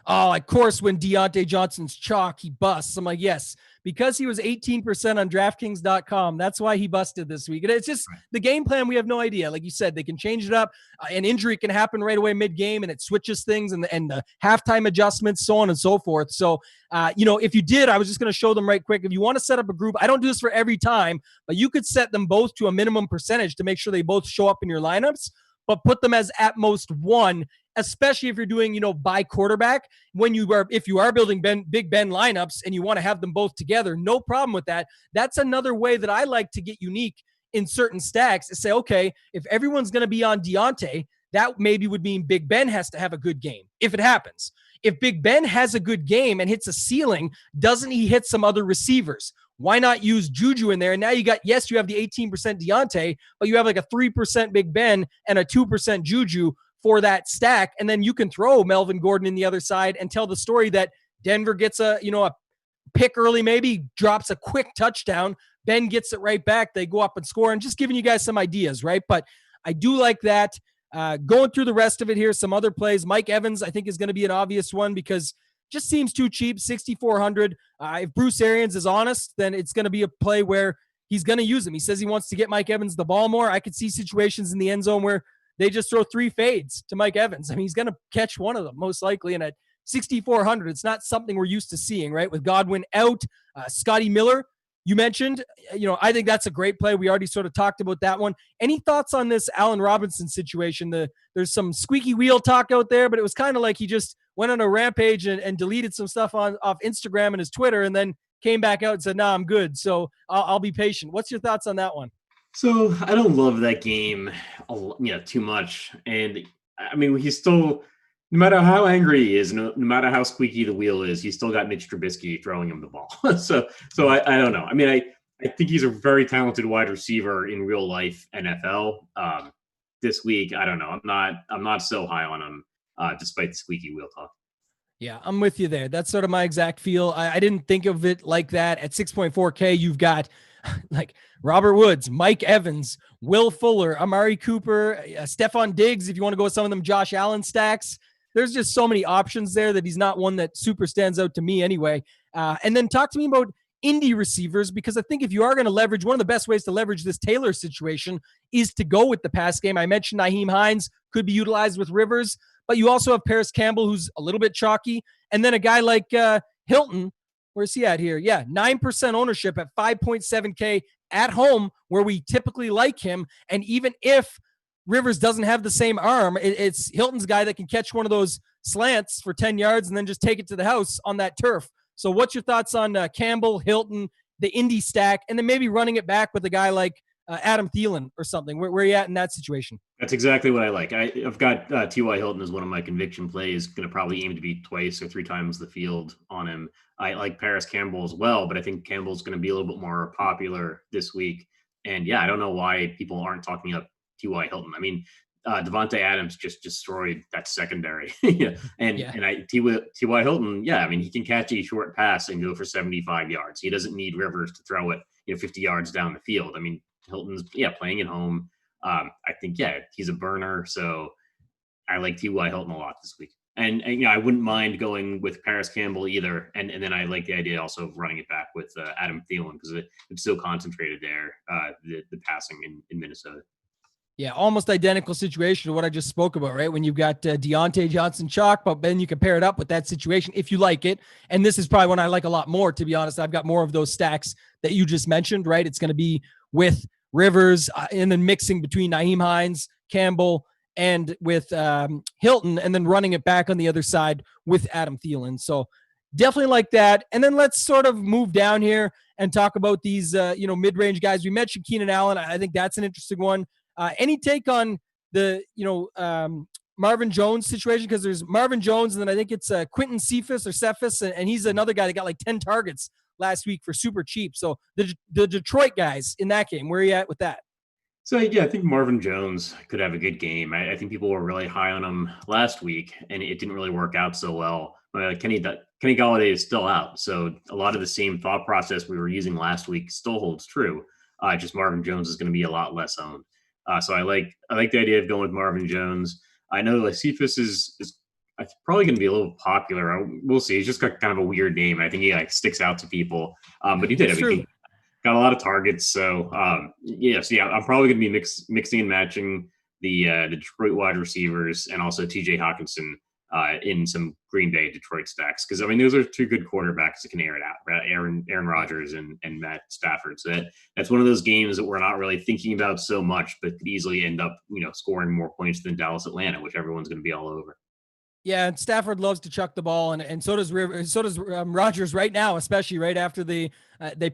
of course, when Deontay Johnson's chalk, he busts. I'm like, yes, because he was 18% on DraftKings.com. That's why he busted this week. And it's just the game plan. We have no idea. Like you said, they can change it up. An injury can happen right away mid-game, and it switches things and the halftime adjustments, so on and so forth. So, if you did, I was just going to show them right quick. If you want to set up a group, I don't do this for every time, but you could set them both to a minimum percentage to make sure they both show up in your lineups, but put them as at most one, especially if you're doing, by quarterback. If you are building Big Ben lineups and you want to have them both together, no problem with that. That's another way that I like to get unique in certain stacks is say, okay, if everyone's going to be on Deontay, that maybe would mean Big Ben has to have a good game if it happens. If Big Ben has a good game and hits a ceiling, doesn't he hit some other receivers? Why not use Juju in there? And now you have the 18% Deontay, but you have like a 3% Big Ben and a 2% Juju for that stack. And then you can throw Melvin Gordon in the other side and tell the story that Denver gets a pick early, maybe drops a quick touchdown. Ben gets it right back. They go up and score, and just giving you guys some ideas, right? But I do like that. Going through the rest of it here, some other plays. Mike Evans, I think, is going to be an obvious one because just seems too cheap, 6,400. If Bruce Arians is honest, then it's going to be a play where he's going to use him. He says he wants to get Mike Evans the ball more. I could see situations in the end zone where they just throw 3 fades to Mike Evans. I mean, he's going to catch one of them most likely. And at 6,400, it's not something we're used to seeing, right? With Godwin out, Scotty Miller, you mentioned, I think that's a great play. We already sort of talked about that one. Any thoughts on this Allen Robinson situation? There's some squeaky wheel talk out there, but it was kind of like he just went on a rampage and deleted some stuff off Instagram and his Twitter, and then came back out and said, "Nah, I'm good." So I'll be patient. What's your thoughts on that one? So I don't love that game, too much. And I mean, he's still, no matter how angry he is, no matter how squeaky the wheel is, he's still got Mitch Trubisky throwing him the ball. so I don't know. I mean, I think he's a very talented wide receiver in real life NFL. This week, I don't know. I'm not so high on him, despite the squeaky wheel talk. Yeah, I'm with you there. That's sort of my exact feel. I didn't think of it like that. At 6.4K, you've got like Robert Woods, Mike Evans, Will Fuller, Amari Cooper, Stephon Diggs, if you want to go with some of them Josh Allen stacks. There's just so many options there that he's not one that super stands out to me anyway. And then talk to me about indie receivers, because I think if you are going to leverage, one of the best ways to leverage this Taylor situation is to go with the pass game. I mentioned Nyheim Hines could be utilized with Rivers, but you also have Paris Campbell, who's a little bit chalky. And then a guy like Hilton, where's he at here? Yeah, 9% ownership at 5.7K at home, where we typically like him. And even if Rivers doesn't have the same arm, it's Hilton's guy that can catch one of those slants for 10 yards and then just take it to the house on that turf. So what's your thoughts on Campbell, Hilton, the Indy stack, and then maybe running it back with a guy like Adam Thielen or something? Where are you at in that situation? That's exactly what I like. I've got T.Y. Hilton as one of my conviction plays, going to probably aim to be 2 or 3 times the field on him. I like Paris Campbell as well, but I think Campbell's going to be a little bit more popular this week. And yeah, I don't know why people aren't talking up T.Y. Hilton. I mean, Devontae Adams just destroyed that secondary. Yeah. And T.Y. Hilton, yeah, I mean, he can catch a short pass and go for 75 yards. He doesn't need Rivers to throw it, 50 yards down the field. I mean, Hilton's, playing at home. I think, he's a burner. So I like T.Y. Hilton a lot this week. And I wouldn't mind going with Paris Campbell either. And then I like the idea also of running it back with Adam Thielen because it's so concentrated there, the passing in Minnesota. Yeah, almost identical situation to what I just spoke about, right? When you've got Deontay Johnson-Chalk, but then you can pair it up with that situation if you like it. And this is probably one I like a lot more, to be honest. I've got more of those stacks that you just mentioned, right? It's going to be with Rivers and then mixing between Nyheim Hines, Campbell, and with Hilton, and then running it back on the other side with Adam Thielen. So definitely like that. And then let's sort of move down here and talk about these, mid-range guys. We mentioned Keenan Allen. I think that's an interesting one. Any take on the, Marvin Jones situation? Because there's Marvin Jones, and then I think it's Quentin Cephas, and he's another guy that got like 10 targets last week for super cheap. So the Detroit guys in that game, where are you at with that? So, I think Marvin Jones could have a good game. I think people were really high on him last week, and it didn't really work out so well. Kenny Golladay is still out. So a lot of the same thought process we were using last week still holds true. Just Marvin Jones is going to be a lot less owned. So I like the idea of going with Marvin Jones. I know Cephas is probably going to be a little popular. We'll see. He's just got kind of a weird name. I think he sticks out to people. But he did. He got a lot of targets. So I'm probably going to be mixing and matching the Detroit wide receivers and also TJ Hawkinson in some Green Bay Detroit stacks. Because, those are two good quarterbacks that can air it out, right? Aaron Rodgers and Matt Stafford. So that's one of those games that we're not really thinking about so much, but could easily end up, scoring more points than Dallas Atlanta, which everyone's going to be all over. Yeah, and Stafford loves to chuck the ball, and so does Rodgers right now, especially right after they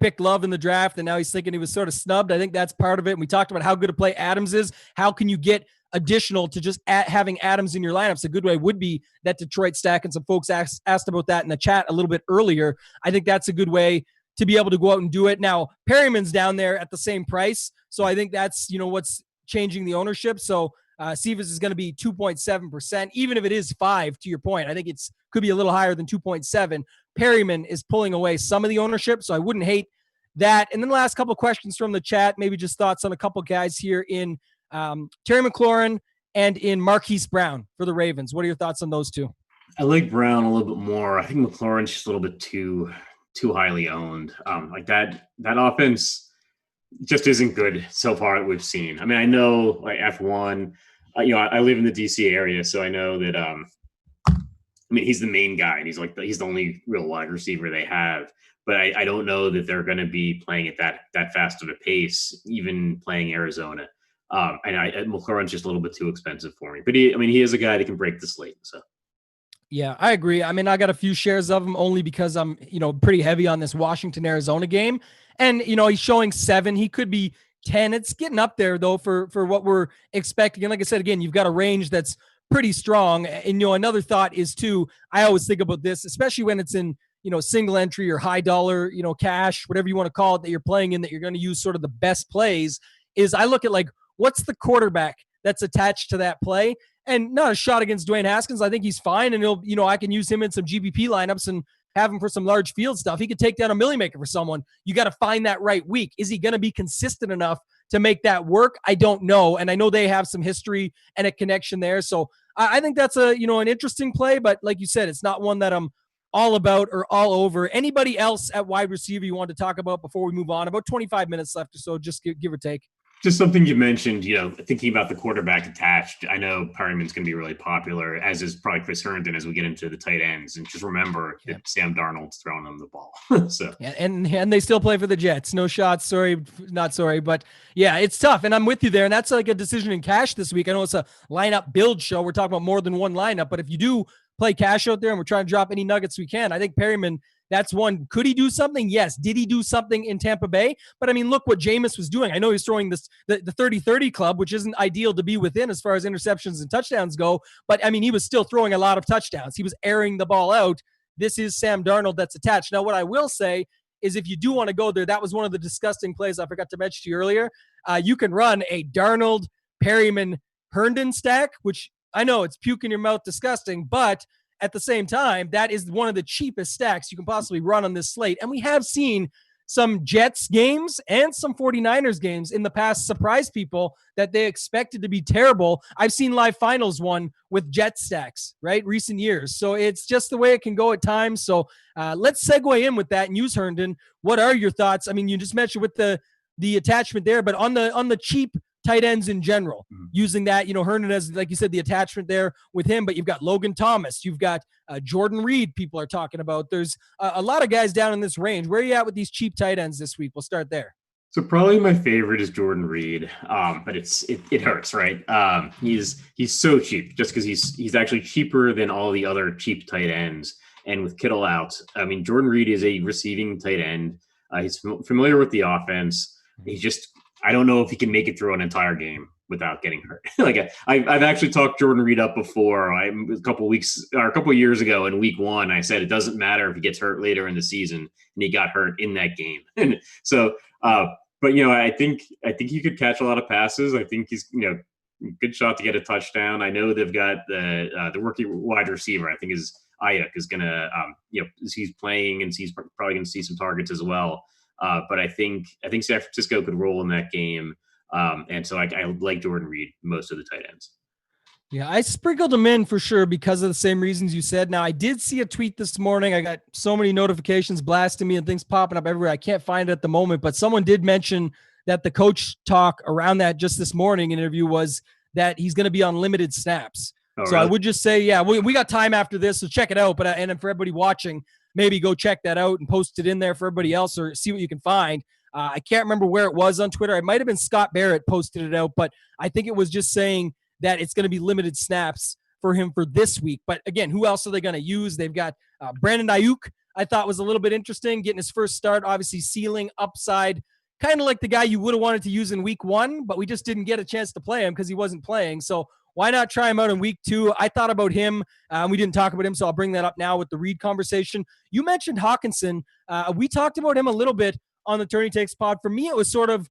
picked Love in the draft, and now he's thinking he was sort of snubbed. I think that's part of it. And we talked about how good a play Adams is. How can you get additional to just having Adams in your lineups? A good way would be that Detroit stack, and some folks asked about that in the chat a little bit earlier. I think that's a good way to be able to go out and do it. Now, Perryman's down there at the same price, so I think that's what's changing the ownership. So Cephas is going to be 2.7%, even if it is 5, to your point. I think could be a little higher than 2.7. Perryman is pulling away some of the ownership, so I wouldn't hate that. And then the last couple of questions from the chat, maybe just thoughts on a couple guys here in Terry McLaurin and in Marquise Brown for the Ravens. What are your thoughts on those two? I like Brown a little bit more. I think McLaurin's just a little bit too highly owned. That offense just isn't good so far that we've seen. I know F1, I live in the DC area, so I know that, he's the main guy, and he's the only real wide receiver they have. But I don't know that they're going to be playing at that fast of a pace, even playing Arizona. And McLaurin's just a little bit too expensive for me. But he is a guy that can break the slate. So. Yeah, I agree. I got a few shares of him only because I'm, pretty heavy on this Washington-Arizona game. And, he's showing 7. He could be 10. It's getting up there, though, for what we're expecting. And like I said, again, you've got a range that's pretty strong. And, another thought is, too, I always think about this, especially when it's in, single entry or high dollar, cash, whatever you want to call it, that you're playing in, that you're going to use sort of the best plays, is I look at, what's the quarterback that's attached to that play? And not a shot against Dwayne Haskins. I think he's fine. And he'll, I can use him in some GBP lineups and have him for some large field stuff. He could take down a milli maker for someone. You got to find that right week. Is he going to be consistent enough to make that work? I don't know. And I know they have some history and a connection there. So I think that's an interesting play, but like you said, it's not one that I'm all about or all over. Anybody else at wide receiver you want to talk about before we move on? About 25 minutes left or so, just give or take. Just something you mentioned, thinking about the quarterback attached. I know Perryman's going to be really popular, as is probably Chris Herndon as we get into the tight ends. And just remember that Sam Darnold's throwing them the ball. So and they still play for the Jets. No shots. Sorry, not sorry. But yeah, it's tough. And I'm with you there. And that's like a decision in cash this week. I know it's a lineup build show. We're talking about more than one lineup. But if you do play cash out there and we're trying to drop any nuggets we can, I think Perryman, that's one. Could he do something? Yes. Did he do something in Tampa Bay? But look what Jameis was doing. I know he's throwing the 30-30 club, which isn't ideal to be within as far as interceptions and touchdowns go. But he was still throwing a lot of touchdowns. He was airing the ball out. This is Sam Darnold that's attached. Now, what I will say is if you do want to go there, that was one of the disgusting plays I forgot to mention to you earlier. You can run a Darnold, Perryman, Herndon stack, which I know it's puke in your mouth disgusting, but at the same time, that is one of the cheapest stacks you can possibly run on this slate. And we have seen some Jets games and some 49ers games in the past surprise people that they expected to be terrible. I've seen live finals one with Jet stacks, right? Recent years. So it's just the way it can go at times. So let's segue in with that and use Herndon. What are your thoughts? I mean, you just mentioned with the attachment there, but on the cheap tight ends in general, using that, Herndon has, like you said, the attachment there with him, but you've got Logan Thomas, you've got Jordan Reed people are talking about. There's a lot of guys down in this range. Where are you at with these cheap tight ends this week? We'll start there. So probably my favorite is Jordan Reed, but it hurts, right? He's so cheap just because he's actually cheaper than all the other cheap tight ends. And with Kittle out, I mean, Jordan Reed is a receiving tight end. He's familiar with the offense. I don't know if he can make it through an entire game without getting hurt. I've actually talked Jordan Reed up before. A couple of years ago in week 1, I said it doesn't matter if he gets hurt later in the season, and he got hurt in that game. And so, but I think he could catch a lot of passes. I think he's good shot to get a touchdown. I know they've got the rookie wide receiver. I think is Ayuk is gonna he's playing and he's probably gonna see some targets as well. But I think San Francisco could roll in that game. And so I like Jordan Reed most of the tight ends. Yeah, I sprinkled them in for sure because of the same reasons you said. Now, I did see a tweet this morning. I got so many notifications blasting me and things popping up everywhere. I can't find it at the moment, but someone did mention that the coach talk around that just this morning interview was that he's going to be on limited snaps. Oh, so really? I would just say, yeah, we got time after this, so check it out. But and for everybody watching, maybe go check that out and post it in there for everybody else or see what you can find. I can't remember where it was on Twitter. It might have been Scott Barrett posted it out, but I think it was just saying that it's going to be limited snaps for him for this week. But again, who else are they going to use? They've got Brandon Ayuk, I thought was a little bit interesting, getting his first start, obviously ceiling, upside, kind of like the guy you would have wanted to use in week 1, but we just didn't get a chance to play him because he wasn't playing. So why not try him out in week 2? I thought about him. We didn't talk about him, so I'll bring that up now with the Reed conversation. You mentioned Hawkinson. We talked about him a little bit on the Tourney Takes pod. For me, it was sort of,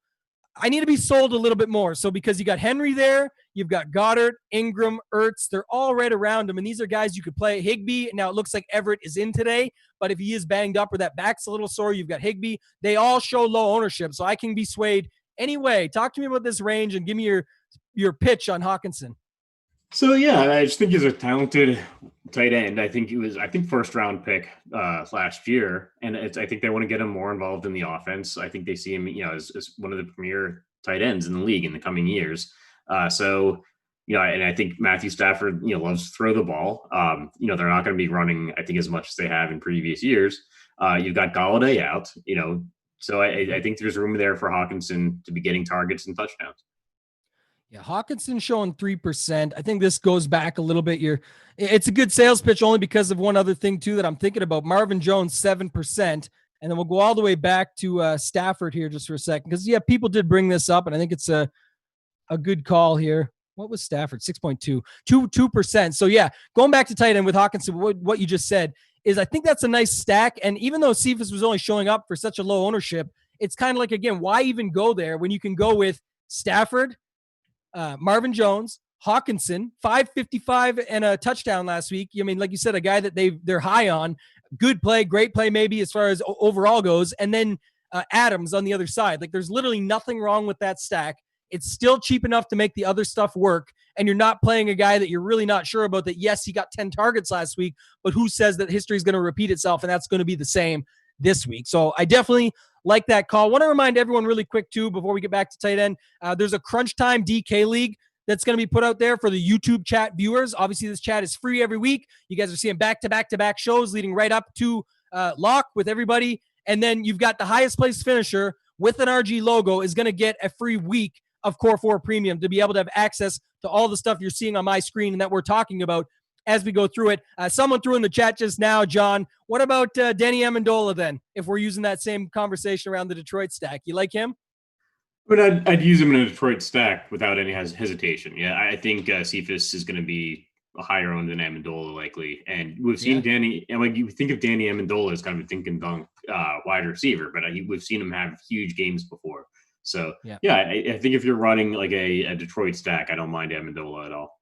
I need to be sold a little bit more. So because you got Henry there, you've got Goddard, Ingram, Ertz, they're all right around him. And these are guys you could play. Higbee, now it looks like Everett is in today, but if he is banged up or that back's a little sore, you've got Higbee. They all show low ownership, so I can be swayed. Anyway, talk to me about this range and give me your pitch on Hawkinson. So yeah, I just think he's a talented tight end. I think first round pick last year, and I think they want to get him more involved in the offense. I think they see him, as one of the premier tight ends in the league in the coming years. So and I think Matthew Stafford, loves to throw the ball. They're not going to be running, I think, as much as they have in previous years. You've got Galladay out, so I think there's room there for Hawkinson to be getting targets and touchdowns. Yeah, Hawkinson showing 3%. I think this goes back a little bit. It's a good sales pitch only because of one other thing, too, that I'm thinking about. Marvin Jones, 7%. And then we'll go all the way back to Stafford here just for a second. Because, yeah, people did bring this up, and I think it's a good call here. What was Stafford? 6.2. 2%. So, yeah, going back to tight end with Hawkinson, what you just said is I think that's a nice stack. And even though Cephas was only showing up for such a low ownership, it's kind of like, again, why even go there when you can go with Stafford, Marvin Jones, Hawkinson, 555 and a touchdown last week. I mean, like you said, a guy that they're high on. Good play, great play maybe as far as overall goes. And then Adams on the other side. Like there's literally nothing wrong with that stack. It's still cheap enough to make the other stuff work. And you're not playing a guy that you're really not sure about that. Yes, he got 10 targets last week, but who says that history is going to repeat itself and that's going to be the same this week? So I definitely like that call. I want to remind everyone really quick, too, before we get back to tight end, there's a Crunch Time DK League that's going to be put out there for the YouTube chat viewers. Obviously, this chat is free every week. You guys are seeing back-to-back-to-back shows leading right up to lock with everybody. And then you've got the highest place finisher with an RG logo is going to get a free week of Core 4 Premium to be able to have access to all the stuff you're seeing on my screen and that we're talking about as we go through it. Someone threw in the chat just now, John, what about Danny Amendola then, if we're using that same conversation around the Detroit stack? You like him? But I'd use him in a Detroit stack without any hesitation. Yeah, I think Cephas is going to be a higher owned than Amendola likely. And we've seen Danny, and like you think of Danny Amendola as kind of a dink and dunk wide receiver, but we've seen him have huge games before. So Yeah. I think if you're running like a Detroit stack, I don't mind Amendola at all.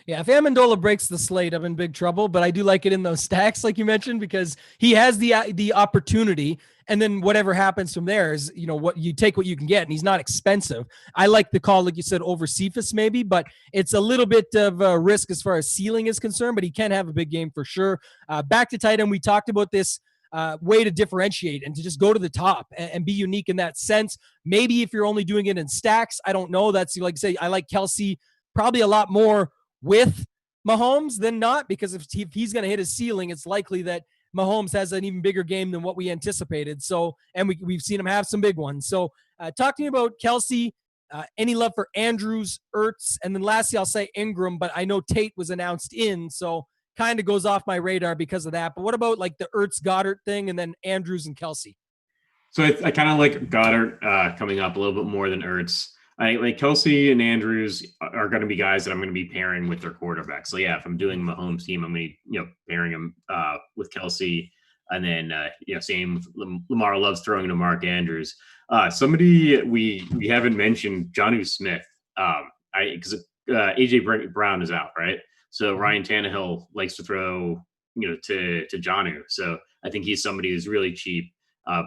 Yeah, if Amendola breaks the slate, I'm in big trouble, but I do like it in those stacks, like you mentioned, because he has the opportunity, and then whatever happens from there is, what you take what you can get, and he's not expensive. I like the call, like you said, over Cephas maybe, but it's a little bit of a risk as far as ceiling is concerned, but he can have a big game for sure. Back to tight end, we talked about this way to differentiate and to just go to the top and be unique in that sense. Maybe if you're only doing it in stacks, I don't know. That's like say, I like Kelsey probably a lot more with Mahomes than not, because if he's going to hit his ceiling, it's likely that Mahomes has an even bigger game than what we anticipated. So, and we've seen him have some big ones. So talk to me about Kelsey, any love for Andrews, Ertz, and then lastly, I'll say Ingram, but I know Tate was announced in, so kind of goes off my radar because of that. But what about like the Ertz Goddard thing and then Andrews and Kelsey? So I kind of like Goddard coming up a little bit more than Ertz. I like Kelsey and Andrews are going to be guys that I'm going to be pairing with their quarterback. So yeah, if I'm doing Mahomes team, I'm going to pairing him with Kelsey, and then same with Lamar loves throwing to Mark Andrews. Somebody we haven't mentioned, Jonnu Smith. Because AJ Brown is out, right? So Ryan Tannehill likes to throw to Jonnu. So I think he's somebody who's really cheap,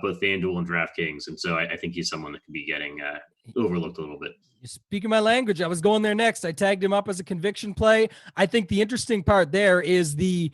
both FanDuel and DraftKings, and so I think he's someone that could be getting overlooked a little bit. You're speaking my language. I was going there next. I tagged him up as a conviction play. I think the interesting part there is the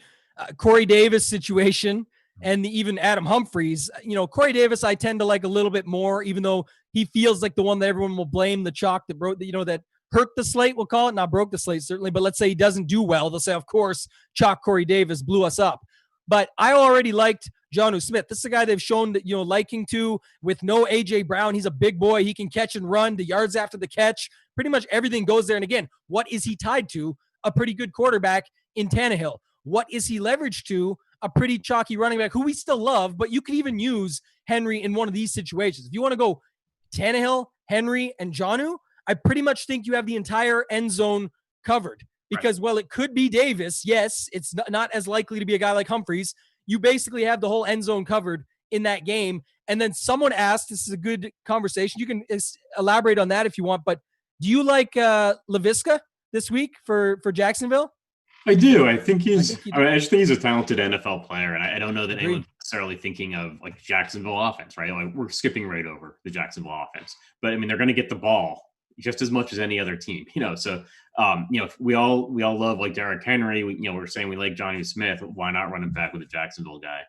Corey Davis situation and even Adam Humphries. Corey Davis I tend to like a little bit more, even though he feels like the one that everyone will blame, the chalk that broke, that hurt the slate, we'll call it. Not broke the slate, certainly, but let's say he doesn't do well. They'll say, of course, chalk Corey Davis blew us up. But I already liked Jonnu Smith. This is a guy they've shown that, liking to with no A.J. Brown. He's a big boy. He can catch and run, the yards after the catch. Pretty much everything goes there. And again, what is he tied to? A pretty good quarterback in Tannehill. What is he leveraged to? A pretty chalky running back who we still love, but you could even use Henry in one of these situations. If you want to go Tannehill, Henry, and Jonnu, I pretty much think you have the entire end zone covered. Because, well, it could be Davis. Yes, it's not as likely to be a guy like Humphries. You basically have the whole end zone covered in that game. And then someone asked, this is a good conversation. You can elaborate on that if you want, but do you like Laviska this week for Jacksonville? I do. I think I just think he's a talented NFL player, and I don't know that anyone's necessarily thinking of like Jacksonville offense, right? Like we're skipping right over the Jacksonville offense. But I mean, they're going to get the ball just as much as any other team, so we all love like Derrick Henry. We're saying we like Jonnu Smith. Why not run him back with a Jacksonville guy?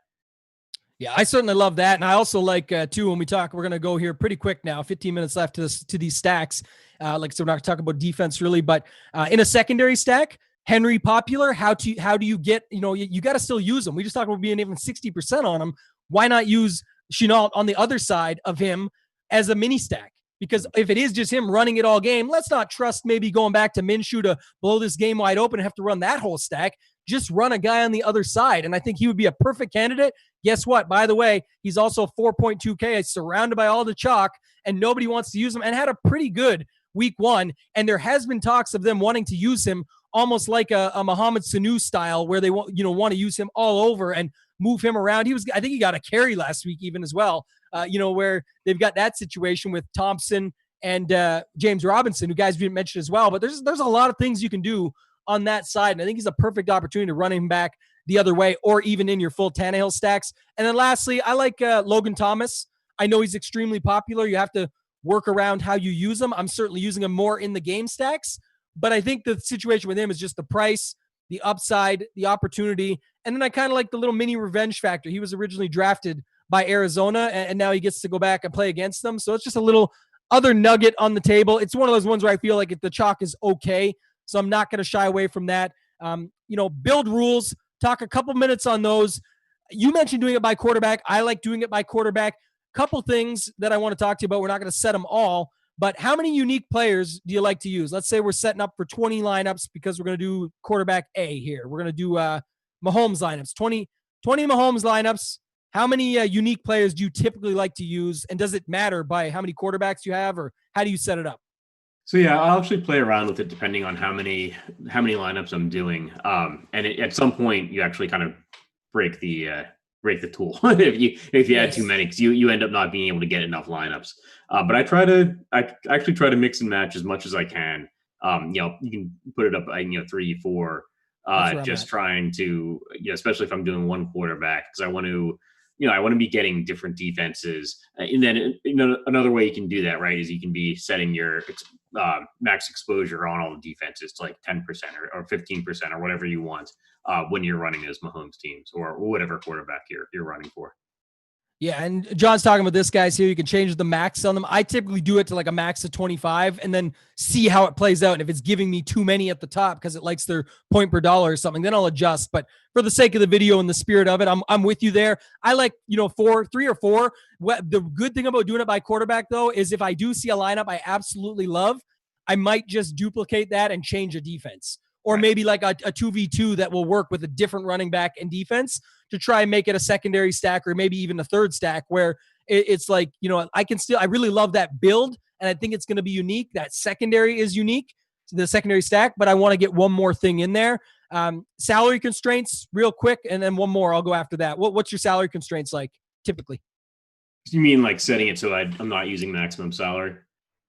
Yeah, I certainly love that. And I also like too, when we talk, we're going to go here pretty quick now, 15 minutes left to these stacks. Like, so we're not talking about defense really, but in a secondary stack, Henry popular, how do you get, you got to still use him. We just talked about being even 60% on him. Why not use Shenault on the other side of him as a mini stack? Because if it is just him running it all game, let's not trust maybe going back to Minshew to blow this game wide open and have to run that whole stack. Just run a guy on the other side. And I think he would be a perfect candidate. Guess what? By the way, he's also 4.2K, surrounded by all the chalk, and nobody wants to use him, and had a pretty good week one. And there has been talks of them wanting to use him almost like a Mohamed Sanu style, where they want to use him all over and move him around. I think he got a carry last week even as well. Where they've got that situation with Thompson and James Robinson, who guys didn't mention as well. But there's a lot of things you can do on that side, and I think he's a perfect opportunity to run him back the other way, or even in your full Tannehill stacks. And then lastly, I like Logan Thomas. I know he's extremely popular. You have to work around how you use him. I'm certainly using him more in the game stacks, but I think the situation with him is just the price, the upside, the opportunity, and then I kind of like the little mini revenge factor. He was originally drafted by Arizona, and now he gets to go back and play against them. So it's just a little other nugget on the table. It's one of those ones where I feel like if the chalk is okay, so I'm not going to shy away from that. Build rules, talk a couple minutes on those. You mentioned doing it by quarterback. I like doing it by quarterback. Couple things that I want to talk to you about. We're not going to set them all, but how many unique players do you like to use? Let's say we're setting up for 20 lineups because we're going to do quarterback A here. We're going to do Mahomes lineups, 20 Mahomes lineups. How many unique players do you typically like to use? And does it matter by how many quarterbacks you have, or how do you set it up? So yeah, I'll actually play around with it depending on how many lineups I'm doing. At some point you actually kind of break the break the tool if you add too many, because you end up not being able to get enough lineups. But I actually try to mix and match as much as I can. You can put it up, 3, 4. Just trying to, especially if I'm doing one quarterback, because I want to. I want to be getting different defenses. And then another way you can do that, right, is you can be setting your max exposure on all the defenses to like 10% or 15% or whatever you want when you're running those Mahomes teams or whatever quarterback you're running for. Yeah, and John's talking about this, guys, here. You can change the max on them. I typically do it to like a max of 25 and then see how it plays out. And if it's giving me too many at the top because it likes their point per dollar or something, then I'll adjust. But for the sake of the video and the spirit of it, I'm with you there. I like, 3 or 4. The good thing about doing it by quarterback, though, is if I do see a lineup I absolutely love, I might just duplicate that and change a defense. Or maybe like a 2v2 that will work with a different running back and defense to try and make it a secondary stack or maybe even a third stack where it's like, I really love that build and I think it's going to be unique. That secondary is unique, the secondary stack, but I want to get one more thing in there. Salary constraints real quick. And then one more, I'll go after that. What's your salary constraints like typically? You mean like setting it so I'm not using maximum salary?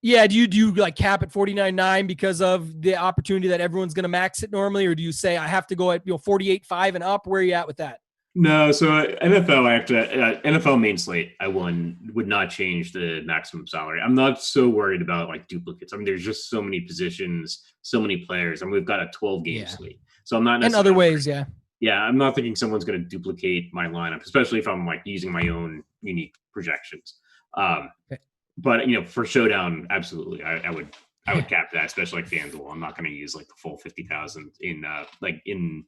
Yeah, do you like cap at 49.9 because of the opportunity that everyone's going to max it normally, or do you say I have to go at 48.5 and up? Where are you at with that? No, so NFL main slate, I would not change the maximum salary. I'm not so worried about like duplicates. I mean, there's just so many positions, so many players, and we've got a 12-game slate, so I'm not necessarily. In other ways, yeah. Yeah, I'm not thinking someone's going to duplicate my lineup, especially if I'm like using my own unique projections. Okay. But for showdown, absolutely, I would cap that, especially like FanDuel. I'm not going to use like the full 50,000 in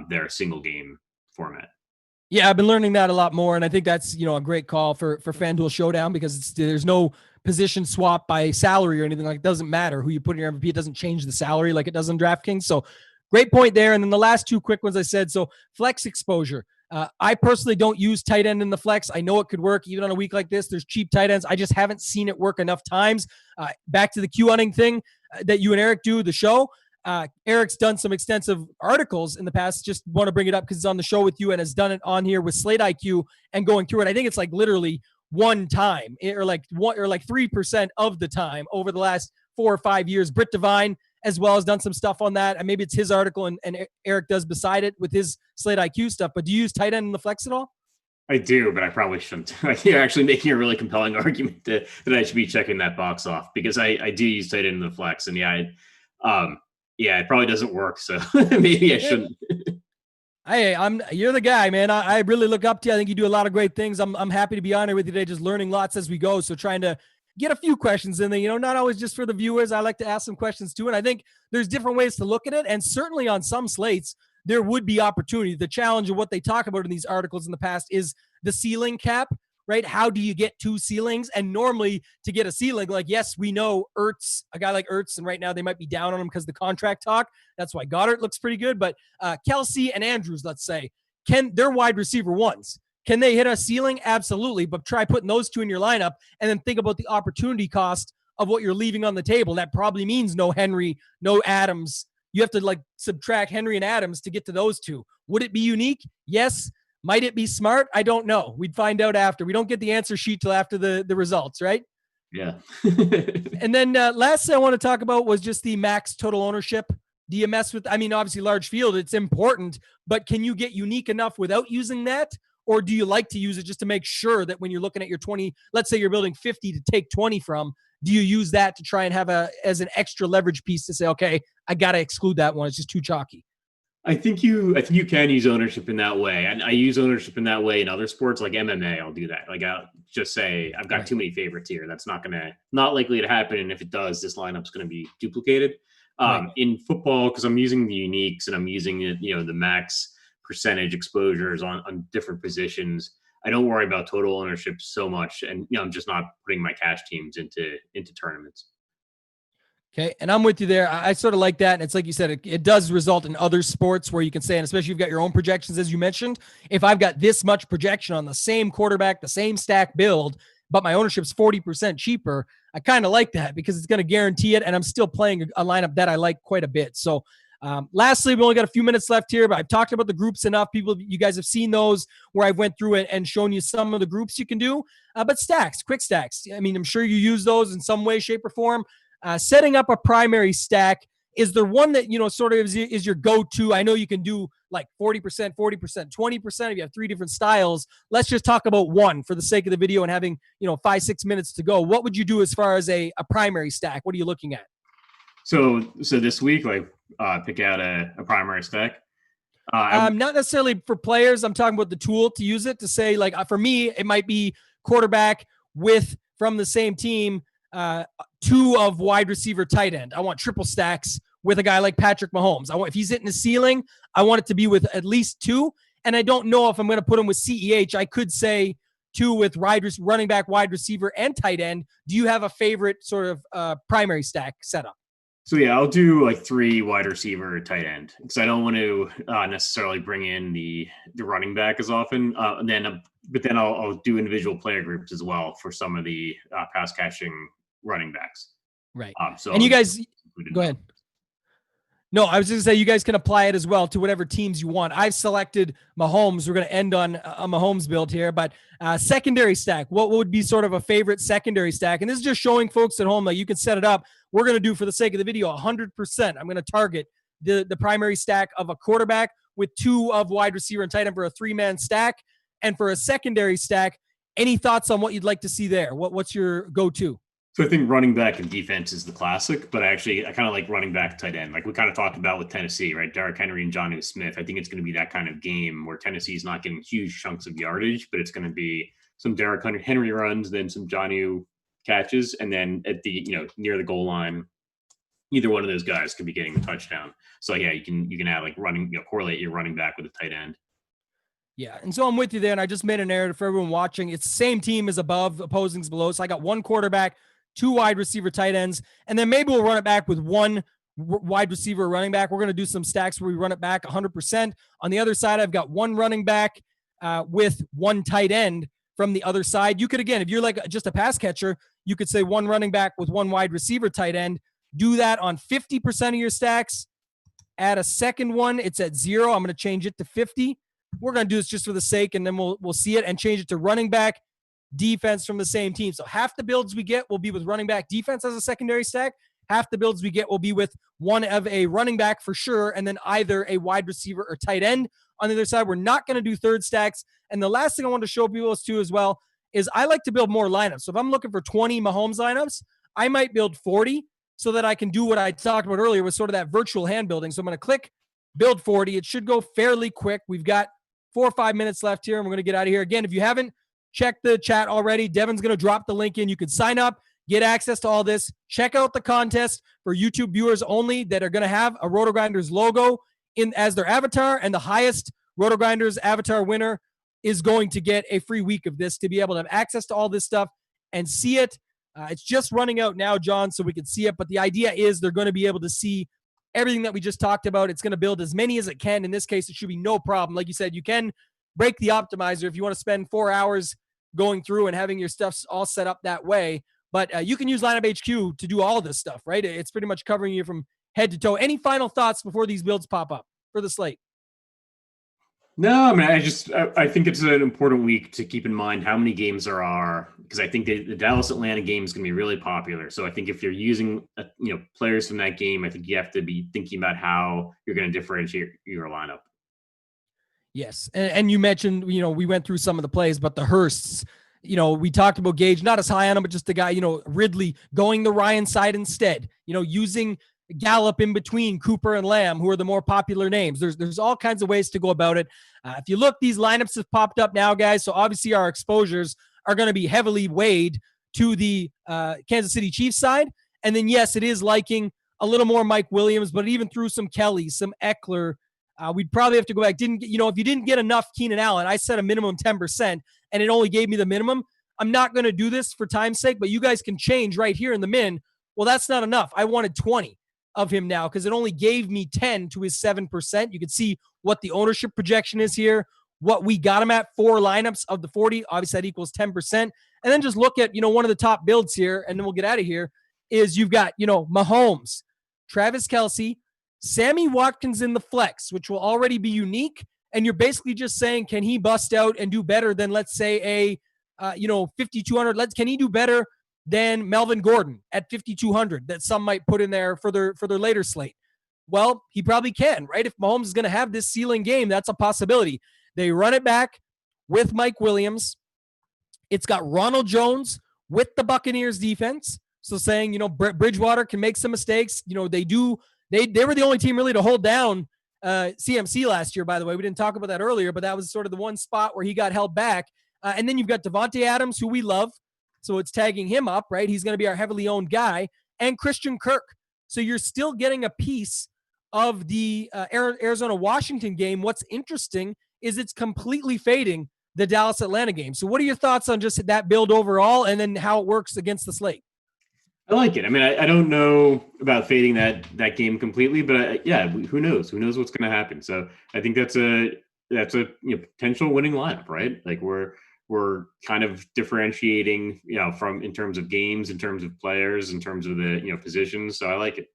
their single game format. Yeah, I've been learning that a lot more, and I think that's a great call for FanDuel Showdown because there's no position swap by salary or anything. Like, it doesn't matter who you put in your MVP. It doesn't change the salary like it does in DraftKings. So great point there. And then the last 2 quick ones I said. So flex exposure. I personally don't use tight end in the flex. I know it could work even on a week like this. There's cheap tight ends. I just haven't seen it work enough times. Back to the QAnning thing that you and Eric do, the show. Eric's done some extensive articles in the past. Just want to bring it up because it's on the show with you and has done it on here with Slate IQ and going through it. I think it's like literally one time or like 3% of the time over the last 4 or 5 years. Britt Devine as well has done some stuff on that. And maybe it's his article and Eric does beside it with his Slate IQ stuff. But do you use tight end in the flex at all? I do, but I probably shouldn't. You're actually making a really compelling argument that I should be checking that box off because I do use tight end in the flex. And it probably doesn't work. So maybe I shouldn't. Hey, you're the guy, man. I really look up to you. I think you do a lot of great things. I'm happy to be on here with you today, just learning lots as we go. So trying to get a few questions in there, not always just for the viewers. I like to ask some questions too. And I think there's different ways to look at it. And certainly on some slates, there would be opportunity. The challenge of what they talk about in these articles in the past is the ceiling cap, right? How do you get 2 ceilings? And normally to get a ceiling, like, yes, we know Ertz, a guy like Ertz, and right now they might be down on him because of the contract talk. That's why Goddard looks pretty good. But Kelsey and Andrews, let's say, they're wide receiver ones. Can they hit a ceiling? Absolutely. But try putting those 2 in your lineup and then think about the opportunity cost of what you're leaving on the table. That probably means no Henry, no Adams. You have to subtract Henry and Adams to get to those 2. Would it be unique? Yes. Might it be smart? I don't know. We'd find out after. We don't get the answer sheet till after the results, right? Yeah. And then last thing I want to talk about was just the max total ownership. Do you mess with, obviously large field, it's important, but can you get unique enough without using that? Or do you like to use it just to make sure that when you're looking at your 20, let's say you're building 50 to take 20 from, do you use that to try and have as an extra leverage piece to say, okay, I got to exclude that one. It's just too chalky. I think you can use ownership in that way. And I use ownership in that way in other sports like MMA. I'll do that. Like I'll just say, I've got too many favorites here. That's not likely to happen. And if it does, this lineup's going to be duplicated. In football, because I'm using the uniques and I'm using the max percentage exposures on different positions, I don't worry about total ownership so much. And I'm just not putting my cash teams into tournaments. Okay. And I'm with you there. I sort of like that. And it's like you said, it does result in other sports where you can say, and especially if you've got your own projections, as you mentioned, if I've got this much projection on the same quarterback, the same stack build, but my ownership's 40% cheaper, I kind of like that because it's going to guarantee it. And I'm still playing a lineup that I like quite a bit. So Lastly, we only got a few minutes left here, but I've talked about the groups enough. You guys have seen those where I went through it and shown you some of the groups you can do. But stacks, quick stacks. I mean, I'm sure you use those in some way, shape, or form. Setting up a primary stack, is there one that, sort of is your go-to? I know you can do like 40%, 40%, 20% if you have 3 different styles. Let's just talk about one for the sake of the video and having, 5-6 minutes to go. What would you do as far as a primary stack? What are you looking at? So this week, pick out a primary stack. Not necessarily for players. I'm talking about the tool to use it to say, like, for me, it might be quarterback from the same team, 2 of wide receiver, tight end. I want triple stacks with a guy like Patrick Mahomes. If he's hitting the ceiling, I want it to be with at least 2. And I don't know if I'm going to put him with CEH. I could say 2 with running back, wide receiver, and tight end. Do you have a favorite sort of primary stack setup? So yeah, I'll do like 3 wide receiver, tight end, because I don't want to necessarily bring in the running back as often. But then I'll do individual player groups as well for some of the pass catching running backs. Right. So and you guys, go ahead. No, I was just going to say you guys can apply it as well to whatever teams you want. I've selected Mahomes. We're going to end on a Mahomes build here, but secondary stack. What would be sort of a favorite secondary stack? And this is just showing folks at home, like, you can set it up. We're going to do, for the sake of the video, 100%. I'm going to target the primary stack of a quarterback with 2 of wide receiver and tight end for a 3-man stack. And for a secondary stack, any thoughts on what you'd like to see there? What's your go-to? So I think running back and defense is the classic, but I kind of like running back tight end. Like we kind of talked about with Tennessee, right? Derrick Henry and Jonnu Smith. I think it's going to be that kind of game where Tennessee's not getting huge chunks of yardage, but it's going to be some Derrick Henry runs, then some Jonnu catches, and then at the near the goal line, either one of those guys could be getting a touchdown. So yeah, you can add like running, correlate your running back with a tight end. Yeah, and so I'm with you there, and I just made a narrative for everyone watching. It's the same team as above, opposing's below. So I got 1 quarterback, 2 wide receiver tight ends, and then maybe we'll run it back with 1 wide receiver running back. We're going to do some stacks where we run it back 100%. On the other side, I've got 1 running back with 1 tight end from the other side. You could, again, if you're like just a pass catcher, you could say 1 running back with 1 wide receiver tight end. Do that on 50% of your stacks. Add a second one. It's at 0. I'm going to change it to 50. We're going to do this just for the sake, and then we'll see it and change it to running back, defense from the same team. So half the builds we get will be with running back, defense as a secondary stack. Half the builds we get will be with 1 of a running back for sure, and then either a wide receiver or tight end on the other side. We're not going to do third stacks. And the last thing I want to show people as well is I like to build more lineups. So if I'm looking for 20 Mahomes lineups, I might build 40 so that I can do what I talked about earlier with sort of that virtual hand building. So I'm going to click build 40. It should go fairly quick. We've got 4 or 5 minutes left here, and we're going to get out of here. Again, if you haven't checked the chat already, Devin's going to drop the link in. You can sign up, get access to all this. Check out the contest for YouTube viewers only that are going to have a Rotogrinders logo as their avatar, and the highest Rotogrinders avatar winner is going to get a free week of this to be able to have access to all this stuff and see it. It's just running out now, John, so we can see it. But the idea is they're going to be able to see everything that we just talked about. It's going to build as many as it can. In this case, it should be no problem. Like you said, you can break the optimizer if you want to spend 4 hours going through and having your stuff all set up that way. But you can use Lineup HQ to do all of this stuff, right? It's pretty much covering you from head to toe. Any final thoughts before these builds pop up for the slate? No, I mean, I think it's an important week to keep in mind how many games there are, because I think the Dallas-Atlanta game is going to be really popular. So I think if you're using players from that game, I think you have to be thinking about how you're going to differentiate your lineup. Yes, and you mentioned, we went through some of the plays, but the Hursts, we talked about Gage, not as high on him, but just the guy, Ridley going the Ryan side instead, using Gallup in between Cooper and Lamb, who are the more popular names. There's all kinds of ways to go about it. If you look, these lineups have popped up now, guys. So obviously our exposures are going to be heavily weighed to the Kansas City Chiefs side. And then, yes, it is liking a little more Mike Williams, but even through some Kelly, some Eckler, we'd probably have to go back. If you didn't get enough Keenan Allen, I set a minimum 10% and it only gave me the minimum. I'm not going to do this for time's sake, but you guys can change right here in the min. Well, that's not enough. I wanted 20 of him now because it only gave me 10 to his 7%. You can see what the ownership projection is here, what we got him at, 4 lineups of the 40. Obviously, that equals 10%. And then just look at, one of the top builds here, and then we'll get out of here, is you've got, Mahomes, Travis Kelce, Sammy Watkins in the flex, which will already be unique. And you're basically just saying, can he bust out and do better than, let's say, a 5,200? Can he do better than Melvin Gordon at 5,200 that some might put in there for their later slate? Well, he probably can, right? If Mahomes is going to have this ceiling game, that's a possibility. They run it back with Mike Williams. It's got Ronald Jones with the Buccaneers defense. So saying, Bridgewater can make some mistakes. They were the only team really to hold down CMC last year, by the way. We didn't talk about that earlier, but that was sort of the one spot where he got held back. And then you've got Devontae Adams, who we love. So it's tagging him up, right? He's going to be our heavily owned guy. And Christian Kirk. So you're still getting a piece of the Arizona-Washington game. What's interesting is it's completely fading the Dallas-Atlanta game. So what are your thoughts on just that build overall and then how it works against the slate? I like it. I mean, I don't know about fading that game completely, but who knows? Who knows what's going to happen? So I think that's a potential winning lineup, right? Like we're kind of differentiating, from in terms of games, in terms of players, in terms of the positions. So I like it.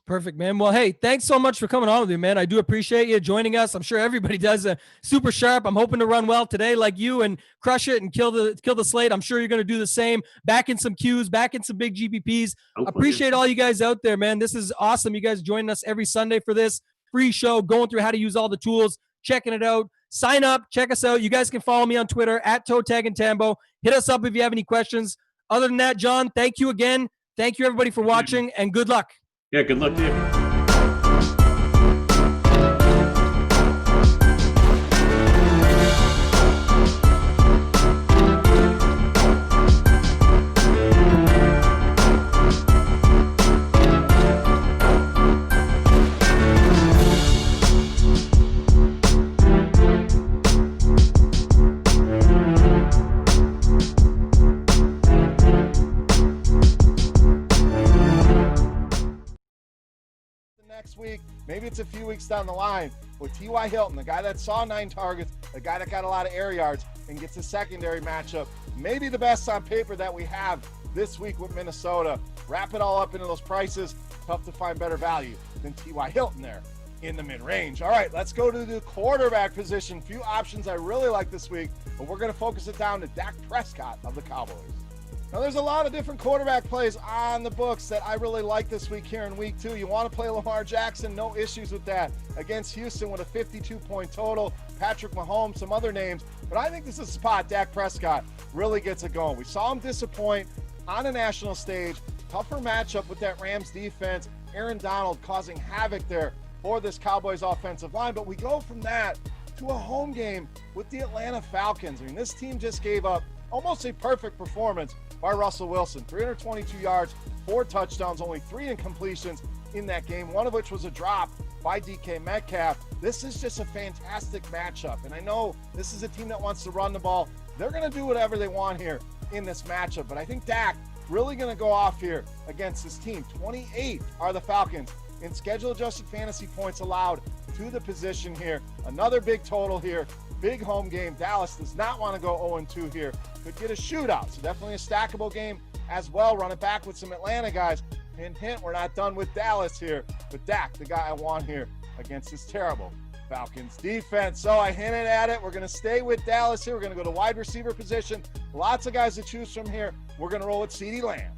Perfect, man. Well, hey, thanks so much for coming on with me, man. I do appreciate you joining us. I'm sure everybody does. Super sharp. I'm hoping to run well today like you and crush it and kill the slate. I'm sure you're going to do the same. Back in some Qs, back in some big GPPs. Appreciate all you guys out there, man. This is awesome. You guys joining us every Sunday for this free show, going through how to use all the tools, checking it out. Sign up. Check us out. You guys can follow me on Twitter at @ToeTagAndTambo. Hit us up if you have any questions. Other than that, John, thank you again. Thank you, everybody, for watching, and good luck. Yeah, good luck to you. Week, maybe it's a few weeks down the line with T.Y. Hilton, the guy that saw 9 targets, the guy that got a lot of air yards and gets a secondary matchup, maybe the best on paper that we have this week with Minnesota. Wrap it all up into those prices. Tough to find better value than T.Y. Hilton there in the mid-range. All right, let's go to the quarterback position. Few options I really like this week, but we're going to focus it down to Dak Prescott of the Cowboys. Now, there's a lot of different quarterback plays on the books that I really like this week here in week 2. You want to play Lamar Jackson, no issues with that. Against Houston with a 52-point total, Patrick Mahomes, some other names. But I think this is a spot Dak Prescott really gets it going. We saw him disappoint on a national stage. Tougher matchup with that Rams defense. Aaron Donald causing havoc there for this Cowboys offensive line. But we go from that to a home game with the Atlanta Falcons. I mean, this team just gave up almost a perfect performance by Russell Wilson. 322 yards, 4 touchdowns, only 3 incompletions in that game, one of which was a drop by DK Metcalf. This is just a fantastic matchup. And I know this is a team that wants to run the ball. They're going to do whatever they want here in this matchup. But I think Dak really going to go off here against this team. 28 are the Falcons in schedule-adjusted fantasy points allowed to the position here. Another big total here. Big home game. Dallas does not want to go 0-2 here. Could get a shootout. So definitely a stackable game as well. Run it back with some Atlanta guys. Hint, hint, we're not done with Dallas here. But Dak, the guy I want here against this terrible Falcons defense. So I hinted at it. We're going to stay with Dallas here. We're going to go to wide receiver position. Lots of guys to choose from here. We're going to roll with CeeDee Lamb.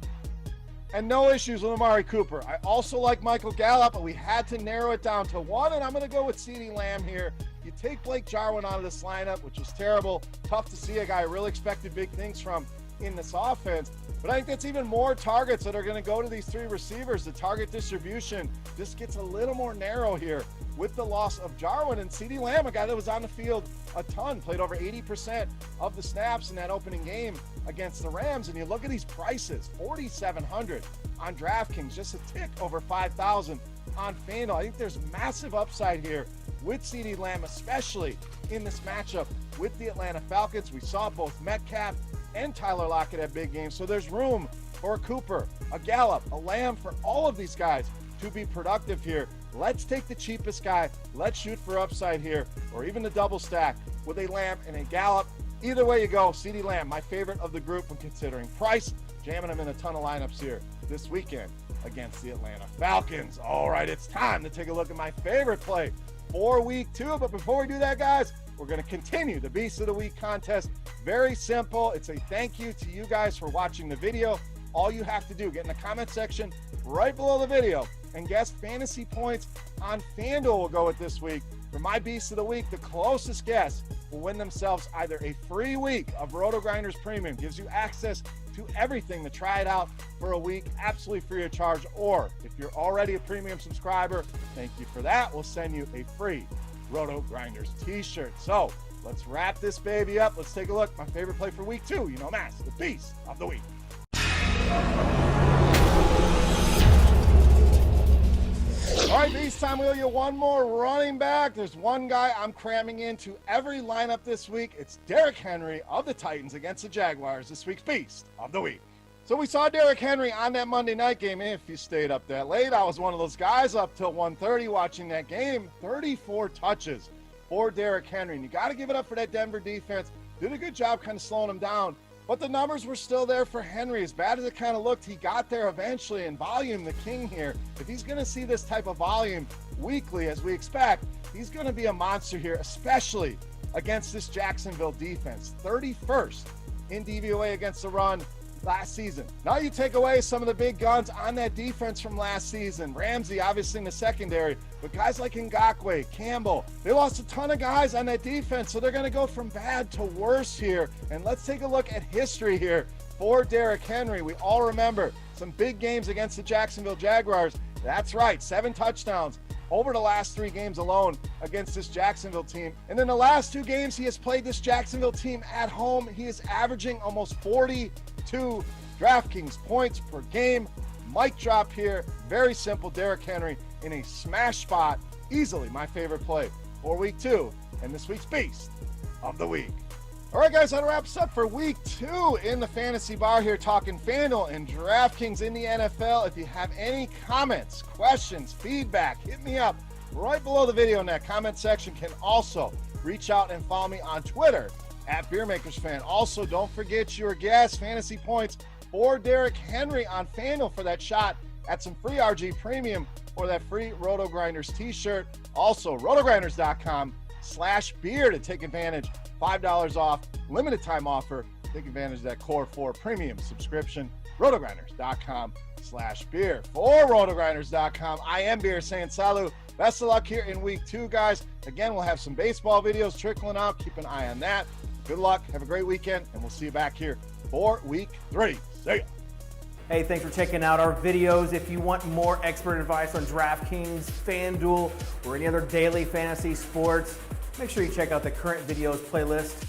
And no issues with Amari Cooper. I also like Michael Gallup, but we had to narrow it down to one, and I'm going to go with CeeDee Lamb here. You take Blake Jarwin out of this lineup, which was terrible. Tough to see a guy I really expected big things from in this offense. But I think that's even more targets that are going to go to these 3 receivers. The target distribution just gets a little more narrow here with the loss of Jarwin. And CeeDee Lamb, a guy that was on the field a ton, played over 80% of the snaps in that opening game against the Rams. And you look at these prices, $4,700 on DraftKings, just a tick over $5,000 on FanDuel. I think there's massive upside here with CeeDee Lamb, especially in this matchup with the Atlanta Falcons. We saw both Metcalf and Tyler Lockett have big games, so there's room for a Cooper, a Gallup, a Lamb, for all of these guys to be productive here. Let's take the cheapest guy. Let's shoot for upside here, or even the double stack with a Lamb and a Gallup. Either way you go, CeeDee Lamb, my favorite of the group when considering price, jamming him in a ton of lineups here this weekend against the Atlanta Falcons. All right, it's time to take a look at my favorite play for week 2. But before we do that, guys, we're going to continue the Beast of the Week contest. Very simple. It's a thank you to you guys for watching the video. All you have to do, get in the comment section right below the video and guess fantasy points on FanDuel will go with this week. For my Beast of the Week, the closest guess will win themselves either a free week of Rotogrinders Premium, gives you access to everything to try it out for a week, absolutely free of charge, or if you're already a premium subscriber, thank you for that, we'll send you a free Rotogrinders t-shirt. So let's wrap this baby up. Let's take a look. My favorite play for week 2, you know, Mass, the Beast of the Week. All right, Beast time. We'll get one more running back. There's one guy I'm cramming into every lineup this week. It's Derrick Henry of the Titans against the Jaguars, this week's Beast of the Week. So we saw Derrick Henry on that Monday night game. If you stayed up that late, I was one of those guys up till 1:30 watching that game. 34 touches for Derrick Henry. And you got to give it up for that Denver defense. Did a good job kind of slowing him down. But the numbers were still there for Henry. As bad as it kind of looked, he got there eventually. And volume, the king here. If he's going to see this type of volume weekly, as we expect, he's going to be a monster here, especially against this Jacksonville defense. 31st in DVOA against the run last season. Now you take away some of the big guns on that defense from last season. Ramsey, obviously in the secondary, but guys like Ngakoue, Campbell, they lost a ton of guys on that defense, so they're going to go from bad to worse here. And let's take a look at history here for Derrick Henry. We all remember some big games against the Jacksonville Jaguars. That's right, 7 touchdowns over the last 3 games alone against this Jacksonville team. And in the last 2 games he has played this Jacksonville team at home, he is averaging almost 42 DraftKings points per game. Mic drop here. Very simple. Derrick Henry in a smash spot. Easily my favorite play for week 2 and this week's Beast of the Week. All right, guys, that wraps up for week 2 in the fantasy bar here, talking FanDuel and DraftKings in the NFL. If you have any comments, questions, feedback, hit me up right below the video in that comment section. Can also reach out and follow me on Twitter at BeerMakersFan. Also, don't forget your guess, fantasy points for Derrick Henry on FanDuel for that shot at some free RG Premium or that free Rotogrinders t-shirt. Also, rotogrinders.com/beer to take advantage. $5 off, limited time offer. Take advantage of that Core 4 premium subscription. Rotogrinders.com/beer. For Rotogrinders.com, I am Beer saying salut. Best of luck here in week 2, guys. Again, we'll have some baseball videos trickling out. Keep an eye on that. Good luck. Have a great weekend, and we'll see you back here for week 3. See ya. Hey, thanks for checking out our videos. If you want more expert advice on DraftKings, FanDuel, or any other daily fantasy sports, make sure you check out the current videos playlist.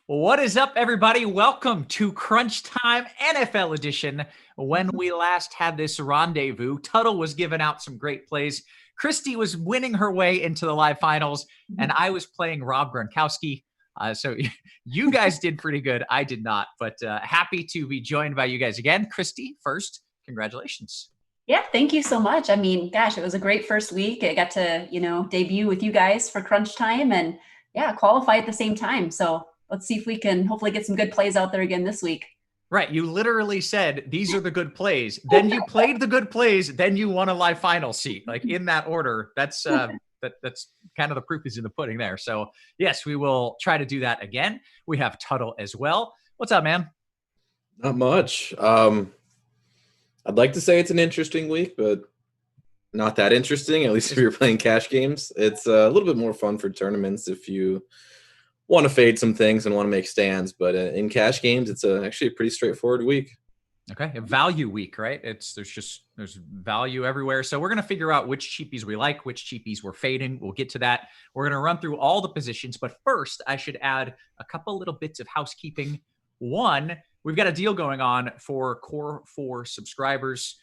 What is up, everybody? Welcome to Crunch Time NFL Edition. When we last had this rendezvous, Tuttle was giving out some great plays. Christy was winning her way into the live finals, and I was playing Rob Gronkowski. So you guys did pretty good. I did not, but happy to be joined by you guys again. Christy, first, congratulations. Yeah, thank you so much. I mean, gosh, it was a great first week. I got to, debut with you guys for Crunch Time and qualify at the same time. So let's see if we can hopefully get some good plays out there again this week. Right. You literally said, these are the good plays. Then you played the good plays. Then you won a live final seat, like in that order. That's that's kind of the proof is in the pudding there. So yes, we will try to do that again. We have Tuttle as well. What's up, man? Not much. I'd like to say it's an interesting week, but not that interesting, at least if you're playing cash games. It's a little bit more fun for tournaments if you want to fade some things and want to make stands, but in cash games, it's actually a pretty straightforward week. Okay, a value week, right? There's value everywhere. So we're going to figure out which cheapies we like, which cheapies we're fading. We'll get to that. We're going to run through all the positions, but first I should add a couple little bits of housekeeping. One, we've got a deal going on for Core 4 subscribers.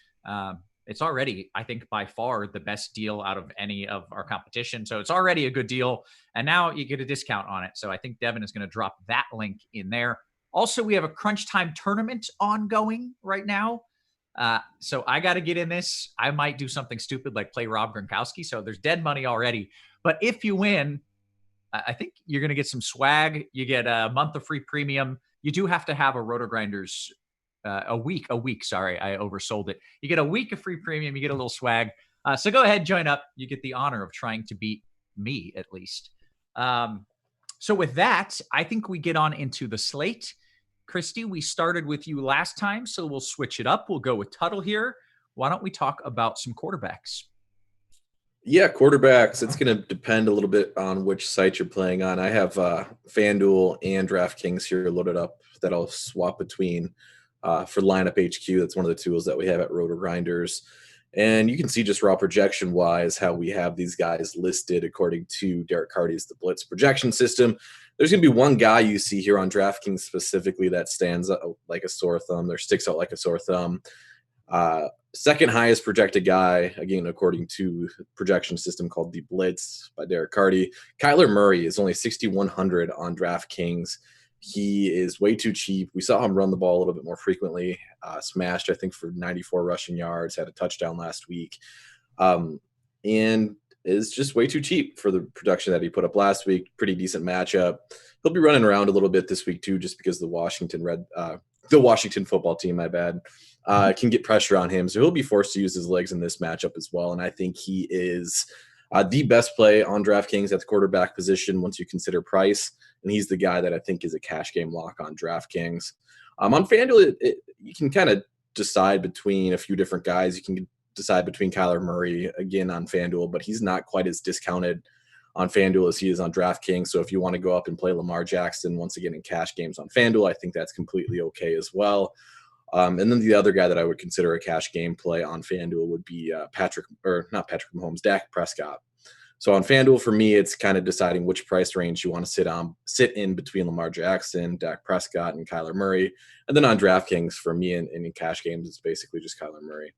It's already, I think, by far the best deal out of any of our competition. So it's already a good deal. And now you get a discount on it. So I think Devin is going to drop that link in there. Also, we have a Crunch Time tournament ongoing right now. So I got to get in this. I might do something stupid like play Rob Gronkowski. So there's dead money already. But if you win, I think you're going to get some swag. You get a month of free premium. You do have to have a Rotogrinders a week. Sorry, I oversold it. You get a week of free premium. You get a little swag. So go ahead, join up. You get the honor of trying to beat me at least. So with that, I think we get on into the slate. Christy, we started with you last time, so we'll switch it up. We'll go with Tuttle here. Why don't we talk about some quarterbacks? Yeah, quarterbacks. It's going to depend a little bit on which site you're playing on. I have FanDuel and DraftKings here loaded up that I'll swap between. For Lineup HQ, that's one of the tools that we have at Rotogrinders. And you can see just raw projection-wise how we have these guys listed according to Derek Carty's The Blitz projection system. There's going to be one guy you see here on DraftKings specifically that stands out like a sore thumb, or sticks out like a sore thumb. Second highest projected guy, again, according to projection system called The Blitz by Derek Carty. Kyler Murray is only 6,100 on DraftKings. He is way too cheap. We saw him run the ball a little bit more frequently, smashed, I think, for 94 rushing yards, had a touchdown last week, and is just way too cheap for the production that he put up last week. Pretty decent matchup. He'll be running around a little bit this week, too, just because the Washington football team, can get pressure on him. So he'll be forced to use his legs in this matchup as well, and I think he is the best play on DraftKings at the quarterback position once you consider price. And he's the guy that I think is a cash game lock on DraftKings. On FanDuel, you can kind of decide between a few different guys. You can decide between Kyler Murray, again, on FanDuel, but he's not quite as discounted on FanDuel as he is on DraftKings. So if you want to go up and play Lamar Jackson, once again, in cash games on FanDuel, I think that's completely okay as well. And then the other guy that I would consider a cash game play on FanDuel would be Dak Prescott. So on FanDuel, for me, it's kind of deciding which price range you want to sit in between Lamar Jackson, Dak Prescott, and Kyler Murray. And then on DraftKings, for me, in cash games, it's basically just Kyler Murray.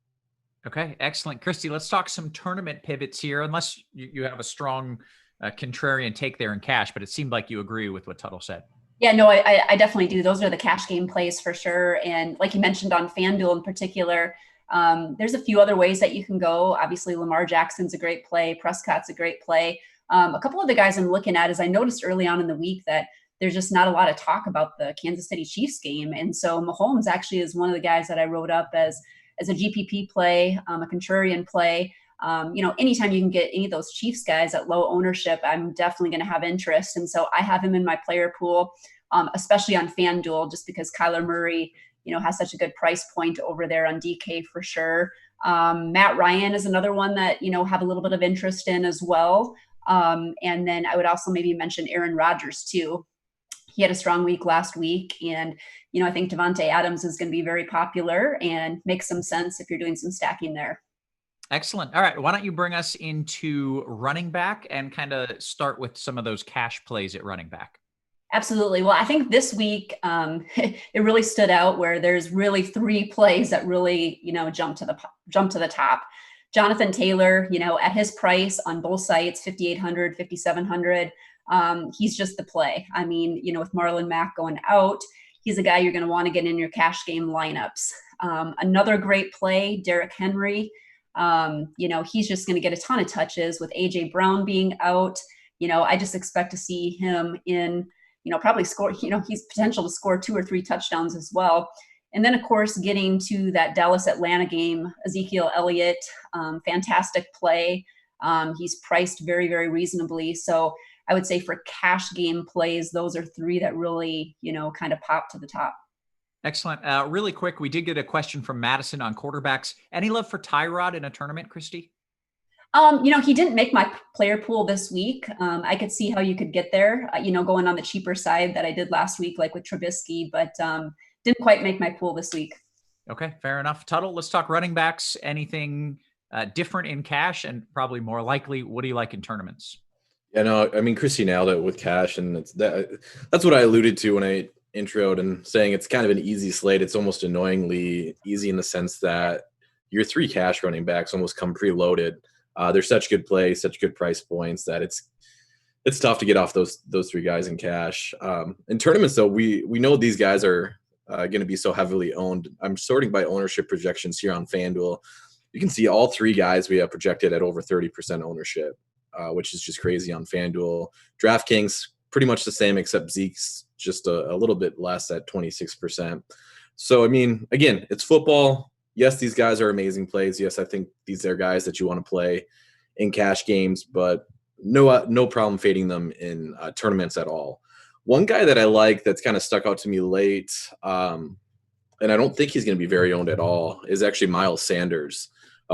Okay, excellent. Christy, let's talk some tournament pivots here, unless you have a strong contrarian take there in cash, but it seemed like you agree with what Tuttle said. Yeah, no, I definitely do. Those are the cash game plays for sure. And like you mentioned on FanDuel in particular, there's a few other ways that you can go. Obviously, Lamar Jackson's a great play. Prescott's a great play. A couple of the guys I'm looking at is I noticed early on in the week that there's just not a lot of talk about the Kansas City Chiefs game. And so Mahomes actually is one of the guys that I wrote up as a GPP play, a contrarian play. Anytime you can get any of those Chiefs guys at low ownership, I'm definitely going to have interest. And so I have him in my player pool, especially on FanDuel, just because Kyler Murray, has such a good price point over there on DK for sure. Matt Ryan is another one that, have a little bit of interest in as well. And then I would also maybe mention Aaron Rodgers too. He had a strong week last week. And, I think Devontae Adams is going to be very popular and makes some sense if you're doing some stacking there. Excellent. All right. Why don't you bring us into running back and kind of start with some of those cash plays at running back? Absolutely. Well, I think this week it really stood out where there's really 3 plays that really, jump to the top. Jonathan Taylor, at his price on both sites, 5,800, 5,700, he's just the play. I mean, with Marlon Mack going out, he's a guy you're going to want to get in your cash game lineups. Another great play, Derrick Henry. He's just going to get a ton of touches with AJ Brown being out. I just expect to see him in, probably score, he's potential to score 2 or 3 touchdowns as well. And then, of course, getting to that Dallas-Atlanta game, Ezekiel Elliott, fantastic play. He's priced very, very reasonably. So I would say for cash game plays, those are 3 that really, kind of pop to the top. Excellent. Really quick, we did get a question from Madison on quarterbacks. Any love for Tyrod in a tournament, Christy? He didn't make my player pool this week. I could see how you could get there, going on the cheaper side that I did last week, like with Trubisky, but didn't quite make my pool this week. Okay, fair enough. Tuttle, let's talk running backs. Anything different in cash, and probably more likely, what do you like in tournaments? Yeah, no, I mean, Christy nailed it with cash, and that's what I alluded to when I introed and saying it's kind of an easy slate. It's almost annoyingly easy in the sense that your 3 cash running backs almost come preloaded. They're such good plays, such good price points that it's tough to get off those 3 guys in cash. In tournaments, though, we know these guys are going to be so heavily owned. I'm sorting by ownership projections here on FanDuel. You can see all 3 guys we have projected at over 30% ownership, which is just crazy on FanDuel. DraftKings, pretty much the same, except Zeke's just a little bit less at 26%. So, I mean, again, it's football. Yes, these guys are amazing plays. Yes, I think these are guys that you want to play in cash games, but no problem fading them in tournaments at all. One guy that I like that's kind of stuck out to me late, and I don't think he's going to be very owned at all, is actually Miles Sanders.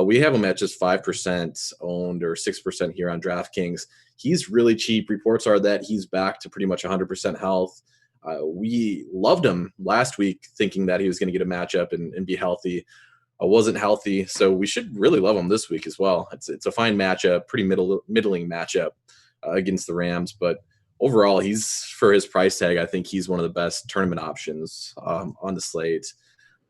We have him at just 5% owned or 6% here on DraftKings. He's really cheap. Reports are that he's back to pretty much 100% health. We loved him last week thinking that he was going to get a matchup and be healthy. Wasn't healthy, so we should really love him this week as well. It's a fine matchup, pretty middling matchup against the Rams, but overall, he's, for his price tag, I think he's one of the best tournament options on the slate.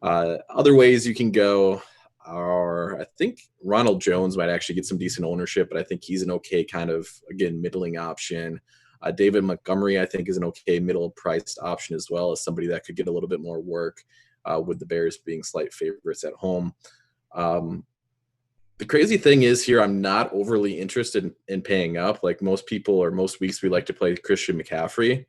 Other ways you can go are, I think Ronald Jones might actually get some decent ownership, but I think he's an okay kind of, again, middling option. David Montgomery, I think, is an okay middle-priced option as well as somebody that could get a little bit more work. With the Bears being slight favorites at home. The crazy thing is here, I'm not overly interested in paying up. Like most people or most weeks, we like to play Christian McCaffrey.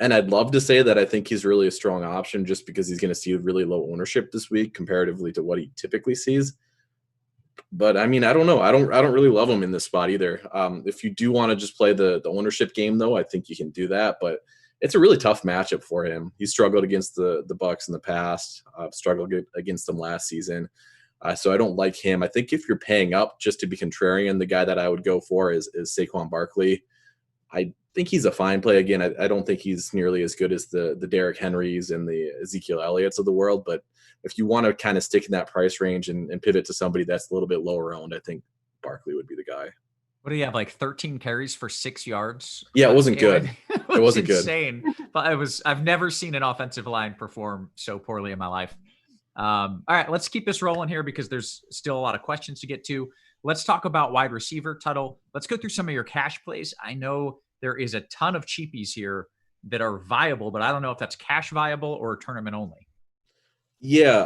And I'd love to say that I think he's really a strong option just because he's going to see really low ownership this week comparatively to what he typically sees. But I mean, I don't know. I don't really love him in this spot either. If you do want to just play the ownership game, though, I think you can do that. But it's a really tough matchup for him. He struggled against the Bucs in the past, struggled against them last season. So I don't like him. I think if you're paying up just to be contrarian, the guy that I would go for is Saquon Barkley. I think he's a fine play. Again, I don't think he's nearly as good as the Derrick Henrys and the Ezekiel Elliott's of the world. But if you want to kind of stick in that price range and pivot to somebody that's a little bit lower owned, I think Barkley would be the guy. What do you have, like 13 carries for 6 yards? Yeah, it wasn't good. It wasn't insane. But I've never seen an offensive line perform so poorly in my life. All right, let's keep this rolling here because there's still a lot of questions to get to. Let's talk about wide receiver, Tuttle. Let's go through some of your cash plays. I know there is a ton of cheapies here that are viable, but I don't know if that's cash viable or tournament only. Yeah,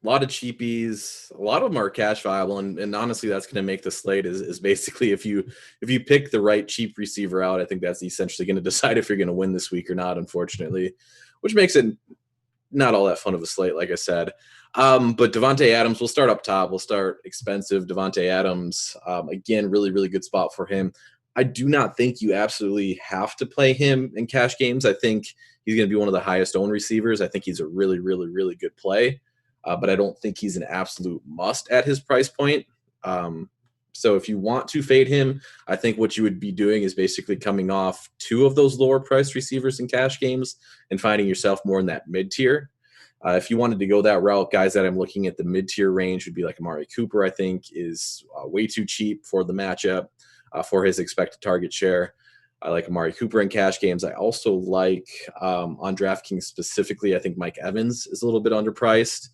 a lot of cheapies, a lot of them are cash viable, and honestly, that's going to make the slate is basically if you pick the right cheap receiver out, I think that's essentially going to decide if you're going to win this week or not, unfortunately, which makes it not all that fun of a slate, like I said. But Devontae Adams, we'll start up top. We'll start expensive. Devontae Adams, again, really, really good spot for him. I do not think you absolutely have to play him in cash games. I think he's going to be one of the highest owned receivers. I think he's a really, really, really good play. But I don't think he's an absolute must at his price point. So if you want to fade him, I think what you would be doing is basically coming off 2 of those lower priced receivers in cash games and finding yourself more in that mid-tier. If you wanted to go that route, guys that I'm looking at the mid-tier range would be like Amari Cooper, I think, is way too cheap for the matchup, for his expected target share. I like Amari Cooper in cash games. I also like on DraftKings specifically, I think Mike Evans is a little bit underpriced.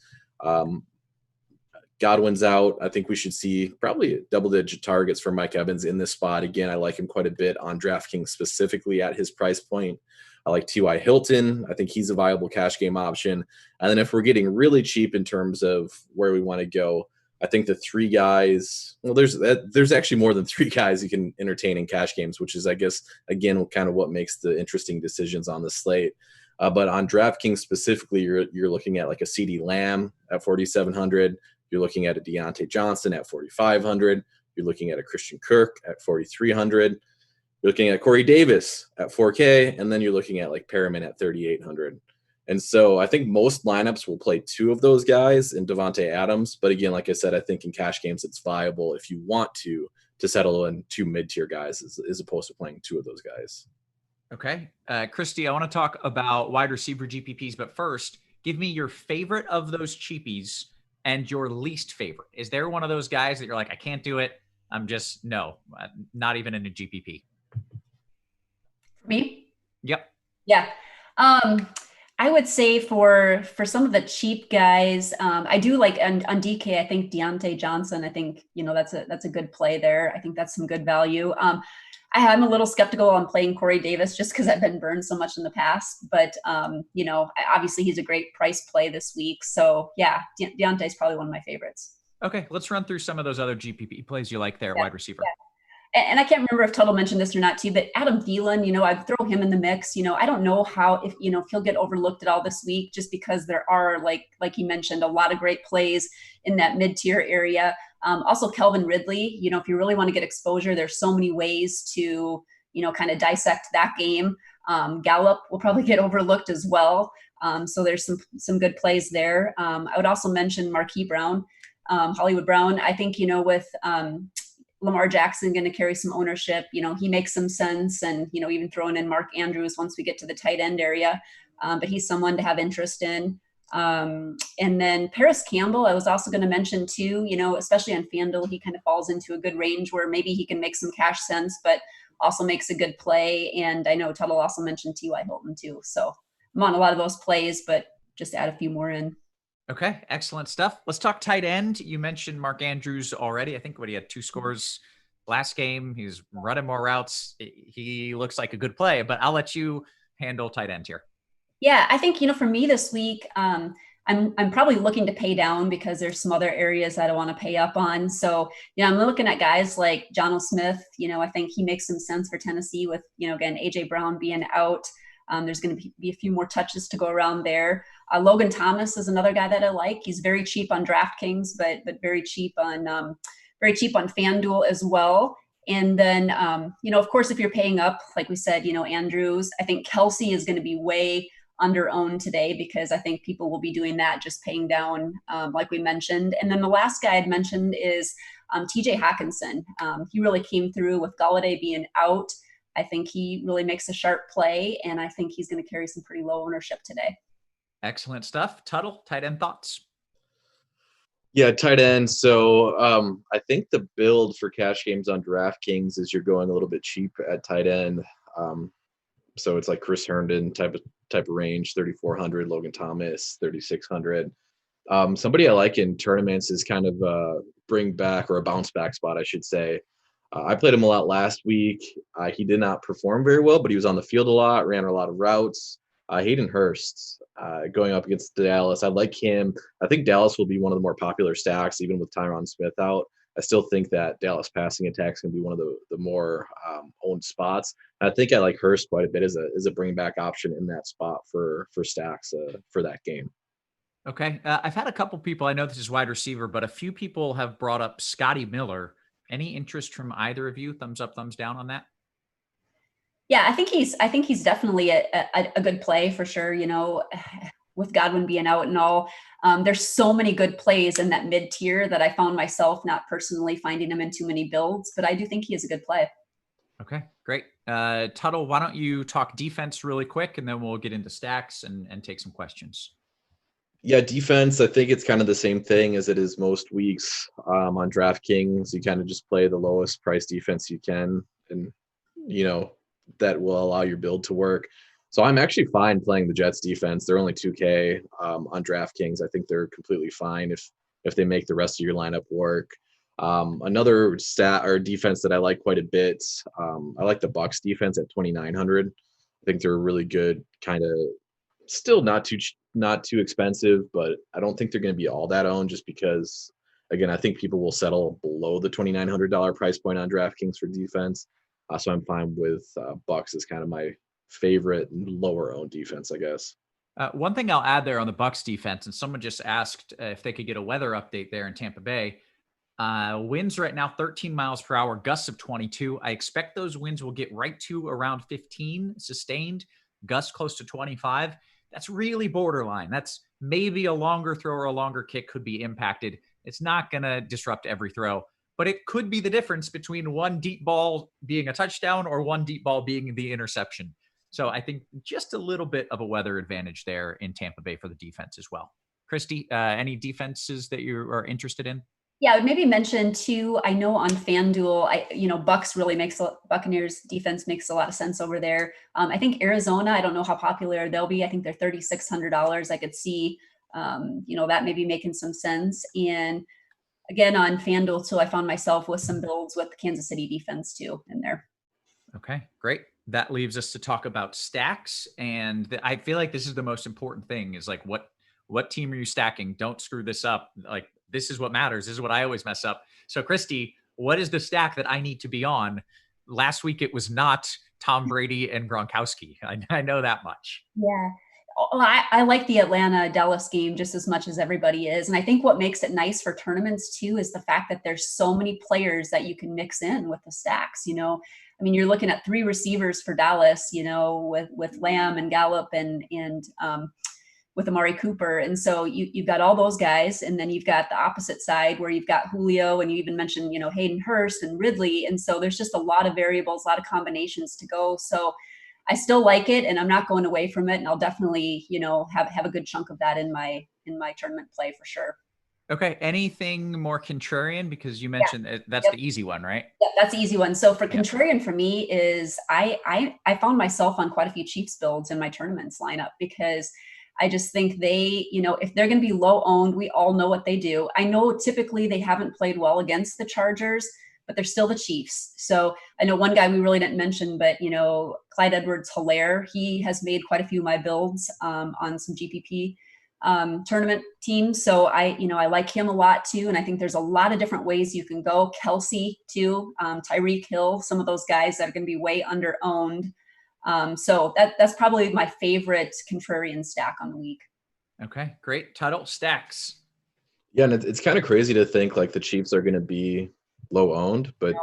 Godwin's out. I think we should see probably double-digit targets for Mike Evans in this spot. Again, I like him quite a bit on DraftKings specifically at his price point. I like T.Y. Hilton. I think he's a viable cash game option. And then if we're getting really cheap in terms of where we want to go, I think the three guys, well, there's actually more than three guys you can entertain in cash games, which is, I guess, again, kind of what makes the interesting decisions on the slate. But on DraftKings specifically, you're looking at like a CeeDee Lamb at 4,700. You're looking at a Deontay Johnson at 4,500. You're looking at a Christian Kirk at 4,300. You're looking at Corey Davis at 4K, and then you're looking at like Perriman at 3,800. And so I think most lineups will play two of those guys in Devontae Adams. But again, like I said, I think in cash games it's viable if you want to settle in two mid-tier guys as opposed to playing two of those guys. Okay. Christy, I want to talk about wide receiver GPPs, but first, give me your favorite of those cheapies and your least favorite. Is there one of those guys that you're like, I can't do it? I'm just, no, not even in a GPP. Me? Yep. Yeah. I would say for some of the cheap guys, I do like on DK, I think Deontay Johnson, I think, that's a good play there. I think that's some good value. I'm a little skeptical on playing Corey Davis just because I've been burned so much in the past, but obviously he's a great price play this week. So yeah, Deontay's probably one of my favorites. Okay. Let's run through some of those other GPP plays you like there, wide receiver. Yeah. And I can't remember if Tuttle mentioned this or not too, but Adam Thielen, I'd throw him in the mix. I don't know if he'll get overlooked at all this week, just because there are, like he mentioned, a lot of great plays in that mid-tier area. Also Kelvin Ridley, if you really want to get exposure, there's so many ways to, kind of dissect that game. Gallup will probably get overlooked as well. So there's some good plays there. I would also mention Marquise Brown, Hollywood Brown. I think, with, Lamar Jackson going to carry some ownership, he makes some sense, and, even throwing in Mark Andrews once we get to the tight end area. But he's someone to have interest in. And then Paris Campbell, I was also going to mention too, especially on FanDuel, he kind of falls into a good range where maybe he can make some cash sense, but also makes a good play. And I know Tuttle also mentioned T.Y. Hilton too. So I'm on a lot of those plays, but just add a few more in. Okay, excellent stuff. Let's talk tight end. You mentioned Mark Andrews already. I think he had 2 scores last game. He's running more routes. He looks like a good play, but I'll let you handle tight end here. Yeah, I think, for me this week, I'm probably looking to pay down because there's some other areas that I want to pay up on. So, I'm looking at guys like Jonnu Smith. I think he makes some sense for Tennessee with, again, A.J. Brown being out. There's going to be a few more touches to go around there. Logan Thomas is another guy that I like. He's very cheap on DraftKings, but very cheap on FanDuel as well. And then, of course, if you're paying up, like we said, Andrews, I think Kelsey is going to be way under owned today because I think people will be doing that, just paying down, like we mentioned. And then the last guy I'd mentioned is TJ Hawkinson. He really came through with Golladay being out. I think he really makes a sharp play, and I think he's going to carry some pretty low ownership today. Excellent stuff. Tuttle, tight end thoughts? Yeah, tight end. So I think the build for cash games on DraftKings is you're going a little bit cheap at tight end. So it's like Chris Herndon type of range, 3,400, Logan Thomas, 3,600. Somebody I like in tournaments is kind of a bring back or a bounce back spot, I should say. I played him a lot last week. He did not perform very well, but he was on the field a lot, ran a lot of routes. Hayden Hurst going up against Dallas. I like him. I think Dallas will be one of the more popular stacks, even with Tyron Smith out. I still think that Dallas passing attack is going to be one of the more owned spots. I think I like Hurst quite a bit as a bring back option in that spot for stacks for that game. Okay. I've had a couple people, I know this is wide receiver, but a few people have brought up Scotty Miller. Any interest from either of you? Thumbs up, thumbs down on that? Yeah, I think he's definitely a good play for sure. With Godwin being out and all, there's so many good plays in that mid tier that I found myself not personally finding him in too many builds, but I do think he is a good play. Okay, great. Tuttle, why don't you talk defense really quick, and then we'll get into stacks and take some questions. Yeah, defense, I think it's kind of the same thing as it is most weeks on DraftKings. You kind of just play the lowest price defense you can. And, that will allow your build to work. So I'm actually fine playing the Jets defense. They're only 2K on DraftKings. I think they're completely fine if they make the rest of your lineup work. Another stat or defense that I like quite a bit, I like the Bucks defense at 2,900. I think they're really good, kind of still not too expensive, but I don't think they're going to be all that owned just because, again, I think people will settle below the $2,900 price point on DraftKings for defense. So I'm fine with Bucks as kind of my favorite lower owned defense, I guess. One thing I'll add there on the Bucks defense, and someone just asked if they could get a weather update there in Tampa Bay. Winds right now 13 miles per hour, gusts of 22. I expect those winds will get right to around 15 sustained, gusts close to 25. That's really borderline. That's maybe a longer throw or a longer kick could be impacted. It's not going to disrupt every throw, but it could be the difference between one deep ball being a touchdown or one deep ball being the interception. So I think just a little bit of a weather advantage there in Tampa Bay for the defense as well. Christy, any defenses that you are interested in? Yeah, I would maybe mention too, I know on FanDuel, Bucks really Buccaneers defense makes a lot of sense over there. I think Arizona, I don't know how popular they'll be. I think they're $3,600. I could see, that maybe making some sense. And again, on FanDuel too, I found myself with some builds with the Kansas City defense too in there. Okay, great. That leaves us to talk about stacks. And I feel like this is the most important thing is like, what team are you stacking? Don't screw this up. Like, this is what matters. This is what I always mess up. So Christy, what is the stack that I need to be on? Last week, it was not Tom Brady and Gronkowski. I know that much. Yeah. I like the Atlanta-Dallas game just as much as everybody is. And I think what makes it nice for tournaments too is the fact that there's so many players that you can mix in with the stacks, you're looking at 3 receivers for Dallas, with Lamb and Gallup and with Amari Cooper. And so you've got all those guys. And then you've got the opposite side where you've got Julio and you even mentioned, Hayden Hurst and Ridley. And so there's just a lot of variables, a lot of combinations to go. So I still like it and I'm not going away from it. And I'll definitely, have a good chunk of that in my tournament play for sure. Okay. Anything more contrarian? Because you mentioned that's the easy one, right? Yeah, that's the easy one. So for contrarian for me is I found myself on quite a few Chiefs builds in my tournaments lineup because I just think they, if they're going to be low owned, we all know what they do. I know typically they haven't played well against the Chargers, but they're still the Chiefs. So I know one guy we really didn't mention, but, Clyde Edwards-Helaire, he has made quite a few of my builds on some GPP tournament teams. So I like him a lot too. And I think there's a lot of different ways you can go. Kelsey too, Tyreek Hill, some of those guys that are going to be way under owned. So that's probably my favorite contrarian stack on the week. Okay, great. Tuttle, stacks. Yeah, and it's kind of crazy to think like the Chiefs are going to be low owned, but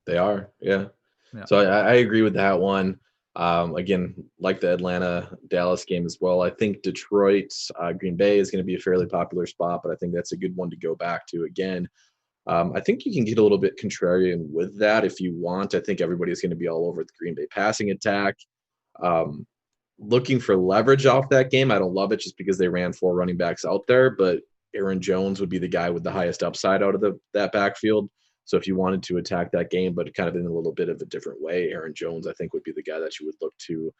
they are. Yeah. So I agree with that one. Again, like the Atlanta-Dallas game as well. I think Detroit, Green Bay is going to be a fairly popular spot, but I think that's a good one to go back to again. I think you can get a little bit contrarian with that if you want. I think everybody's going to be all over the Green Bay passing attack. Looking for leverage off that game, I don't love it just because they ran 4 running backs out there, but Aaron Jones would be the guy with the highest upside out of that backfield. So if you wanted to attack that game, but kind of in a little bit of a different way, Aaron Jones, I think, would be the guy that you would look to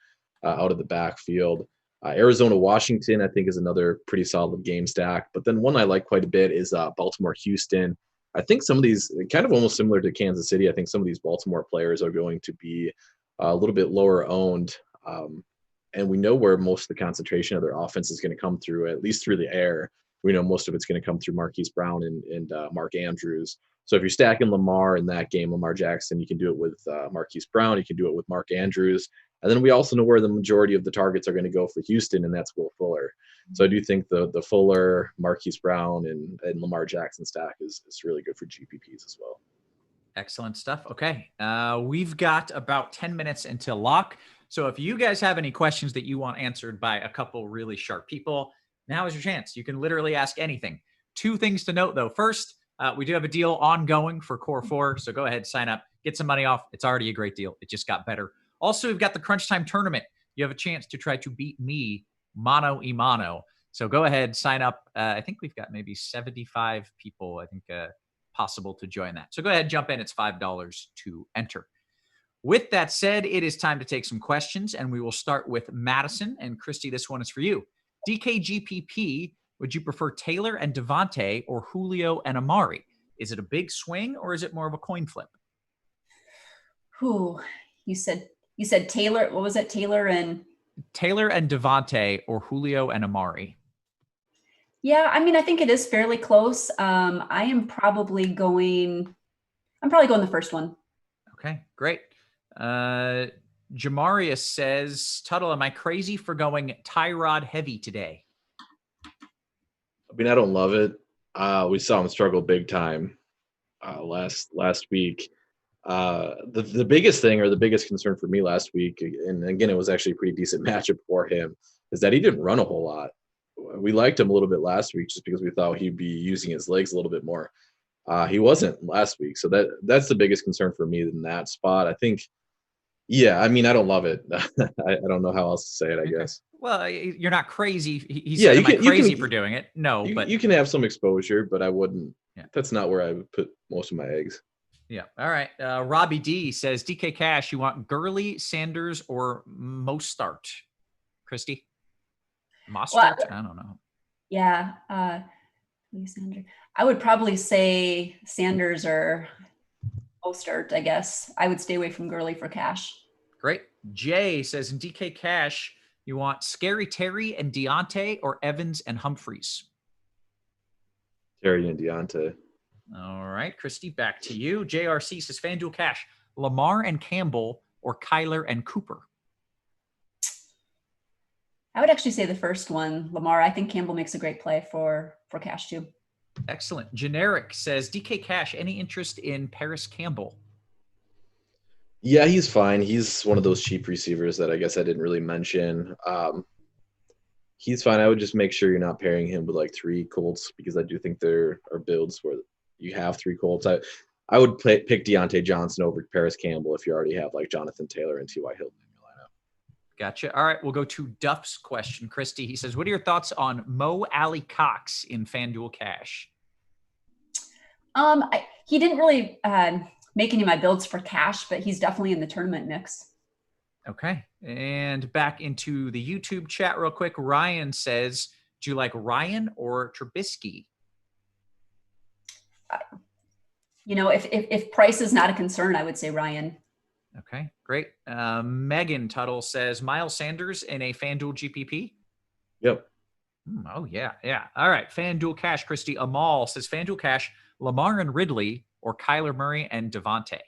out of the backfield. Arizona-Washington, I think, is another pretty solid game stack. But then one I like quite a bit is Baltimore-Houston. I think some of these, kind of almost similar to Kansas City, I think some of these Baltimore players are going to be a little bit lower owned. And we know where most of the concentration of their offense is going to come through, at least through the air. We know most of it's going to come through Marquise Brown and Mark Andrews. So if you're stacking Lamar in that game, Lamar Jackson, you can do it with Marquise Brown. You can do it with Mark Andrews. And then we also know where the majority of the targets are going to go for Houston, and that's Will Fuller. So I do think the Fuller, Marquise Brown, and Lamar Jackson stack is really good for GPPs as well. Excellent stuff. Okay. We've got about 10 minutes until lock. So if you guys have any questions that you want answered by a couple really sharp people, now is your chance. You can literally ask anything. 2 things to note, though. First, we do have a deal ongoing for Core 4. So go ahead, sign up, get some money off. It's already a great deal. It just got better. Also, we've got the Crunch Time Tournament. You have a chance to try to beat me mano a mano. So go ahead, sign up. I think we've got maybe 75 people, possible to join that. So go ahead, jump in. It's $5 to enter. With that said, it is time to take some questions, and we will start with Madison. And Christy, this one is for you. DKGPP, would you prefer Taylor and Devontae or Julio and Amari? Is it a big swing or is it more of a coin flip? Who you said Taylor? What was it? Taylor and Devontae or Julio and Amari? Yeah, I mean, I think it is fairly close. I'm probably going the first one. Okay, great. Jamarius says, Tuttle, am I crazy for going Tyrod heavy today? I mean, I don't love it. We saw him struggle big time last week. The biggest thing, or the biggest concern for me last week, and again, it was actually a pretty decent matchup for him, is that he didn't run a whole lot. We liked him a little bit last week just because we thought he'd be using his legs a little bit more. He wasn't last week, so that's the biggest concern for me in that spot. I think, yeah, I mean, I don't love it. I don't know how else to say it, I guess. Well, you're not crazy. He said, am I crazy for doing it? No, but you can have some exposure, but I wouldn't. Yeah. That's not where I would put most of my eggs. Yeah. All right. Robbie D says, DK Cash, you want Gurley, Sanders, or Mostart? Christy? Mostart? Well, I don't know. Yeah. Sanders. I would probably say Sanders or Mostart, I guess. I would stay away from Gurley for Cash. Great. Jay says, in DK Cash, you want Scary Terry and Deontay or Evans and Humphreys? Terry and Deontay. All right. Christy, back to you. JRC says, FanDuel Cash, Lamar and Campbell or Kyler and Cooper? I would actually say the first one, Lamar. I think Campbell makes a great play for Cash too. Excellent. Generic says, DK Cash, any interest in Paris Campbell? Yeah, he's fine. He's one of those cheap receivers that I guess I didn't really mention. He's fine. I would just make sure you're not pairing him with like 3 Colts, because I do think there are builds where you have 3 Colts. I would pick Deontay Johnson over Paris Campbell if you already have like Jonathan Taylor and T.Y. Hilton in your lineup. Gotcha. All right, we'll go to Duff's question. Christy, he says, what are your thoughts on Mo Alley Cox in FanDuel Cash? He didn't really make any of my builds for Cash, but he's definitely in the tournament mix. Okay. And back into the YouTube chat real quick. Ryan says, do you like Ryan or Trubisky? If price is not a concern, I would say Ryan. Okay, great. Megan Tuttle says, Miles Sanders in a FanDuel GPP? Yep. Oh, yeah. All right, FanDuel Cash. Christy Amal says, FanDuel Cash, Lamar and Ridley or Kyler Murray and Devontae?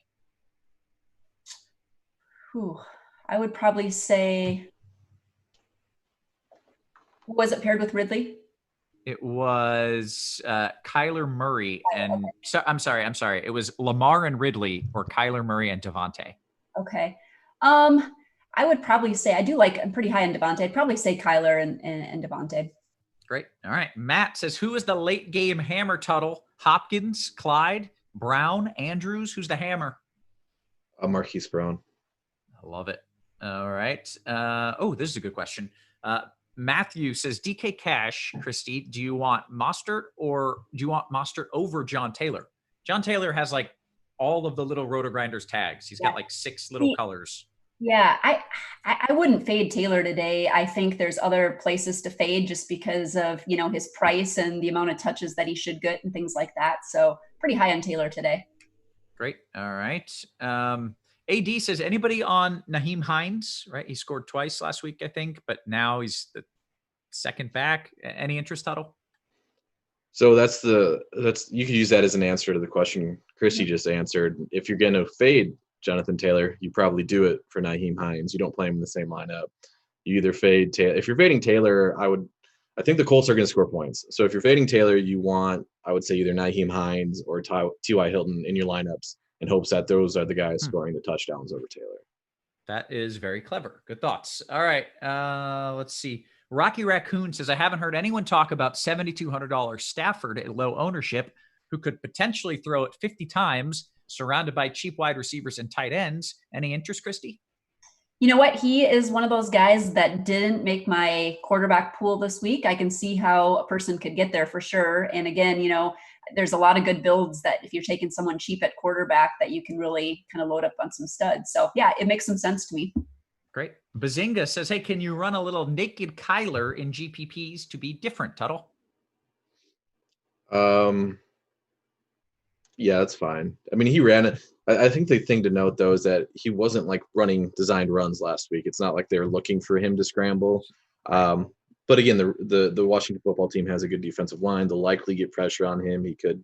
I would probably say, was it paired with Ridley? It was Kyler Murray and I'm sorry. It was Lamar and Ridley or Kyler Murray and Devontae. Okay. I would probably say, I'm pretty high on Devontae. I'd probably say Kyler and Devontae. Great. All right. Matt says, who is the late game hammer, Tuttle? Hopkins, Clyde, Brown, Andrews? Who's the hammer? Marquise Brown. I love it. All right. This is a good question. Matthew says, DK Cash, Christy, do you want Mostert over John Taylor? John Taylor has like all of the little Rotogrinders tags. He's got like 6 little colors. Yeah, I wouldn't fade Taylor today. I think there's other places to fade just because of, his price and the amount of touches that he should get and things like that. So pretty high on Taylor today. Great. All right. AD says, anybody on Nyheim Hines, right? He scored twice last week, I think, but now he's the second back. Any interest, Tuttle? So you could use that as an answer to the question Chrissy just answered. If you're going to fade Jonathan Taylor, you probably do it for Nyheim Hines. You don't play him in the same lineup. You either fade Taylor. If you're fading Taylor, I think the Colts are going to score points. So if you're fading Taylor, I would say either Nyheim Hines or T.Y. Hilton in your lineups in hopes that those are the guys scoring the touchdowns over Taylor. That is very clever. Good thoughts. All right. Let's see. Rocky Raccoon says, I haven't heard anyone talk about $7,200 Stafford at low ownership, who could potentially throw it 50 times, surrounded by cheap wide receivers and tight ends. Any interest, Christy? You know what? He is one of those guys that didn't make my quarterback pool this week. I can see how a person could get there for sure. And again, there's a lot of good builds that if you're taking someone cheap at quarterback that you can really kind of load up on some studs. So yeah, it makes some sense to me. Great. Bazinga says, hey, can you run a little naked Kyler in GPPs to be different, Tuttle? Yeah, that's fine. I mean, he ran it. I think the thing to note though is that he wasn't like running designed runs last week. It's not like they're looking for him to scramble. But again, the Washington football team has a good defensive line. They'll likely get pressure on him. He could,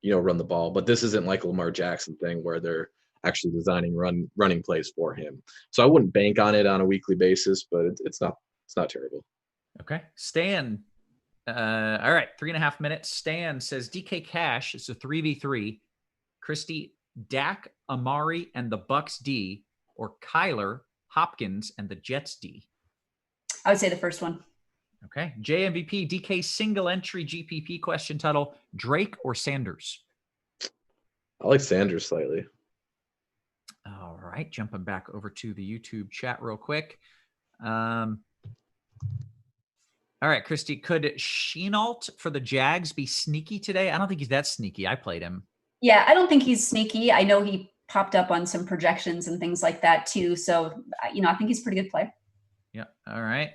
run the ball. But this isn't like a Lamar Jackson thing where they're actually designing running plays for him. So I wouldn't bank on it on a weekly basis, but it's not terrible. Okay. Stan. All right. 3.5 minutes. Stan says DK Cash is a 3v3. Christy, Dak, Amari, and the Bucks D, or Kyler, Hopkins, and the Jets D. I would say the first one. Okay. JMVP, DK single entry GPP question, Tuttle, Drake or Sanders? I like Sanders slightly. All right. Jumping back over to the YouTube chat real quick. All right, Christy, could Shenault for the Jags be sneaky today? I don't think he's that sneaky. I played him. Yeah, I don't think he's sneaky. I know he popped up on some projections and things like that too. So, I think he's a pretty good play. Yeah. All right.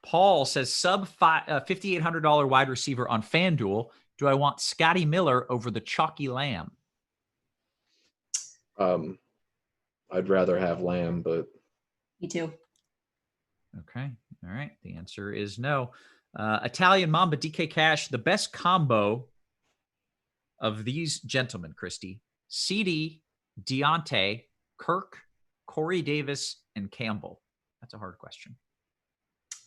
Paul says sub $5,800 wide receiver on FanDuel. Do I want Scotty Miller over the chalky Lamb? I'd rather have Lamb, but me too. Okay. All right. The answer is no. Italian Mamba, DK Cash, the best combo of these gentlemen, Christy, CD, Deontay, Kirk, Corey Davis, and Campbell. That's a hard question.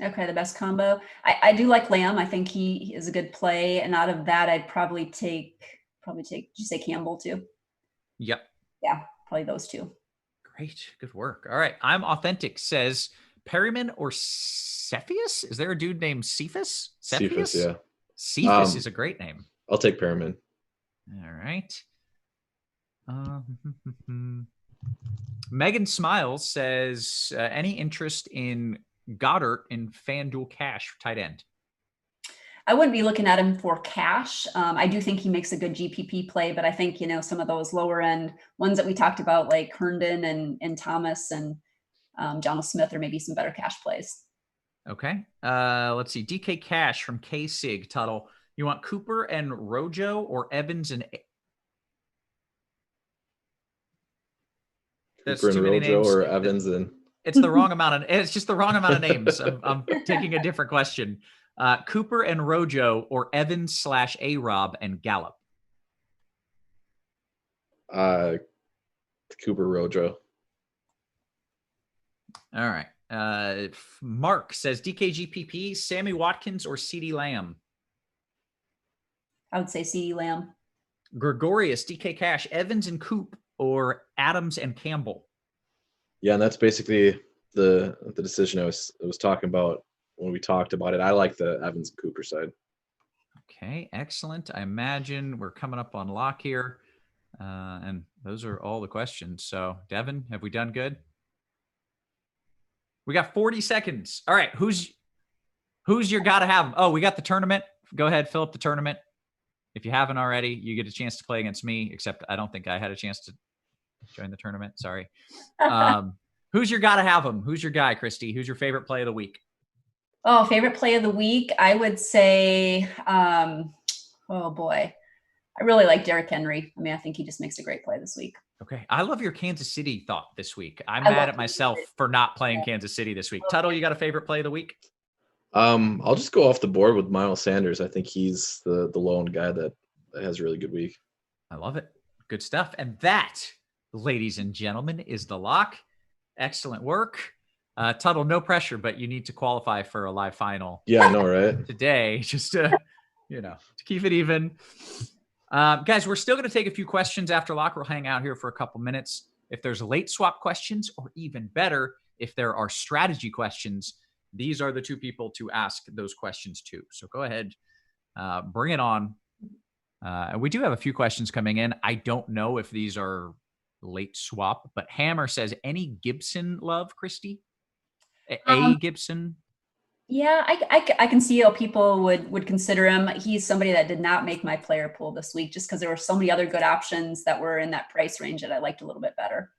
Okay, the best combo. I do like Lamb. I think he is a good play. And out of that, I'd probably take, did you say Campbell too? Yep. Yeah, probably those two. Great. Good work. All right. I'm Authentic says Perryman or Cepheus? Is there a dude named Cephas? Cephas, yeah. Cephas is a great name. I'll take Perryman. All right. Megan Smiles says, any interest in Goddard in FanDuel cash tight end? I wouldn't be looking at him for cash. I do think he makes a good GPP play, but I think, some of those lower end ones that we talked about, like Herndon and Thomas and John Smith, or maybe some better cash plays. Okay. Let's see. DK Cash from K-Sig, Tuttle. You want Cooper and Rojo or Evans and... Cooper and Rojo names. Or Evans and... It's the wrong amount of... It's just the wrong amount of names. I'm taking a different question. Cooper and Rojo or Evans / A-Rob and Gallup? Cooper, Rojo. All right. Mark says DKGPP, Sammy Watkins or CeeDee Lamb? I would say CeeDee Lamb. Gregorius, DK Cash, Evans and Coop or Adams and Campbell? Yeah, and that's basically the decision I was talking about when we talked about it. I like the Evans and Cooper side. Okay, excellent. I imagine we're coming up on lock here. And those are all the questions. So, Devin, have we done good? We got 40 seconds. All right, who's your gotta have? Oh, we got the tournament. Go ahead, fill up the tournament. If you haven't already, you get a chance to play against me, except I don't think I had a chance to join the tournament. Sorry. Who's your gotta have him? Who's your guy, Christy? Who's your favorite play of the week? Oh, favorite play of the week? I would say, oh boy. I really like Derrick Henry. I mean, I think he just makes a great play this week. Okay. I love your Kansas City thought this week. I'm mad at myself for not playing Kansas City this week. Tuttle, you got a favorite play of the week? I'll just go off the board with Miles Sanders. I think he's the lone guy that has a really good week. I love it. Good stuff. And that, ladies and gentlemen, is the lock. Excellent work. Tuttle, no pressure, but you need to qualify for a live final. Yeah, I know, right? Today, just to keep it even. Guys, we're still going to take a few questions after lock. We'll hang out here for a couple minutes. If there's late swap questions, or even better, if there are strategy questions, these are the two people to ask those questions to. So go ahead, bring it on. We do have a few questions coming in. I don't know if these are late swap, but Hammer says, any Gibson love, Christy? A Gibson? Yeah, I can see how people would consider him. He's somebody that did not make my player pool this week just because there were so many other good options that were in that price range that I liked a little bit better.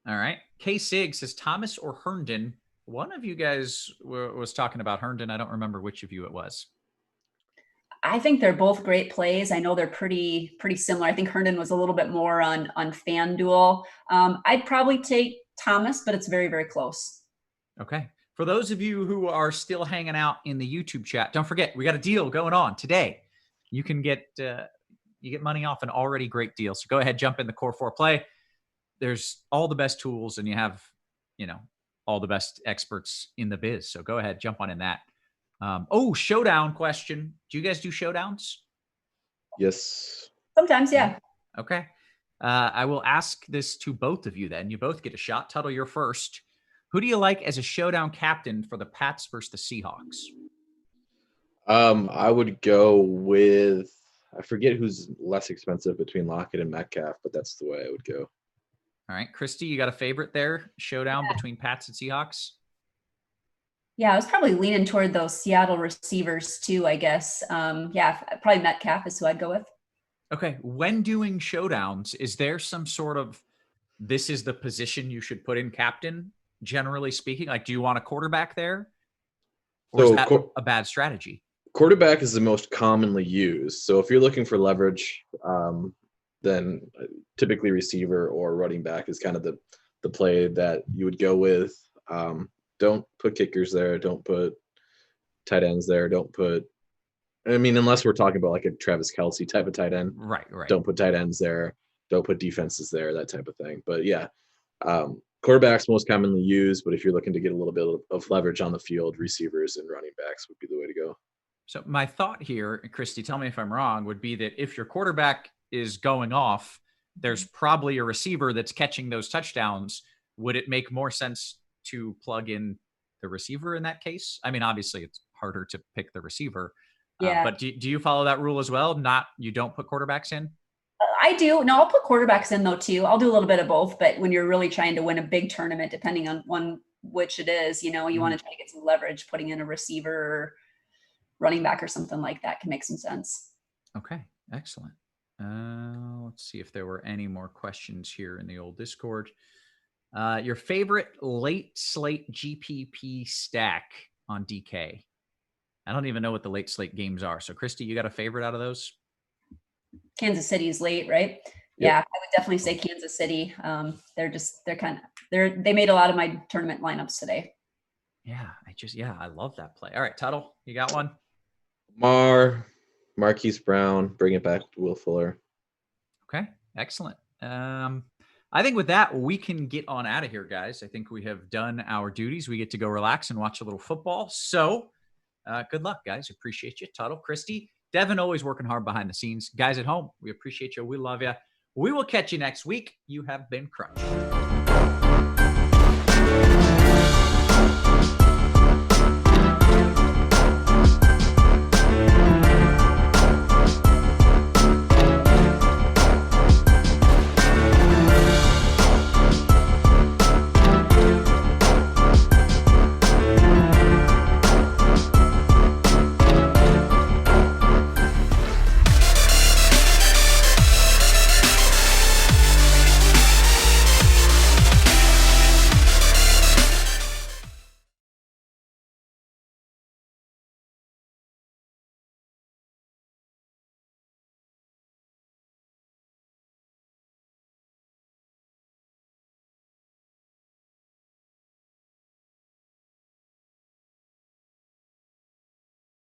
All right. K Sig says Thomas or Herndon. One of you guys was talking about Herndon. I don't remember which of you it was. I think they're both great plays. I know they're pretty similar. I think Herndon was a little bit more on FanDuel. I'd probably take Thomas, but it's very, very close. Okay. For those of you who are still hanging out in the YouTube chat, don't forget, we got a deal going on today. You can get money off an already great deal. So go ahead, jump in the Core 4 play. There's all the best tools, and you have, all the best experts in the biz. So go ahead, jump on in that. Showdown question. Do you guys do showdowns? Yes. Sometimes, yeah. Okay. I will ask this to both of you then. You both get a shot. Tuttle, you're first. Who do you like as a showdown captain for the Pats versus the Seahawks? I would go with, I forget who's less expensive between Lockett and Metcalf, but that's the way I would go. All right. Christy, you got a favorite there? Showdown between Pats and Seahawks? Yeah, I was probably leaning toward those Seattle receivers too, I guess. Probably Metcalf is who I'd go with. Okay. When doing showdowns, is there some sort of, this is the position you should put in captain, generally speaking? Like, do you want a quarterback there? Or is that a bad strategy? Quarterback is the most commonly used. So if you're looking for leverage, then typically receiver or running back is kind of the play that you would go with. Don't put kickers there. Don't put tight ends there. Unless we're talking about like a Travis Kelce type of tight end. Right. Don't put tight ends there. Don't put defenses there, that type of thing. But yeah, quarterback's most commonly used. But if you're looking to get a little bit of leverage on the field, receivers and running backs would be the way to go. So my thought here, Christy, tell me if I'm wrong, would be that if your quarterback is going off, there's probably a receiver that's catching those touchdowns. Would it make more sense to plug in the receiver in that case? I mean, obviously it's harder to pick the receiver. Yeah. But do you follow that rule as well? You don't put quarterbacks in? I do. No, I'll put quarterbacks in though too. I'll do a little bit of both, but when you're really trying to win a big tournament, depending on which it is, you want to try to get some leverage, putting in a receiver or running back or something like that can make some sense. Okay, excellent. Let's see if there were any more questions here in the old Discord. Your favorite late slate GPP stack on DK? I don't even know what the late slate games are. So Christy, you got a favorite out of those? Kansas City is late, right? Yep. Yeah, I would definitely say Kansas City. They made a lot of my tournament lineups today. Yeah, I love that play. All right, Tuttle, you got one? Marquise Brown, bring it back to Will Fuller. Okay, excellent. I think with that, we can get on out of here, guys. I think we have done our duties. We get to go relax and watch a little football. So good luck, guys. Appreciate you. Tuttle, Christy, Devin, always working hard behind the scenes. Guys at home, we appreciate you. We love you. We will catch you next week. You have been crushed.